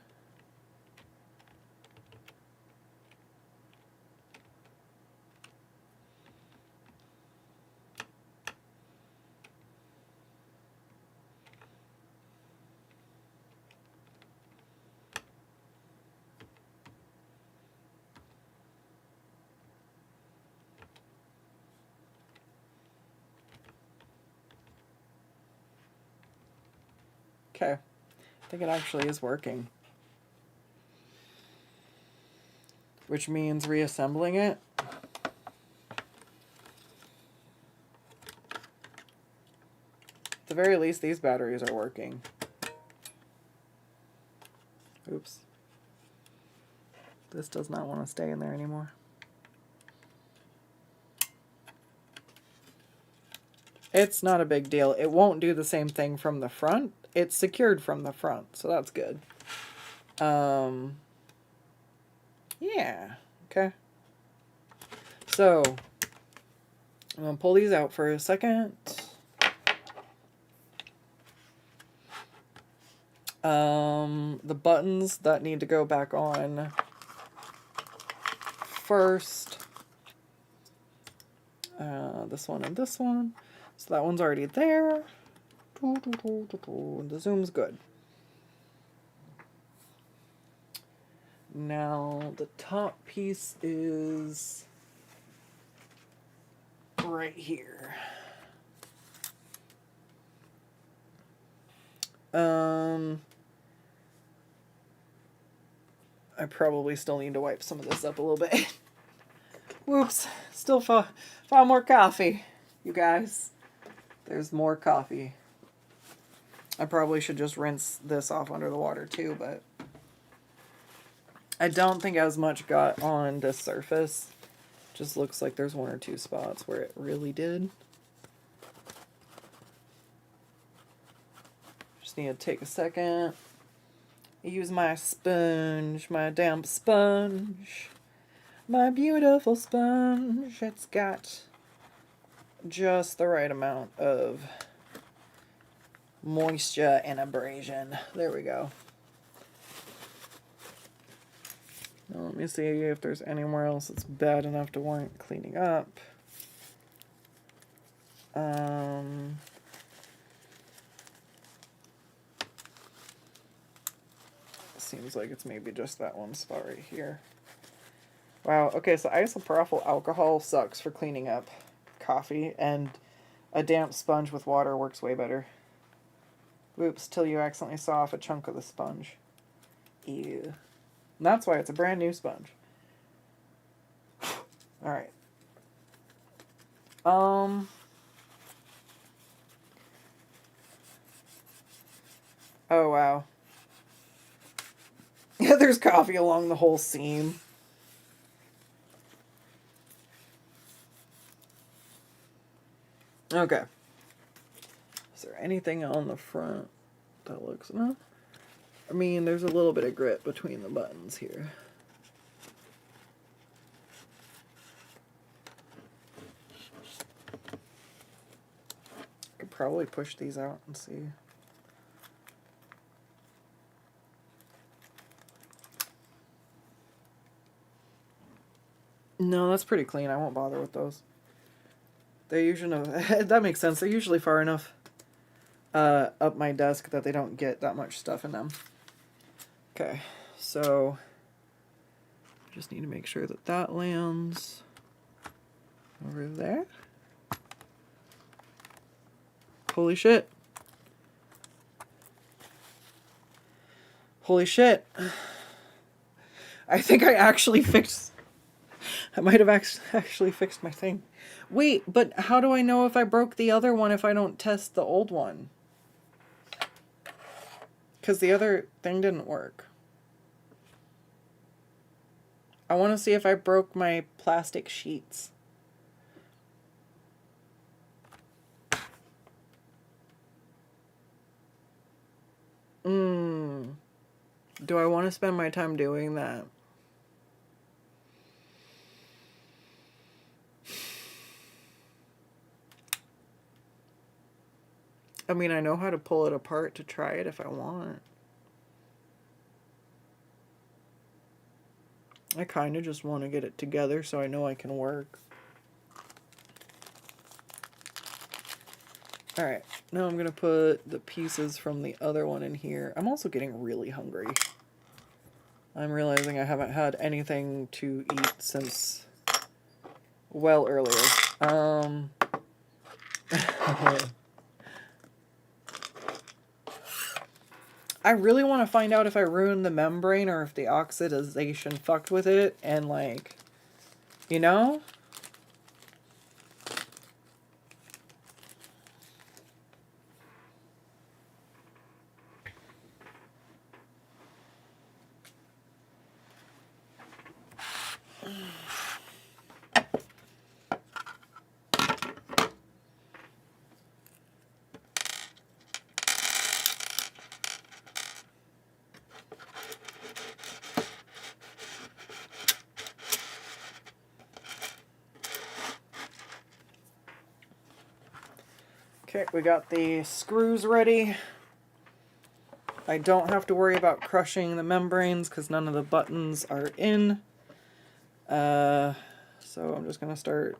Okay. I think it actually is working. Which means reassembling it. At the very least, these batteries are working. Oops. This does not want to stay in there anymore. It's not a big deal. It won't do the same thing from the front. It's secured from the front, so that's good. Yeah, okay. So, I'm going to pull these out for a second. The buttons that need to go back on first. This one and this one. So that one's already there. The zoom's good. Now the top piece is right here. I probably still need to wipe some of this up a little bit. Whoops, still found more coffee, you guys. There's more coffee. I probably should just rinse this off under the water too, but I don't think as much got on this surface. Just looks like there's one or two spots where it really did. Just need to take a second. Use my sponge, my damp sponge. My beautiful sponge. It's got just the right amount of moisture and abrasion. There we go. Now let me see if there's anywhere else that's bad enough to warrant cleaning up. Seems like it's maybe just that one spot right here. Wow, okay, so isopropyl alcohol sucks for cleaning up coffee, and a damp sponge with water works way better. Whoops, till you accidentally saw off a chunk of the sponge. Ew. And that's why it's a brand new sponge. Alright. Oh, wow. Yeah, there's coffee along the whole seam. Okay. Is there anything on the front that looks... No? I mean, there's a little bit of grit between the buttons here. I could probably push these out and see. No, that's pretty clean. I won't bother with those. They usually... that makes sense. They're usually far enough up my desk that they don't get that much stuff in them. Okay, so just need to make sure that that lands over there. Holy shit. Holy shit. I think I actually fixed... I might have actually fixed my thing. Wait, but how do I know if I broke the other one if I don't test the old one? Because the other thing didn't work. I want to see if I broke my plastic sheets. Do I want to spend my time doing that? I mean, I know how to pull it apart to try it if I want. I kind of just want to get it together so I know I can work. Alright, now I'm going to put the pieces from the other one in here. I'm also getting really hungry. I'm realizing I haven't had anything to eat since well earlier. I really want to find out if I ruined the membrane or if the oxidization fucked with it and, like, you know? Okay, we got the screws ready. I don't have to worry about crushing the membranes because none of the buttons are in. So I'm just gonna start,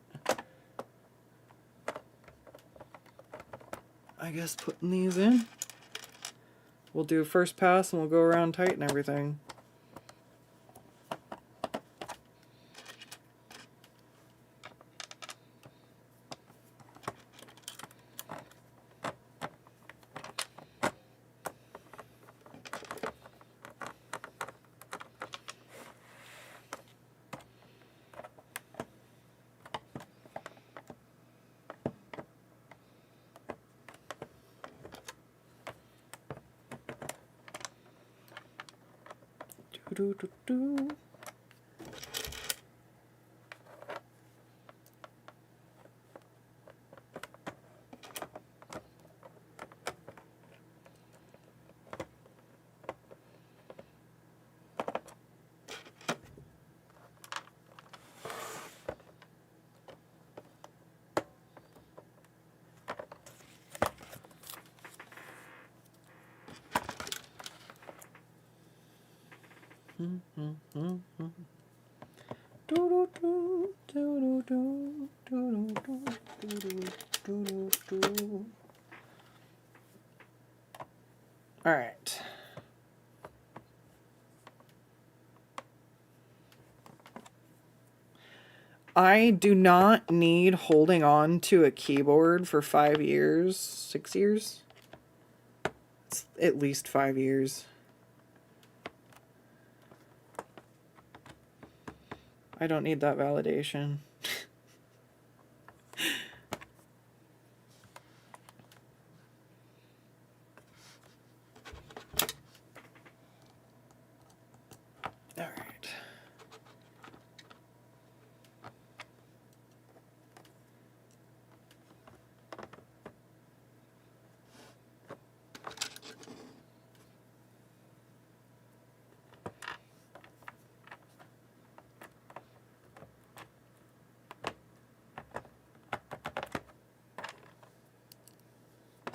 I guess, putting these in. We'll do first pass and we'll go around tighten everything. Do-do-do-do. All right. I do not need holding on to a keyboard for 5 years, 6 years. It's at least 5 years. I don't need that validation. All right.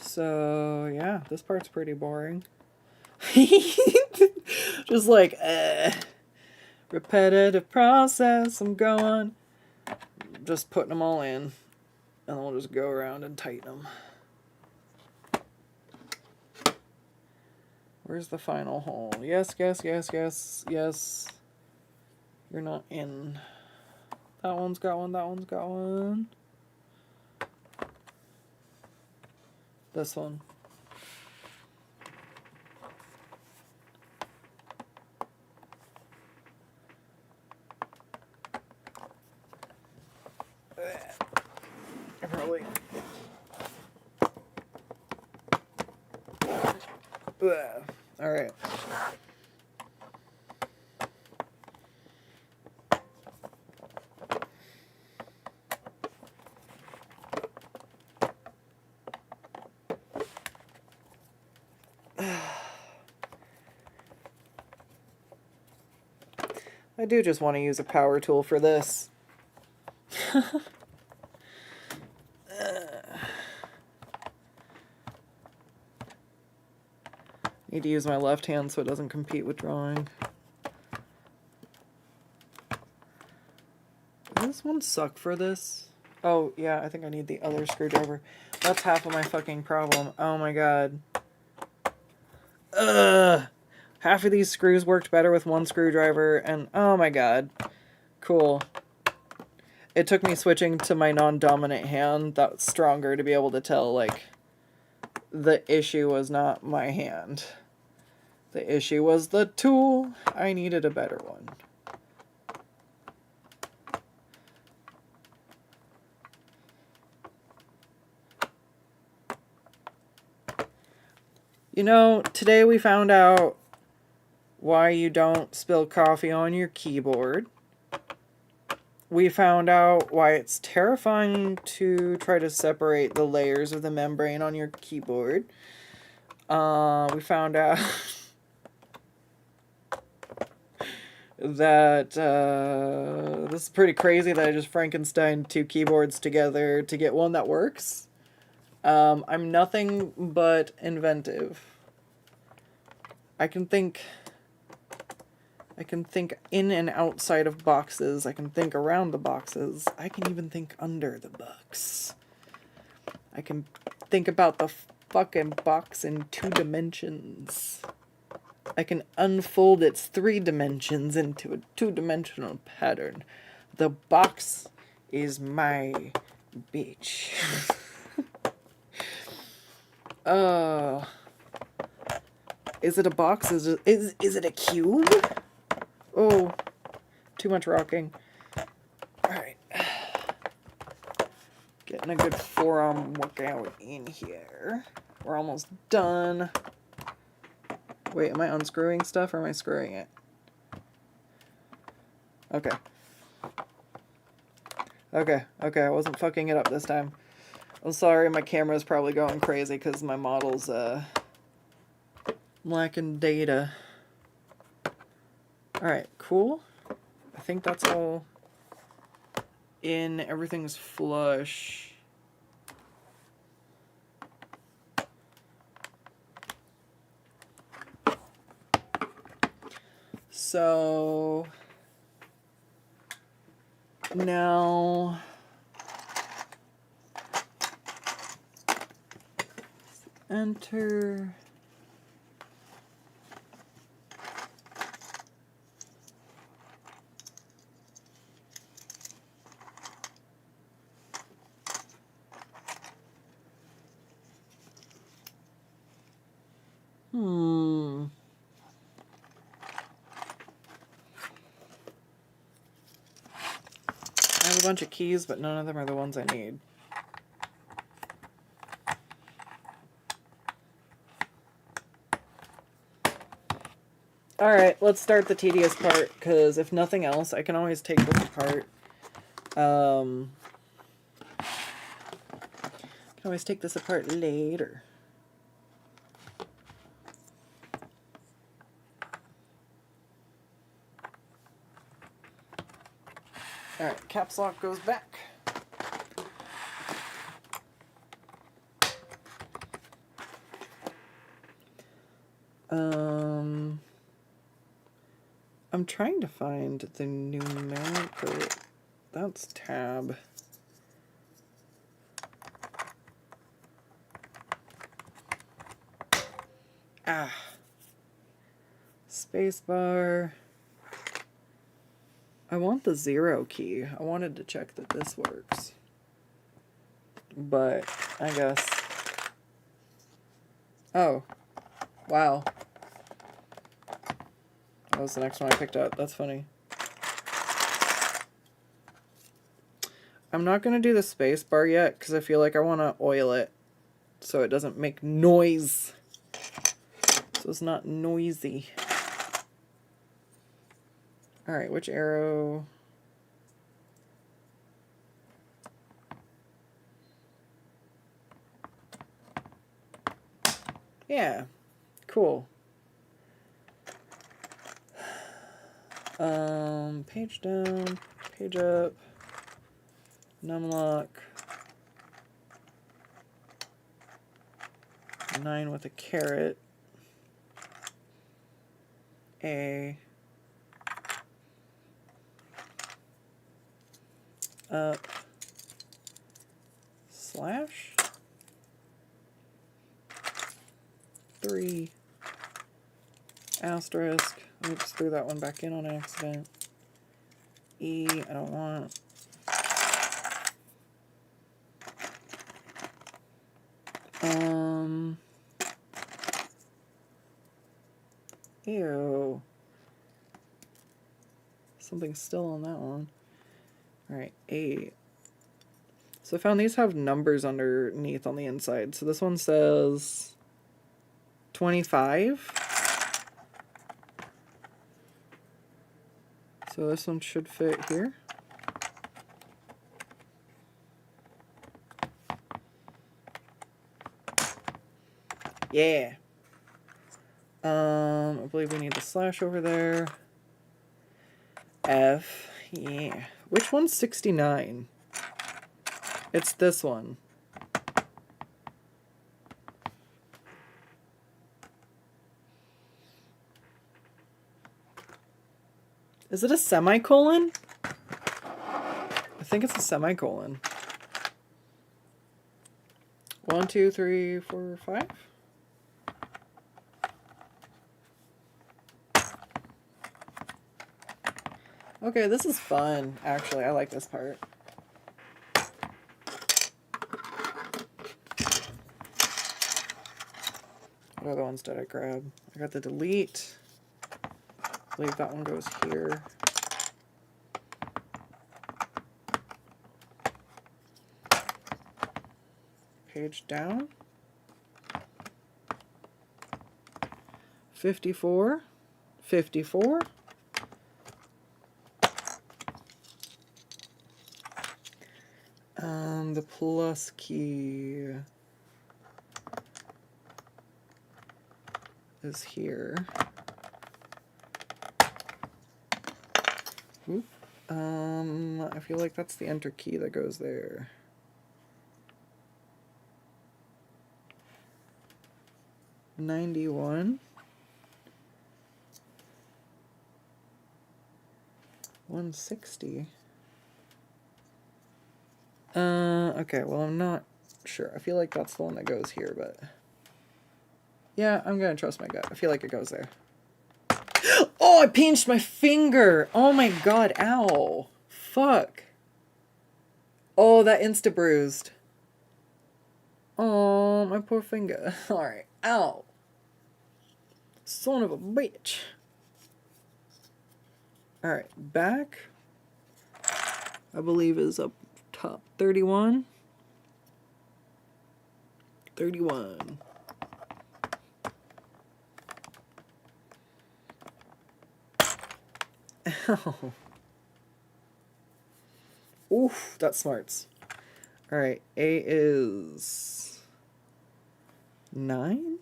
So, yeah, this part's pretty boring. Just like, repetitive process, I'm going. Just putting them all in. And we'll just go around and tighten them. Where's the final hole? Yes, yes, yes, yes, yes. You're not in. That one's got one, that one's got one. This one. Probably. All right. I do just want to use a power tool for this. Need to use my left hand so it doesn't compete with drawing. Does this one suck for this? Oh, yeah, I think I need the other screwdriver. That's half of my fucking problem. Oh my god. Ugh! Half of these screws worked better with one screwdriver, and oh my god. Cool. It took me switching to my non-dominant hand that's stronger to be able to tell, like, the issue was not my hand. The issue was the tool. I needed a better one. You know, today we found out why you don't spill coffee on your keyboard. We found out why it's terrifying to try to separate the layers of the membrane on your keyboard. We found out that this is pretty crazy that I just Frankensteined two keyboards together to get one that works. I'm nothing but inventive. I can think in and outside of boxes. I can think around the boxes. I can even think under the box. I can think about the fucking box in 2 dimensions. I can unfold its 3 dimensions into a 2-dimensional pattern. The box is my bitch. Is it a box? Is it a cube? Oh, too much rocking. Alright. Getting a good forearm workout in here. We're almost done. Wait, am I unscrewing stuff or am I screwing it? Okay. Okay, I wasn't fucking it up this time. I'm sorry, my camera's probably going crazy because my model's, lacking data. Alright, cool. I think that's all in. Everything's flush. So now enter. I have a bunch of keys, but none of them are the ones I need. Alright, let's start the tedious part, because if nothing else, I can always take this apart. I can always take this apart later. Alright, caps lock goes back. I'm trying to find the numerical. That's tab. Ah. Spacebar. I want the 0 key. I wanted to check that this works. But, I guess. Oh. Wow. That was the next one I picked up. That's funny. I'm not going to do the space bar yet because I feel like I want to oil it so it doesn't make noise. So it's not noisy. Alright, which arrow? Yeah, cool. Page down, page up, numlock, 9 with a caret, A, up, slash, 3, asterisk, oops, threw that one back in on accident, E, I don't want, ew, something's still on that one. Alright, 8. So I found these have numbers underneath on the inside. So this one says 25. So this one should fit here. Yeah. I believe we need the slash over there. F. Yeah. Which one's 69? It's this one. Is it a semicolon? I think it's a semicolon. 1, 2, 3, 4, 5. Okay, this is fun, actually. I like this part. What other ones did I grab? I got the delete. I believe that one goes here. Page down. 54. 54. The plus key is here. Oop. I feel like that's the enter key that goes there. $91. 160. Okay, well, I'm not sure. I feel like that's the one that goes here, but yeah, I'm gonna trust my gut. I feel like it goes there. Oh, I pinched my finger! Oh my god, ow. Fuck. Oh, that insta-bruised. Oh, my poor finger. Alright, ow. Son of a bitch. Alright, back, I believe is up top. 31. 31. Ow. Oof, that smarts. Alright, A is 9?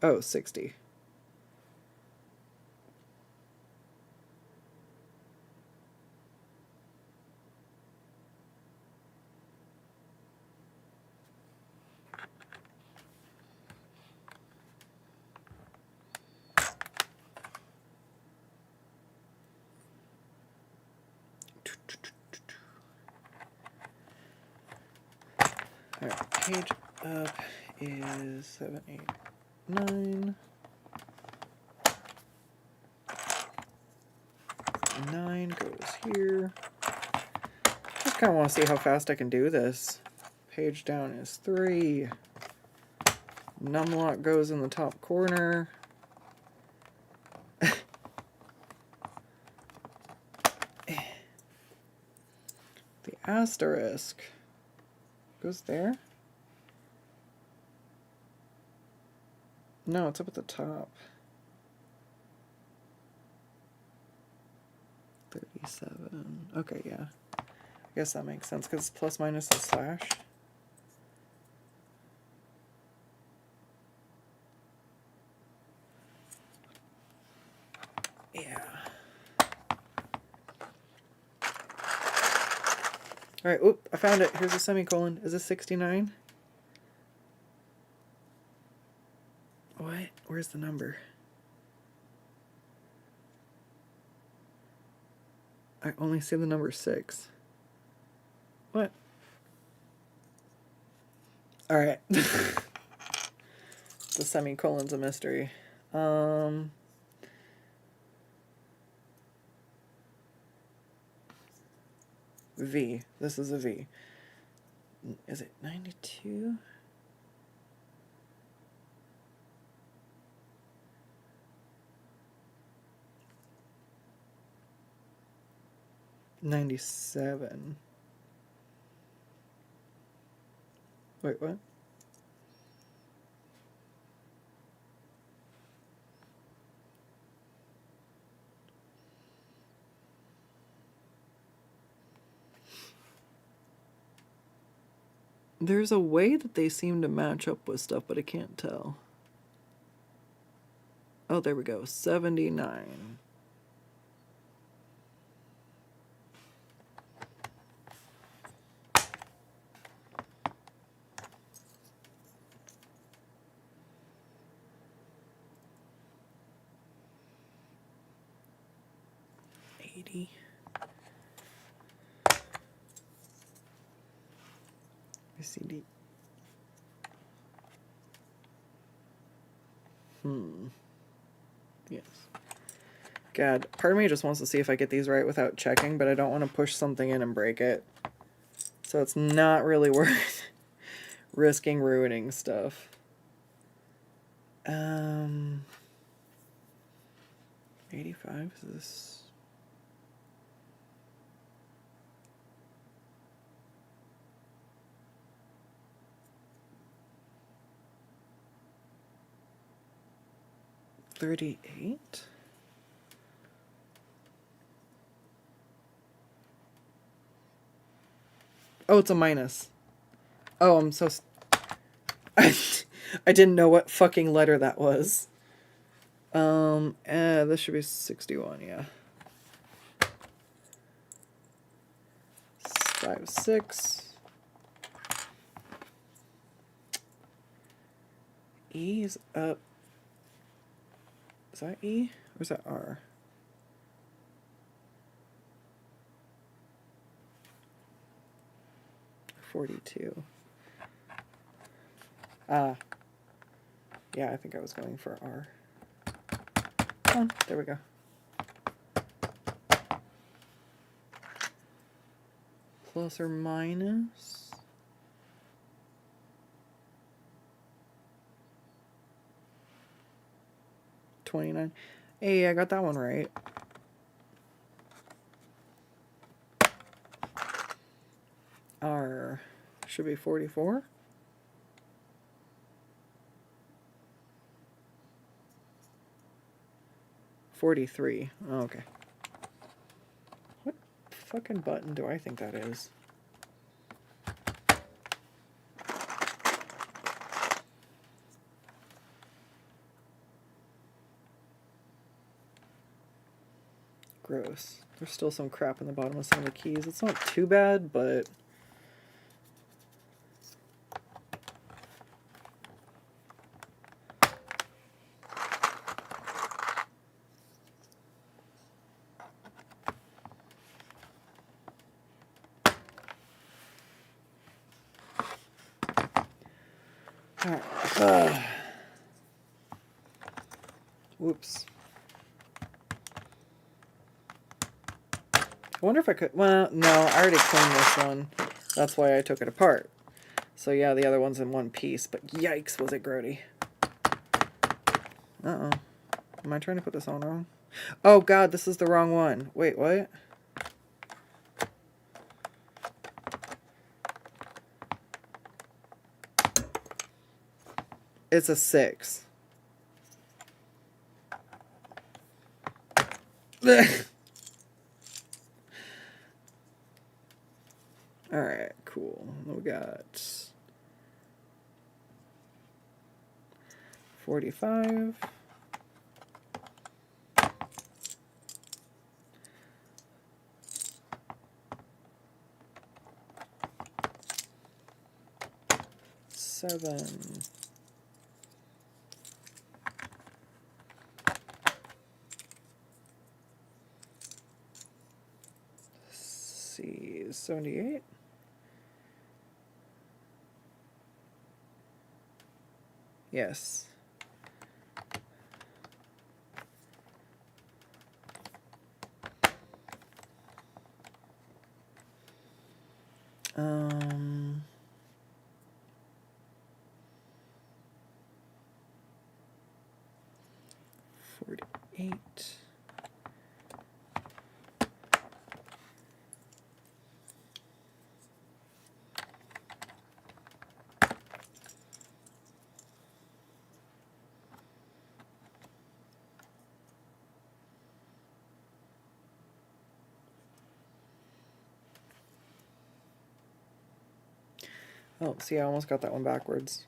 Oh, 60. Alright, page up is 7, 8, 9. 9 goes here. Just kind of want to see how fast I can do this. Page down is 3. Numlock goes in the top corner. The asterisk goes there. No, it's up at the top. 37. Okay, yeah. I guess that makes sense because it's plus minus the slash. Yeah. Alright, oop, I found it. Here's a semicolon. Is this 69? What? Where's the number? I only see the number 6. What? Alright. The semicolon's a mystery. V. This is a V. Is it 92? $97. Wait, what? There's a way that they seem to match up with stuff, but I can't tell. Oh, there we go. 79. CD. Yes. God, part of me just wants to see if I get these right without checking, but I don't want to push something in and break it. So it's not really worth risking ruining stuff. 85, is this... $38? Oh, it's a minus. Oh, I'm so... I didn't know what fucking letter that was. This should be 61, yeah. 5, 6. E is up. Is that E? Or is that R? $42. Ah. Yeah, I think I was going for R. Oh, there we go. Plus or minus? $29. Hey, I got that one right. R should be 44. $43. Oh, okay. What fucking button do I think that is? Gross. There's still some crap in the bottom of some of the keys. It's not too bad, but... Alright. Whoops. I wonder if I could... Well, no, I already cleaned this one. That's why I took it apart. So yeah, the other one's in one piece, but yikes, was it grody. Uh-oh. Am I trying to put this on wrong? Oh god, this is the wrong one. Wait, what? It's a 6. Alright, cool. We got 45. 47. See, 78. Yes. Um, 48. Oh, see, I almost got that one backwards.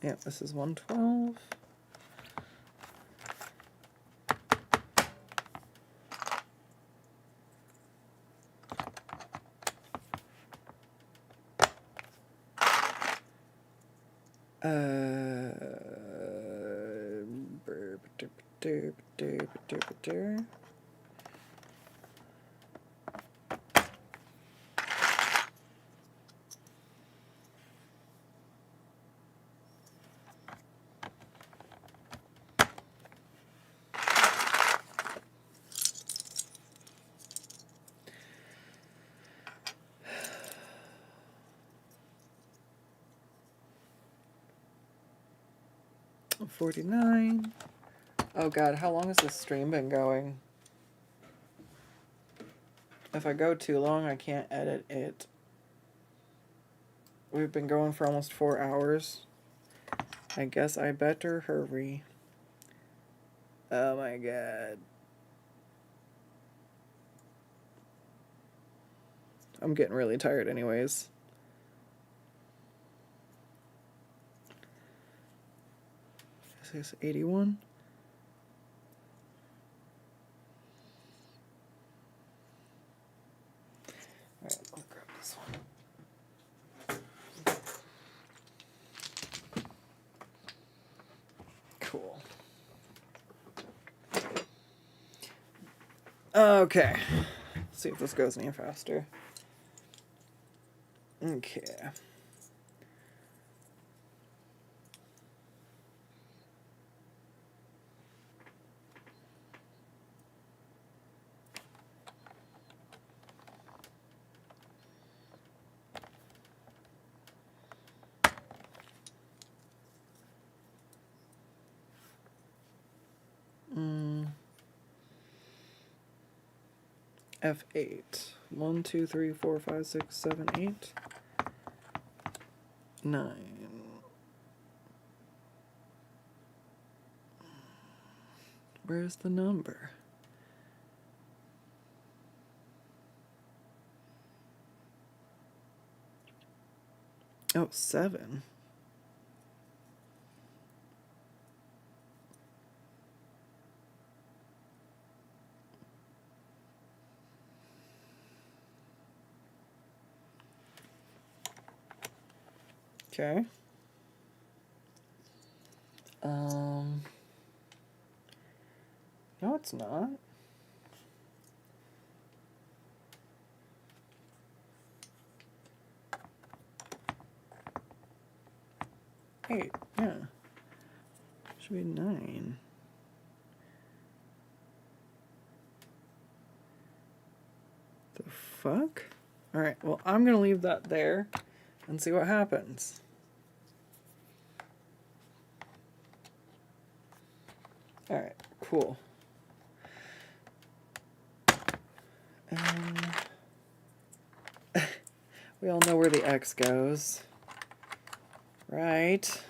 Yeah, this is 112. $49. Oh god, how long has this stream been going? If I go too long, I can't edit it. We've been going for almost 4 hours. I guess I better hurry. Oh my god. I'm getting really tired anyways. This is 81. Alright, I'll grab this one. Cool. Okay. Let's see if this goes any faster. Okay. F8. 1, 2, 3, 4, 5, 6, 7, 8. 9. Where's the number? Oh, 7. Okay. No, it's not. Eight, yeah. Should be 9. The fuck? Alright, well, I'm gonna leave that there and see what happens. Alright, cool. We all know where the X goes. Right.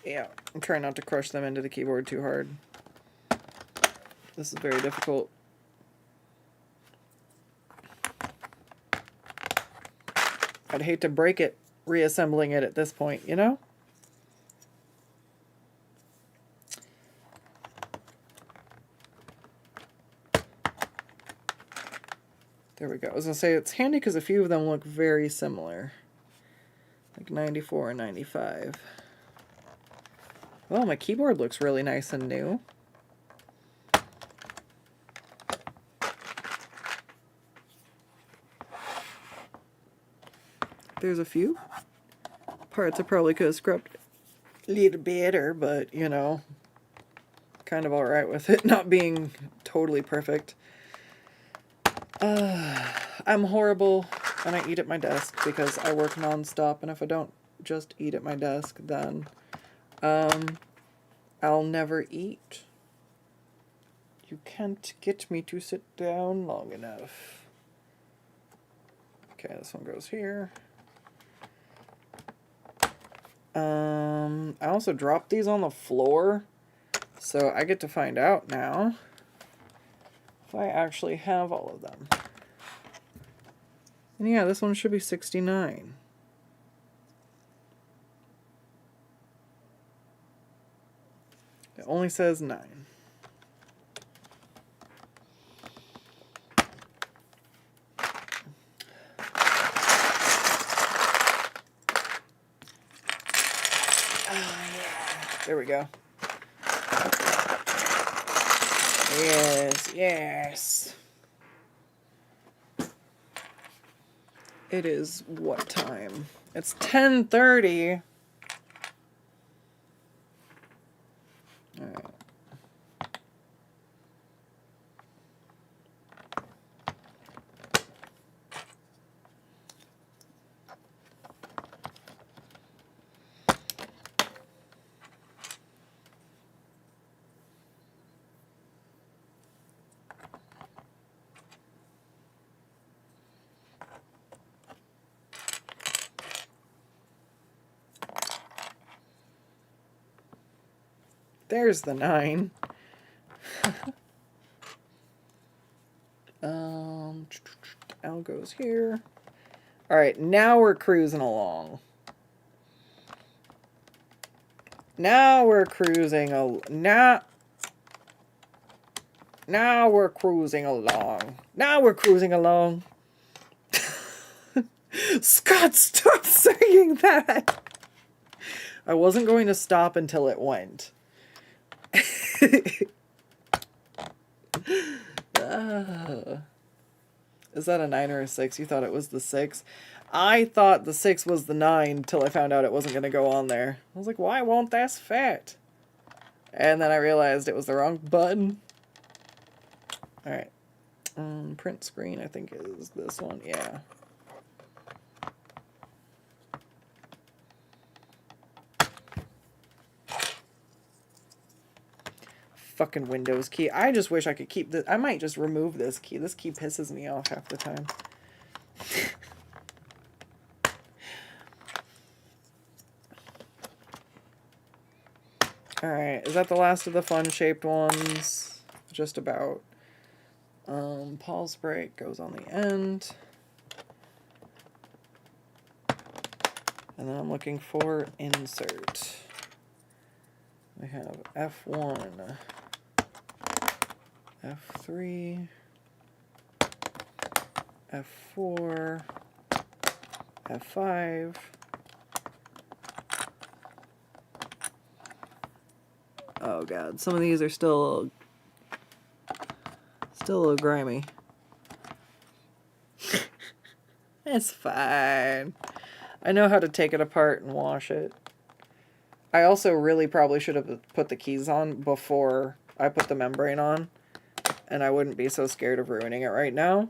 Yeah, I'm trying not to crush them into the keyboard too hard. This is very difficult. I'd hate to break it reassembling it at this point, you know? There we go. I was going to say, it's handy because a few of them look very similar. Like 94 and 95. Well, my keyboard looks really nice and new. There's a few parts I probably could have scrubbed a little better, but, you know, kind of alright with it not being totally perfect. I'm horrible and I eat at my desk because I work non-stop, and if I don't just eat at my desk, then I'll never eat. You can't get me to sit down long enough. Okay, this one goes here. I also dropped these on the floor, so I get to find out now if I actually have all of them. And yeah, this one should be 69. It only says 9. There we go. Yes, yes. It is what time? It's 10:30. All right. There's the 9. L goes here. All right, now we're cruising along. Now we're cruising now we're cruising along. Now we're cruising along. Scott, stop saying that. I wasn't going to stop until it went. Is that a 9 or a 6? You thought it was the 6? I thought the 6 was the 9 till I found out it wasn't going to go on there. I was like, why won't this fit? And then I realized it was the wrong button. Alright. Print screen, I think, is this one. Yeah. Fucking Windows key. I just wish I could keep this. I might just remove this key. This key pisses me off half the time. Alright, is that the last of the fun-shaped ones? Just about. Pause break goes on the end. And then I'm looking for insert. I have F1. F3, F4, F5, oh god, some of these are still a little grimy. It's fine. I know how to take it apart and wash it. I also really probably should have put the keys on before I put the membrane on, and I wouldn't be so scared of ruining it right now.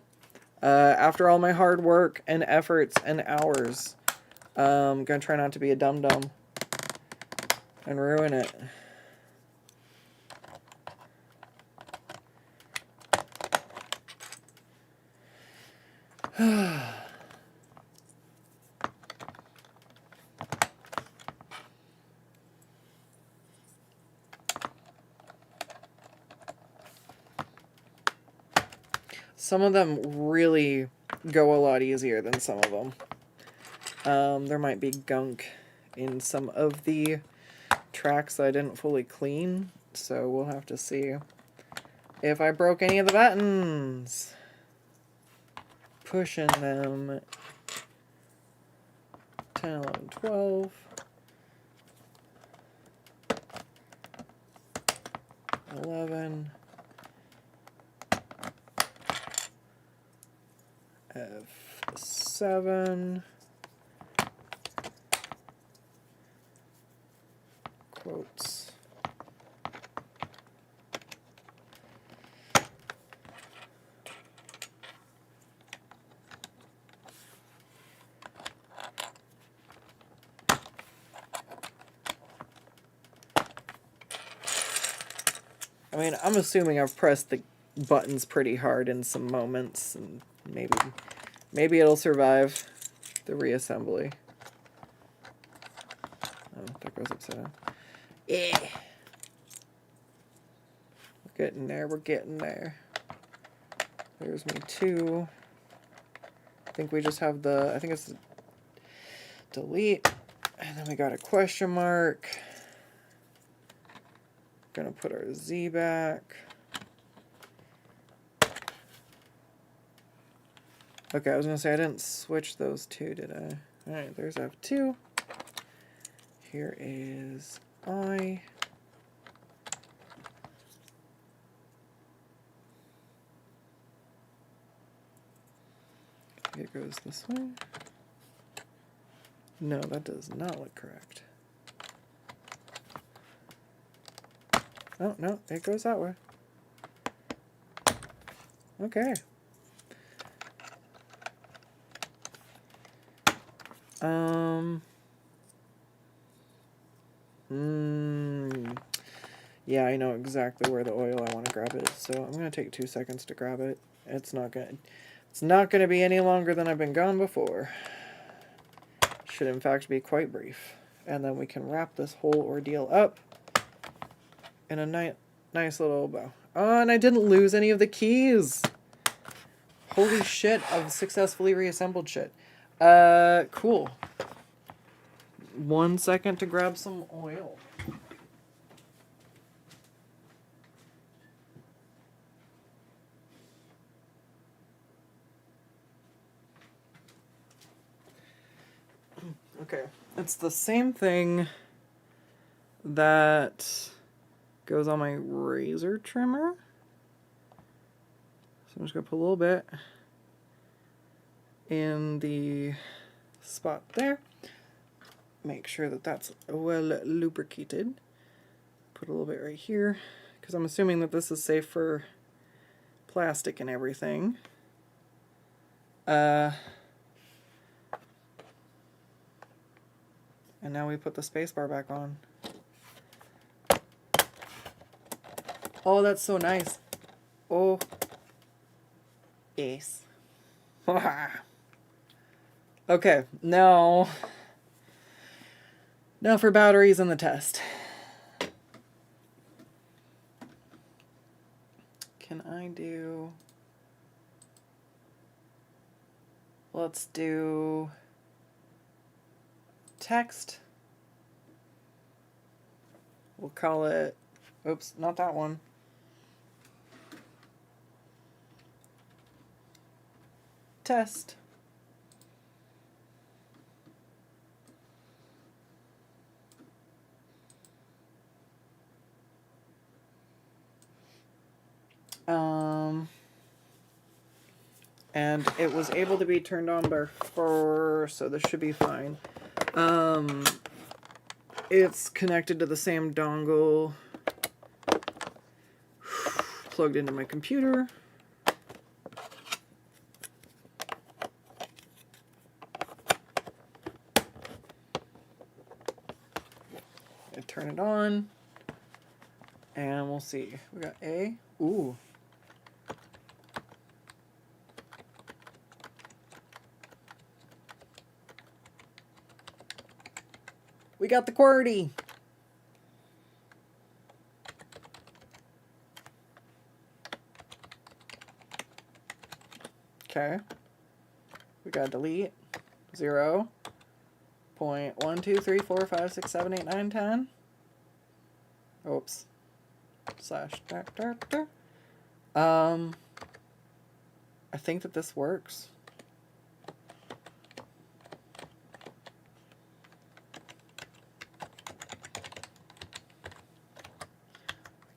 After all my hard work and efforts and hours, I'm gonna try not to be a dum-dum and ruin it. Some of them really go a lot easier than some of them. There might be gunk in some of the tracks that I didn't fully clean, so we'll have to see if I broke any of the buttons. Pushing them. 10, 11, 12. 11. F7. Quotes. I mean, I'm assuming I've pressed the buttons pretty hard in some moments, and maybe it'll survive the reassembly. Oh, that goes upside down. Yeah. We're getting there, we're getting there. There's me too. I think we just have the, I think it's delete, and then we got a question mark. Gonna put our Z back. Okay, I was gonna say I didn't switch those two, did I? Alright, there's F2. Here is I. It goes this way. No, that does not look correct. Oh, no, it goes that way. Okay. Yeah, I know exactly where the oil I want to grab is, so I'm going to take 2 seconds to grab it. It's not gonna be any longer than I've been gone before. Should in fact be quite brief. And then we can wrap this whole ordeal up in a nice little bow. Oh, and I didn't lose any of the keys. Holy shit, I've successfully reassembled shit. Cool. 1 second to grab some oil. Okay, it's the same thing that goes on my razor trimmer. So I'm just going to put a little bit in the spot there. Make sure that that's well lubricated. Put a little bit right here, because I'm assuming that this is safe for plastic and everything. And now we put the spacebar back on. Oh, that's so nice. Oh. Yes. Okay, now for batteries and the test. Can I do... Let's do... text. We'll call it... Oops, not that one. Test. And it was able to be turned on before, so this should be fine. It's connected to the same dongle plugged into my computer. I turn it on, and we'll see. We got A. Ooh. We got the QWERTY. Okay. We got delete 0 0.1 2 3 4 5 6 7 8 9 10. Oops. Slash. I think that this works.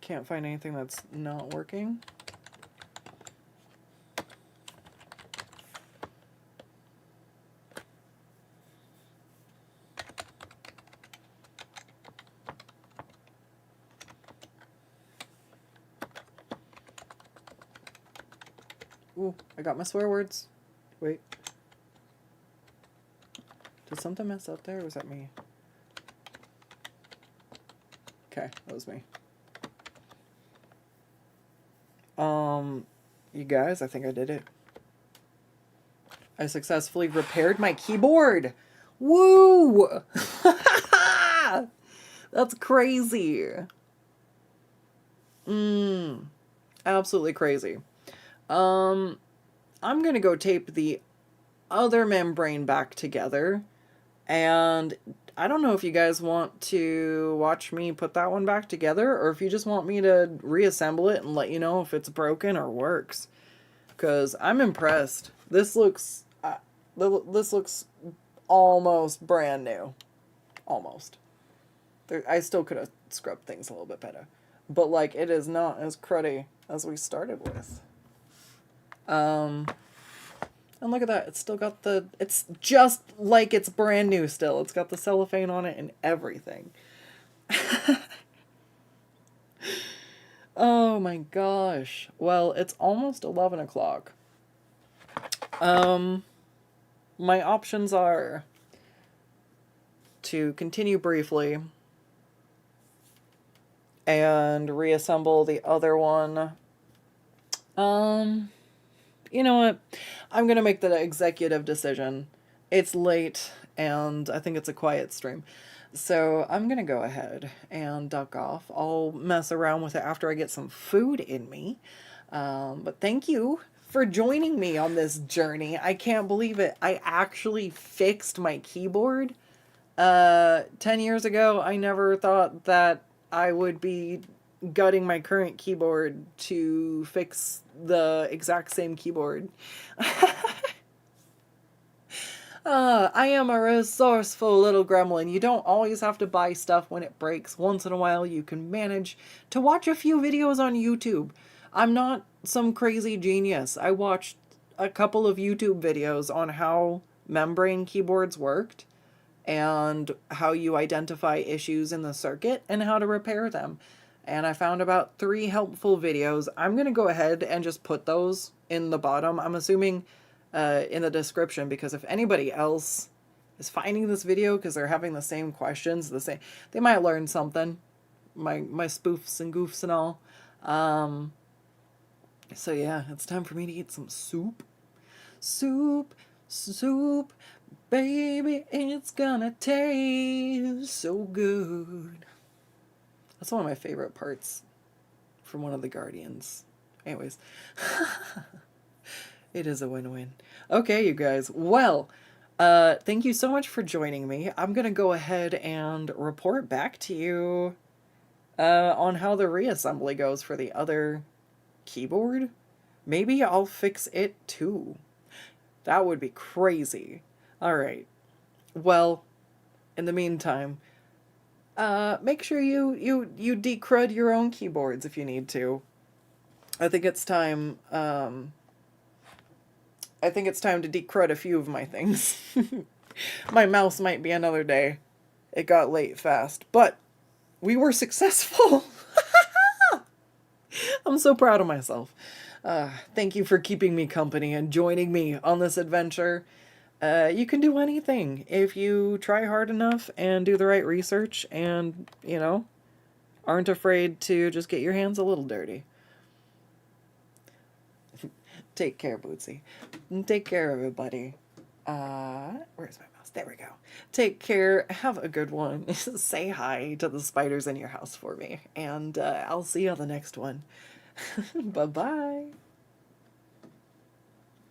Can't find anything that's not working. Ooh, I got my swear words. Wait. Did something mess up there, or was that me? Okay, that was me. You guys, I think I did it. I successfully repaired my keyboard! Woo! That's crazy. Absolutely crazy. I'm gonna go tape the other membrane back together, and I don't know if you guys want to watch me put that one back together, or if you just want me to reassemble it and let you know if it's broken or works. Because I'm impressed. This looks almost brand new. Almost. I still could have scrubbed things a little bit better. But, like, it is not as cruddy as we started with. And look at that, it's still got it's just like it's brand new still. It's got the cellophane on it and everything. Oh my gosh. Well, it's almost 11 o'clock. My options are to continue briefly and reassemble the other one. You know what? I'm going to make the executive decision. It's late, and I think it's a quiet stream. So I'm going to go ahead and duck off. I'll mess around with it after I get some food in me. But thank you for joining me on this journey. I can't believe it. I actually fixed my keyboard. 10 years ago, I never thought that I would be gutting my current keyboard to fix the exact same keyboard. I am a resourceful little gremlin. You don't always have to buy stuff when it breaks. Once in a while, you can manage to watch a few videos on YouTube. I'm not some crazy genius. I watched a couple of YouTube videos on how membrane keyboards worked and how you identify issues in the circuit and how to repair them. And I found about 3 helpful videos. I'm going to go ahead and just put those in the bottom. I'm assuming in the description, because if anybody else is finding this video because they're having the same questions, they might learn something. My spoofs and goofs and all. So yeah, it's time for me to eat some soup. Soup, baby, it's gonna taste so good. That's one of my favorite parts from one of the Guardians. Anyways, it is a win-win. Okay, you guys. Well, thank you so much for joining me. I'm going to go ahead and report back to you on how the reassembly goes for the other keyboard. Maybe I'll fix it too. That would be crazy. All right. Well, in the meantime, make sure you decrud your own keyboards if you need to. I think it's time to decrud a few of my things. My mouse might be another day. It got late fast, but we were successful. I'm so proud of myself. Thank you for keeping me company and joining me on this adventure. You can do anything if you try hard enough and do the right research and, aren't afraid to just get your hands a little dirty. Take care, Bootsy. Take care, everybody. Where's my mouse? There we go. Take care. Have a good one. Say hi to the spiders in your house for me. And I'll see you on the next one. Bye-bye.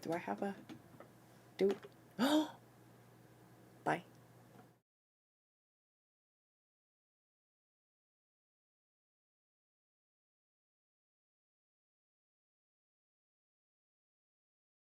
Do I have a... Do... Oh!